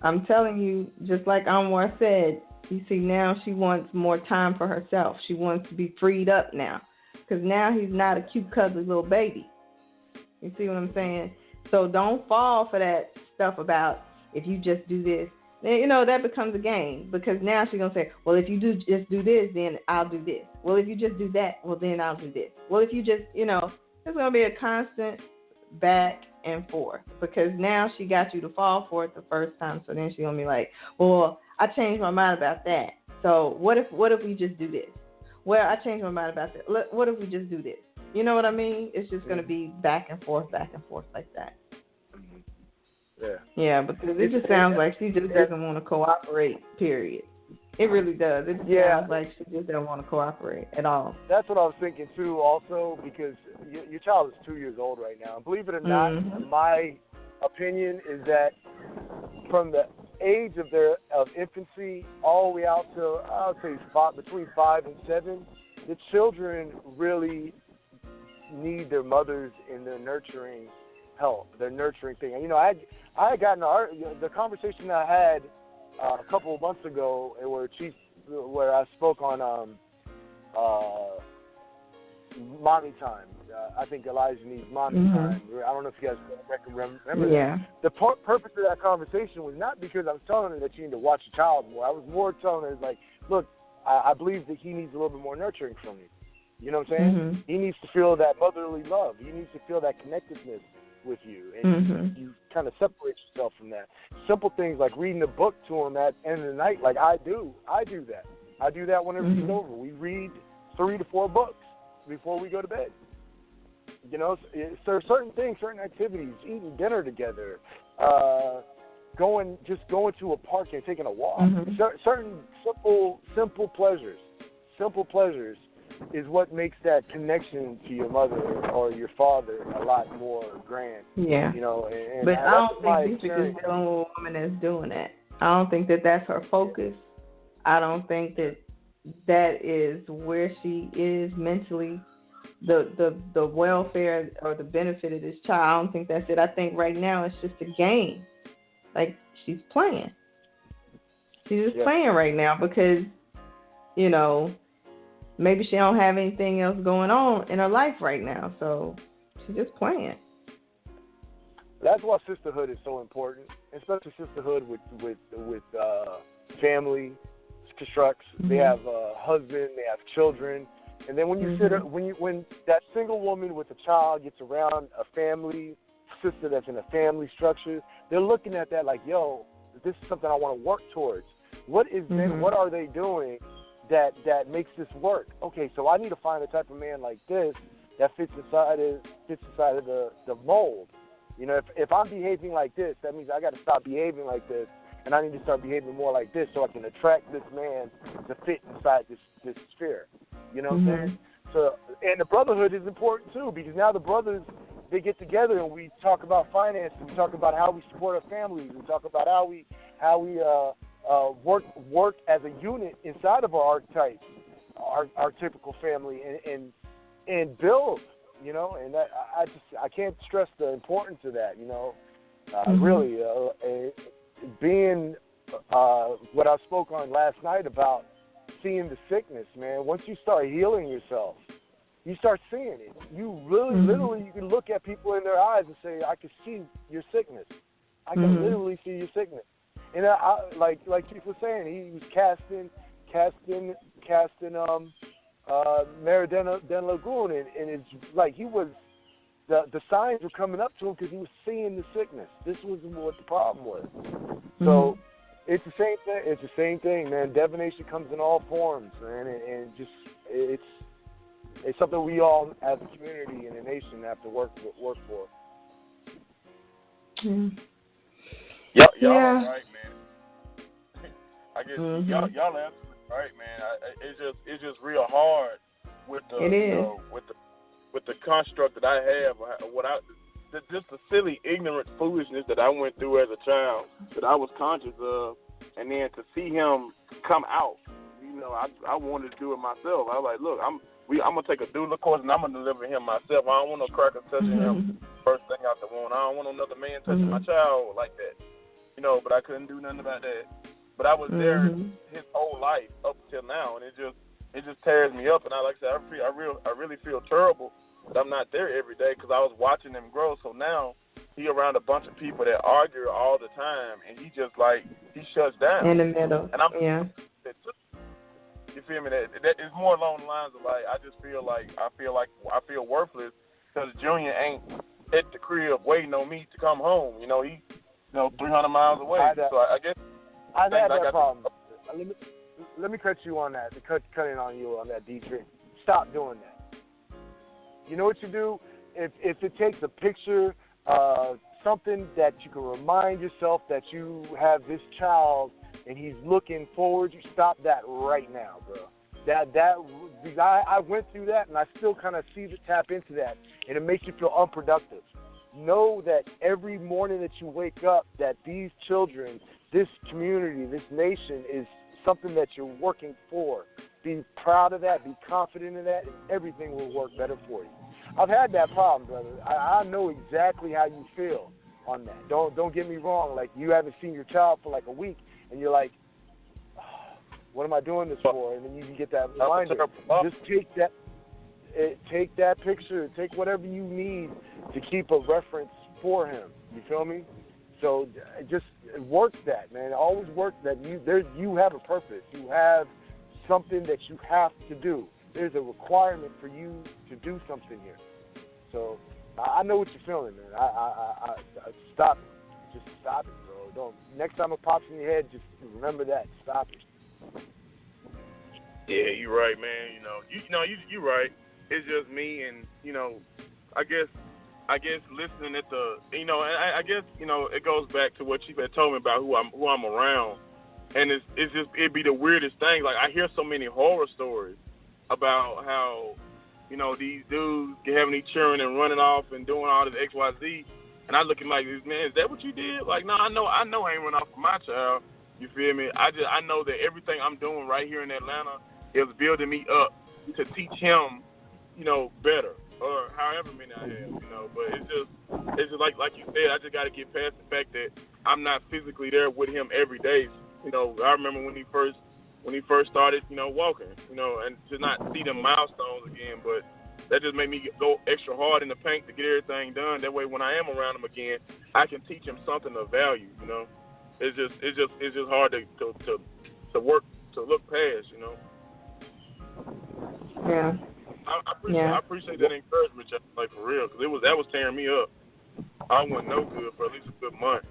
I'm telling you, just like Anwar said, you see, now she wants more time for herself. She wants to be freed up now. Because now he's not a cute, cuddly little baby. You see what I'm saying? So don't fall for that stuff about if you just do this. You know, that becomes a game. Because now she's going to say, well, if you just do this, then I'll do this. Well, if you just do that, well, then I'll do this. Well, if you just, you know, it's going to be a constant back and forth. Because now she got you to fall for it the first time. So then she's going to be like, well, I changed my mind about that. So what if we just do this? Well, I changed my mind about that. What if we just do this? You know what I mean? It's just going to be back and forth like that. Yeah, because it just sounds like she just doesn't want to cooperate, period. It really does. It sounds like she just doesn't want to cooperate at all. That's what I was thinking, too, also, because your child is 2 years old right now. And believe it or not, my opinion is that from the age of infancy all the way out to, I would say, between 5 and 7, the children really need their mothers in their nurturing help, their nurturing thing. And, you know, I had gotten the conversation I had a couple of months ago where I spoke on mommy time. I think Elijah needs mommy time. I don't know if you guys remember that. The purpose of that conversation was not because I was telling her that you need to watch your child more. I was more telling her, like, look, I believe that he needs a little bit more nurturing from you. You know what I'm saying? He needs to feel that motherly love. He needs to feel that connectedness with you. And you kind of separate yourself from that. Simple things like reading a book to him at the end of the night, like I do. I do that. I do that whenever he's over. We read 3 to 4 books before we go to bed. You know, there are certain things, certain activities, eating dinner together, going to a park and taking a walk. Certain simple pleasures is what makes that connection to your mother or your father a lot more grand. Yeah. You know, and but I don't think Dietrich experience. is dealing with a woman that's doing that. I don't think that that's her focus. I don't think that that is where she is mentally. The welfare or the benefit of this child, I don't think that's it. I think right now it's just a game. Like, she's playing. She's just playing right now because, you know, maybe she don't have anything else going on in her life right now. So she's just playing. That's why sisterhood is so important, especially sisterhood with family constructs. Mm-hmm. They have a husband, they have children. And then when you when that single woman with a child gets around a family sister that's in a family structure, they're looking at that like, yo, this is something I want to work towards. What is what are they doing that makes this work? Okay, so I need to find a type of man like this that fits inside of the mold. You know, if I'm behaving like this, that means I got to stop behaving like this, and I need to start behaving more like this so I can attract this man to fit inside this sphere. You know what I'm saying? So, and the brotherhood is important too, because now the brothers, they get together and we talk about finances, we talk about how we support our families, we talk about how we work as a unit inside of our archetype, our typical family, and build. You know, and that, I can't stress the importance of that. You know, really being what I spoke on last night about seeing the sickness, man. Once you start healing yourself, you start seeing it. You really, literally, you can look at people in their eyes and say, "I can see your sickness. I can literally see your sickness." And I like Keith was saying, he was casting Mare Den Lagoon, and it's like he was, the signs were coming up to him because he was seeing the sickness. This was what the problem was. So it's the same thing. It's the same thing, man. Divination comes in all forms, man, and just it's something we all, as a community and a nation, have to work for. Y'all are right, man. I guess y'all absolutely right, man. It's just real hard with the with the construct that I have. Just the silly, ignorant foolishness that I went through as a child that I was conscious of, and then to see him come out, you know, I wanted to do it myself. I was like, look, I'm gonna take a doula course and I'm gonna deliver him myself. I don't want no cracker touching him first thing out the womb. I don't want another man touching my child like that, you know. But I couldn't do nothing about that. But I was there his whole life up till now, and it just tears me up. And like I said, I really feel terrible that I'm not there every day because I was watching him grow. So now he around a bunch of people that argue all the time, and he just he shuts down in the middle. And you feel me? That is more along the lines of I just feel I feel worthless because Junior ain't at the crib waiting on me to come home. You know, he 300 miles away. So I guess. I've had that problem. Let me cut you on that. Cut in on you on that, Dietrich. Stop doing that. You know what you do? If it takes a picture, something that you can remind yourself that you have this child and he's looking forward, you stop that right now, bro. Because I went through that and I still kind of tap into that, and it makes you feel unproductive. Know that every morning that you wake up, that these children, this community, this nation is something that you're working for. Be proud of that, be confident in that, and everything will work better for you. I've had that problem, brother. I know exactly how you feel on that. Don't get me wrong. Like, you haven't seen your child for like a week, and you're like, oh, what am I doing this for? And then you can get that reminder. Just take that picture, take whatever you need to keep a reference for him. You feel me? So just work that, man. Always work that. You have a purpose. You have something that you have to do. There's a requirement for you to do something here. So I know what you're feeling, man. I stop it. Just stop it, bro. Don't. Next time it pops in your head, just remember that. Stop it. Yeah, you're right, man. You're right. It's just me, and I guess listening at the, and I guess it goes back to what you had told me about who I'm around, and it'd be the weirdest thing. Like, I hear so many horror stories, about how, you know, these dudes having these children and running off and doing all this XYZ. And I looking like this, man, is that what you did? Like, no, I know I ain't run off for my child. You feel me? I know that everything I'm doing right here in Atlanta is building me up to teach him, you know, better, or however many I have, you know. But it's just like you said, I just got to get past the fact that I'm not physically there with him every day. You know, I remember when he first started, you know, walking, you know, and to not see them milestones again. But that just made me go extra hard in the paint to get everything done. That way, when I am around him again, I can teach him something of value. You know, it's just hard to work to look past. You know. Yeah. I appreciate that encouragement, like for real, because that was tearing me up. I wasn't no good for at least a good month.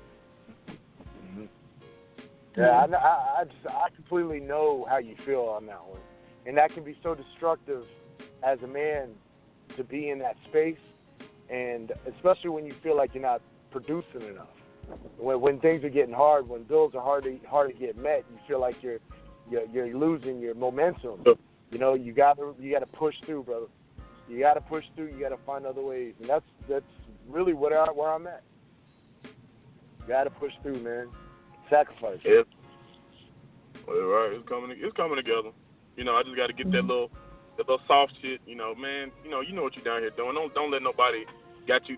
Yeah, I completely know how you feel on that one, and that can be so destructive as a man to be in that space, and especially when you feel like you're not producing enough. When things are getting hard, when bills are hard to get met, you feel like you're losing your momentum. You know, you gotta push through, brother. You gotta push through. You gotta find other ways, and that's really where I'm at. You gotta push through, man. Sacrifice. Yeah. Well, right. It's coming together. You know, I just got to get that little soft shit. You know, man. You know what you down here doing. Don't let nobody got you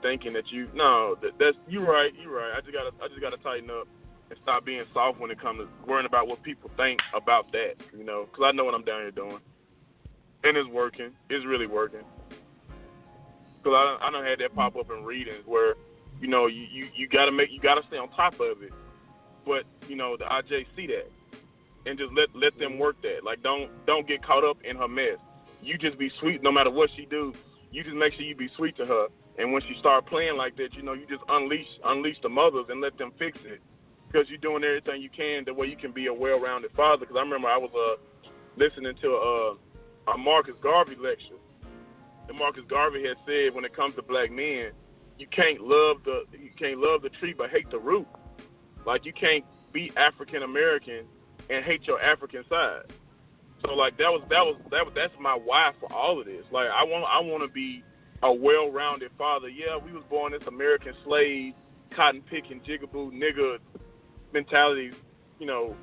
thinking that you. No, that's you right. I just gotta tighten up and stop being soft when it comes to worrying about what people think about that. You know, because I know what I'm down here doing, and it's working. It's really working. Because I done had that pop up in readings where, you know, you gotta stay on top of it. But, you know, the IJ see that and just let them work that. Like, don't get caught up in her mess. You just be sweet no matter what she do. You just make sure you be sweet to her. And when she start playing like that, you know, you just unleash the mothers and let them fix it. Because you're doing everything you can the way you can be a well-rounded father. Because I remember I was listening to a Marcus Garvey lecture. And Marcus Garvey had said when it comes to black men, you can't love the tree but hate the root. Like, you can't be African American and hate your African side. So, like, that's my why for all of this. Like, I want to be a well-rounded father. Yeah, we was born as American slave, cotton picking, jigaboo nigga mentality, you know,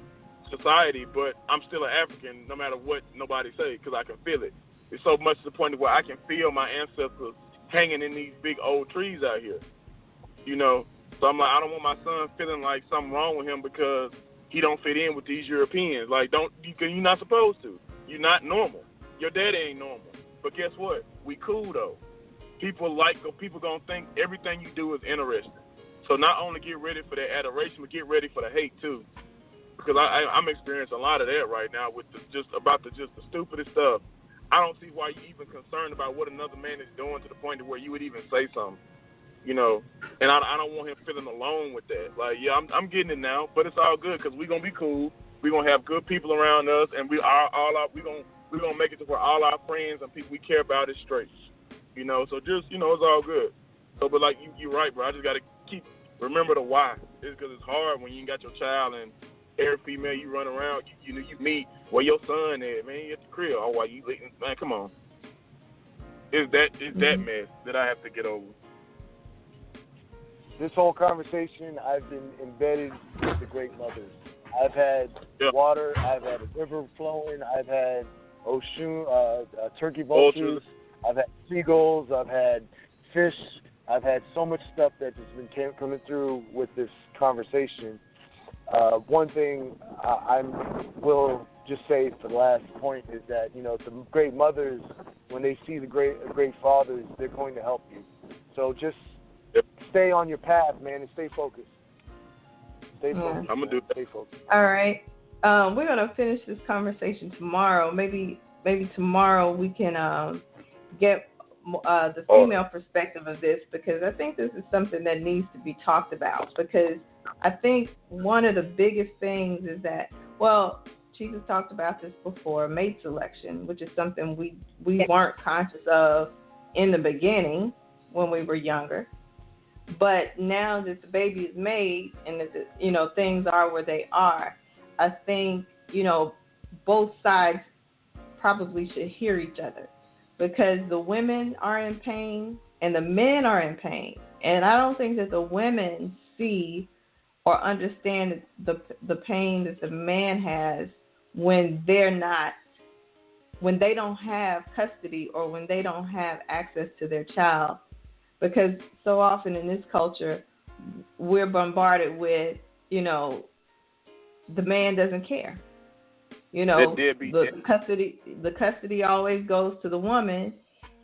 society. But I'm still an African, no matter what nobody say, because I can feel it. It's so much to the point where I can feel my ancestors hanging in these big old trees out here. You know. So I'm like, I don't want my son feeling like something wrong with him because he don't fit in with these Europeans. Like, you're not supposed to. You're not normal. Your daddy ain't normal. But guess what? We cool though. People gonna think everything you do is interesting. So not only get ready for that adoration, but get ready for the hate too. Because I'm experiencing a lot of that right now with the stupidest stuff. I don't see why you're even concerned about what another man is doing to the point to where you would even say something. You know, and I don't want him feeling alone with that. Like, yeah, I'm getting it now, but it's all good because we're gonna be cool. We're gonna have good people around us, and we're gonna make it to where all our friends and people we care about is straight. You know, so just, you know, it's all good. So, but like you're right, bro. I just gotta remember the why. It's because it's hard when you ain't got your child and every female you run around, you meet where your son at, man. You at the crib. Oh, why you man? Come on. It's that mess that I have to get over. This whole conversation, I've been embedded with the great mothers. I've had water, I've had a river flowing, I've had turkey vultures, I've had seagulls, I've had fish, I've had so much stuff that has been coming through with this conversation. One thing I will just say for the last point is that, you know, the great mothers, when they see the great fathers, they're going to help you. So just stay on your path, man, and stay focused. Stay focused. I'm gonna do that. Stay focused. All right. We're gonna finish this conversation tomorrow. Maybe tomorrow we can get the female perspective of this, because I think this is something that needs to be talked about. Because I think one of the biggest things is that, well, Jesus talked about this before, mate selection, which is something we weren't conscious of in the beginning when we were younger. But now that the baby is made and that, you know, things are where they are, I think, you know, both sides probably should hear each other, because the women are in pain and the men are in pain. And I don't think that the women see or understand the pain that the man has when when they don't have custody or when they don't have access to their child. Because so often in this culture, we're bombarded with, the man doesn't care. The custody always goes to the woman,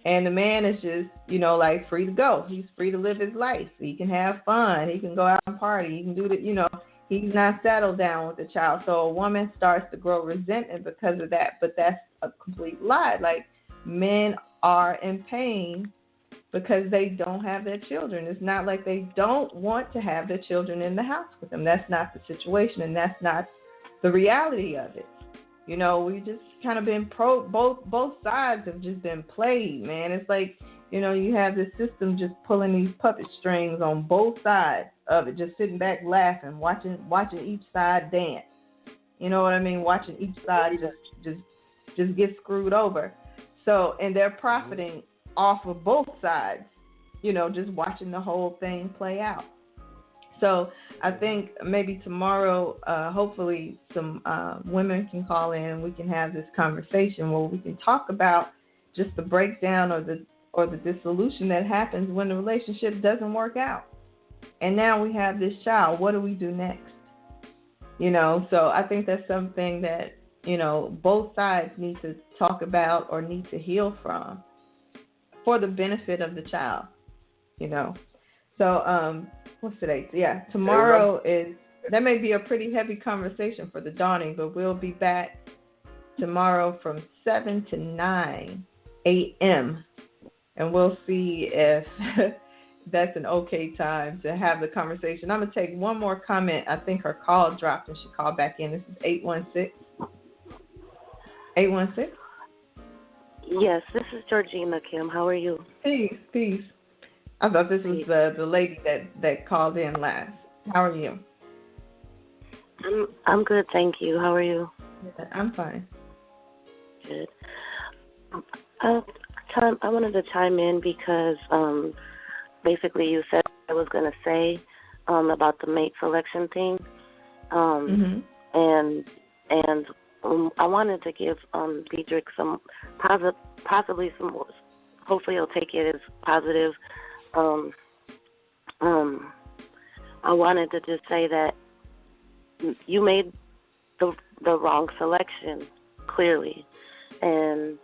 and the man is just, like free to go. He's free to live his life. He can have fun. He can go out and party. He can do he's not settled down with the child. So a woman starts to grow resentment because of that. But that's a complete lie. Like, men are in pain because they don't have their children. It's not like they don't want to have their children in the house with them. That's not the situation, and that's not the reality of it. We just kind of been both sides have just been played, man. It's like, you have this system just pulling these puppet strings on both sides of it, just sitting back laughing, watching each side dance. You know what I mean? Watching each side just get screwed over. So, and they're profiting off of both sides, just watching the whole thing play out. So I think maybe tomorrow, hopefully some women can call in and we can have this conversation where we can talk about just the breakdown or the dissolution that happens when the relationship doesn't work out. And now we have this child. What do we do next? So I think that's something that, both sides need to talk about or need to heal from for the benefit of the child, So, what's today? Yeah, tomorrow that may be a pretty heavy conversation for the dawning, but we'll be back tomorrow from 7 to 9 a.m. And we'll see if that's an okay time to have the conversation. I'm going to take one more comment. I think her call dropped and she called back in. This is 816. 816? Yes, this is Georgina, Kim. How are you? Peace. I thought this was the lady that called in last. How are you? I'm good, thank you. How are you? Yeah, I'm fine. Good. I wanted to chime in because basically you said I was going to say about the mate selection thing, and I wanted to give Diedrich some possibly some. Hopefully, he'll take it as positive. I wanted to just say that you made the wrong selection, clearly, and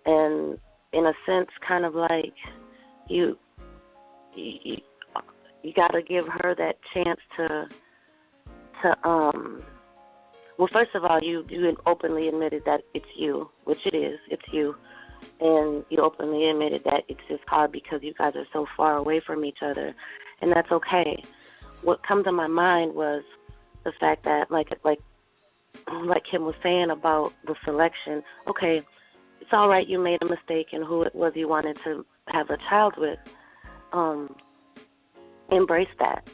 in a sense, kind of like you got to give her that chance to well, first of all, you openly admitted that it's you, which it is, it's you. And you openly admitted that it's just hard because you guys are so far away from each other, and that's okay. What come to my mind was the fact that, like Kim was saying about the selection. Okay, it's all right. You made a mistake in who it was you wanted to have a child with. Embrace that,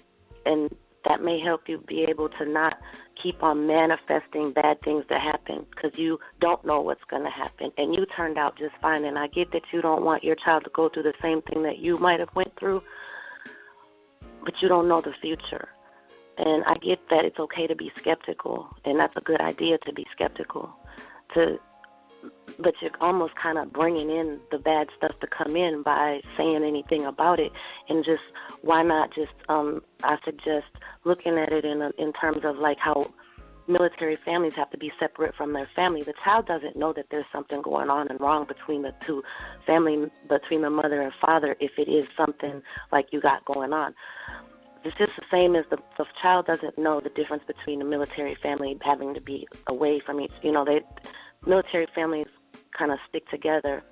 and that may help you be able to not keep on manifesting bad things that happen, because you don't know what's going to happen, and you turned out just fine. And I get that you don't want your child to go through the same thing that you might have went through, but you don't know the future. And I get that it's okay to be skeptical, and that's a good idea to be skeptical. But you're almost kind of bringing in the bad stuff to come in by saying anything about it. And just, why not just, I suggest looking at it in terms of like how military families have to be separate from their family. The child doesn't know that there's something going on and wrong between the two family, between the mother and father, if it is something like you got going on. It's just the same as the child doesn't know the difference between a military family having to be away from each, military families kind of stick together.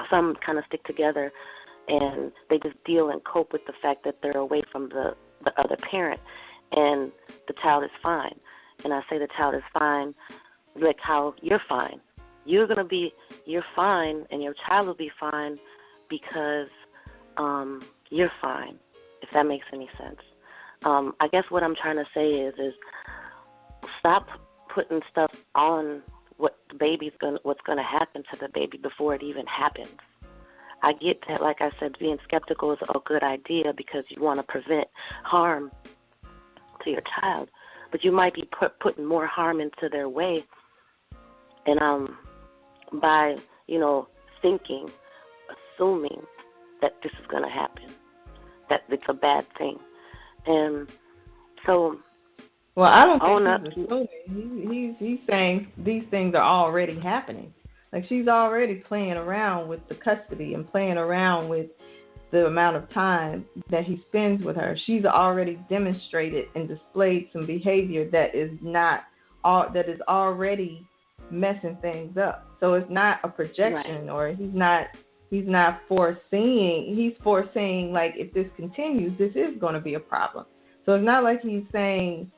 Some kind of stick together, and they just deal and cope with the fact that they're away from the other parent, and the child is fine. And I say the child is fine like how you're fine. You're fine, and your child will be fine because you're fine, if that makes any sense. I guess what I'm trying to say is stop putting stuff on what's gonna happen to the baby before it even happens. I get that, like I said, being skeptical is a good idea because you want to prevent harm to your child, but you might be putting more harm into their way, and by thinking, assuming that this is going to happen, that it's a bad thing, and so. Well, I don't think he's assuming. He's saying these things are already happening. Like, she's already playing around with the custody and playing around with the amount of time that he spends with her. She's already demonstrated and displayed some behavior that is already messing things up. So it's not a projection, right. Or he's not foreseeing. He's foreseeing, like, if this continues, this is going to be a problem. So it's not like he's saying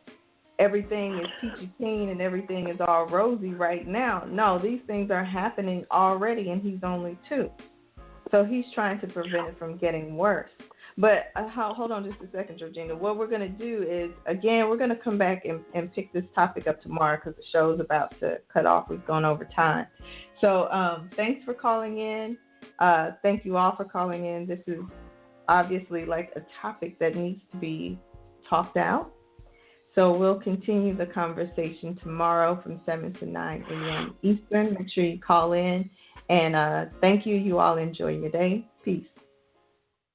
everything is peachy keen and everything is all rosy right now. No, these things are happening already, and he's only 2. So he's trying to prevent it from getting worse. But hold on just a second, Georgina. What we're going to do is, again, we're going to come back and pick this topic up tomorrow because the show's about to cut off. We've gone over time. So thanks for calling in. Thank you all for calling in. This is obviously like a topic that needs to be talked out. So we'll continue the conversation tomorrow from 7 to 9 a.m. Eastern. Make sure you call in. And thank you. You all enjoy your day. Peace.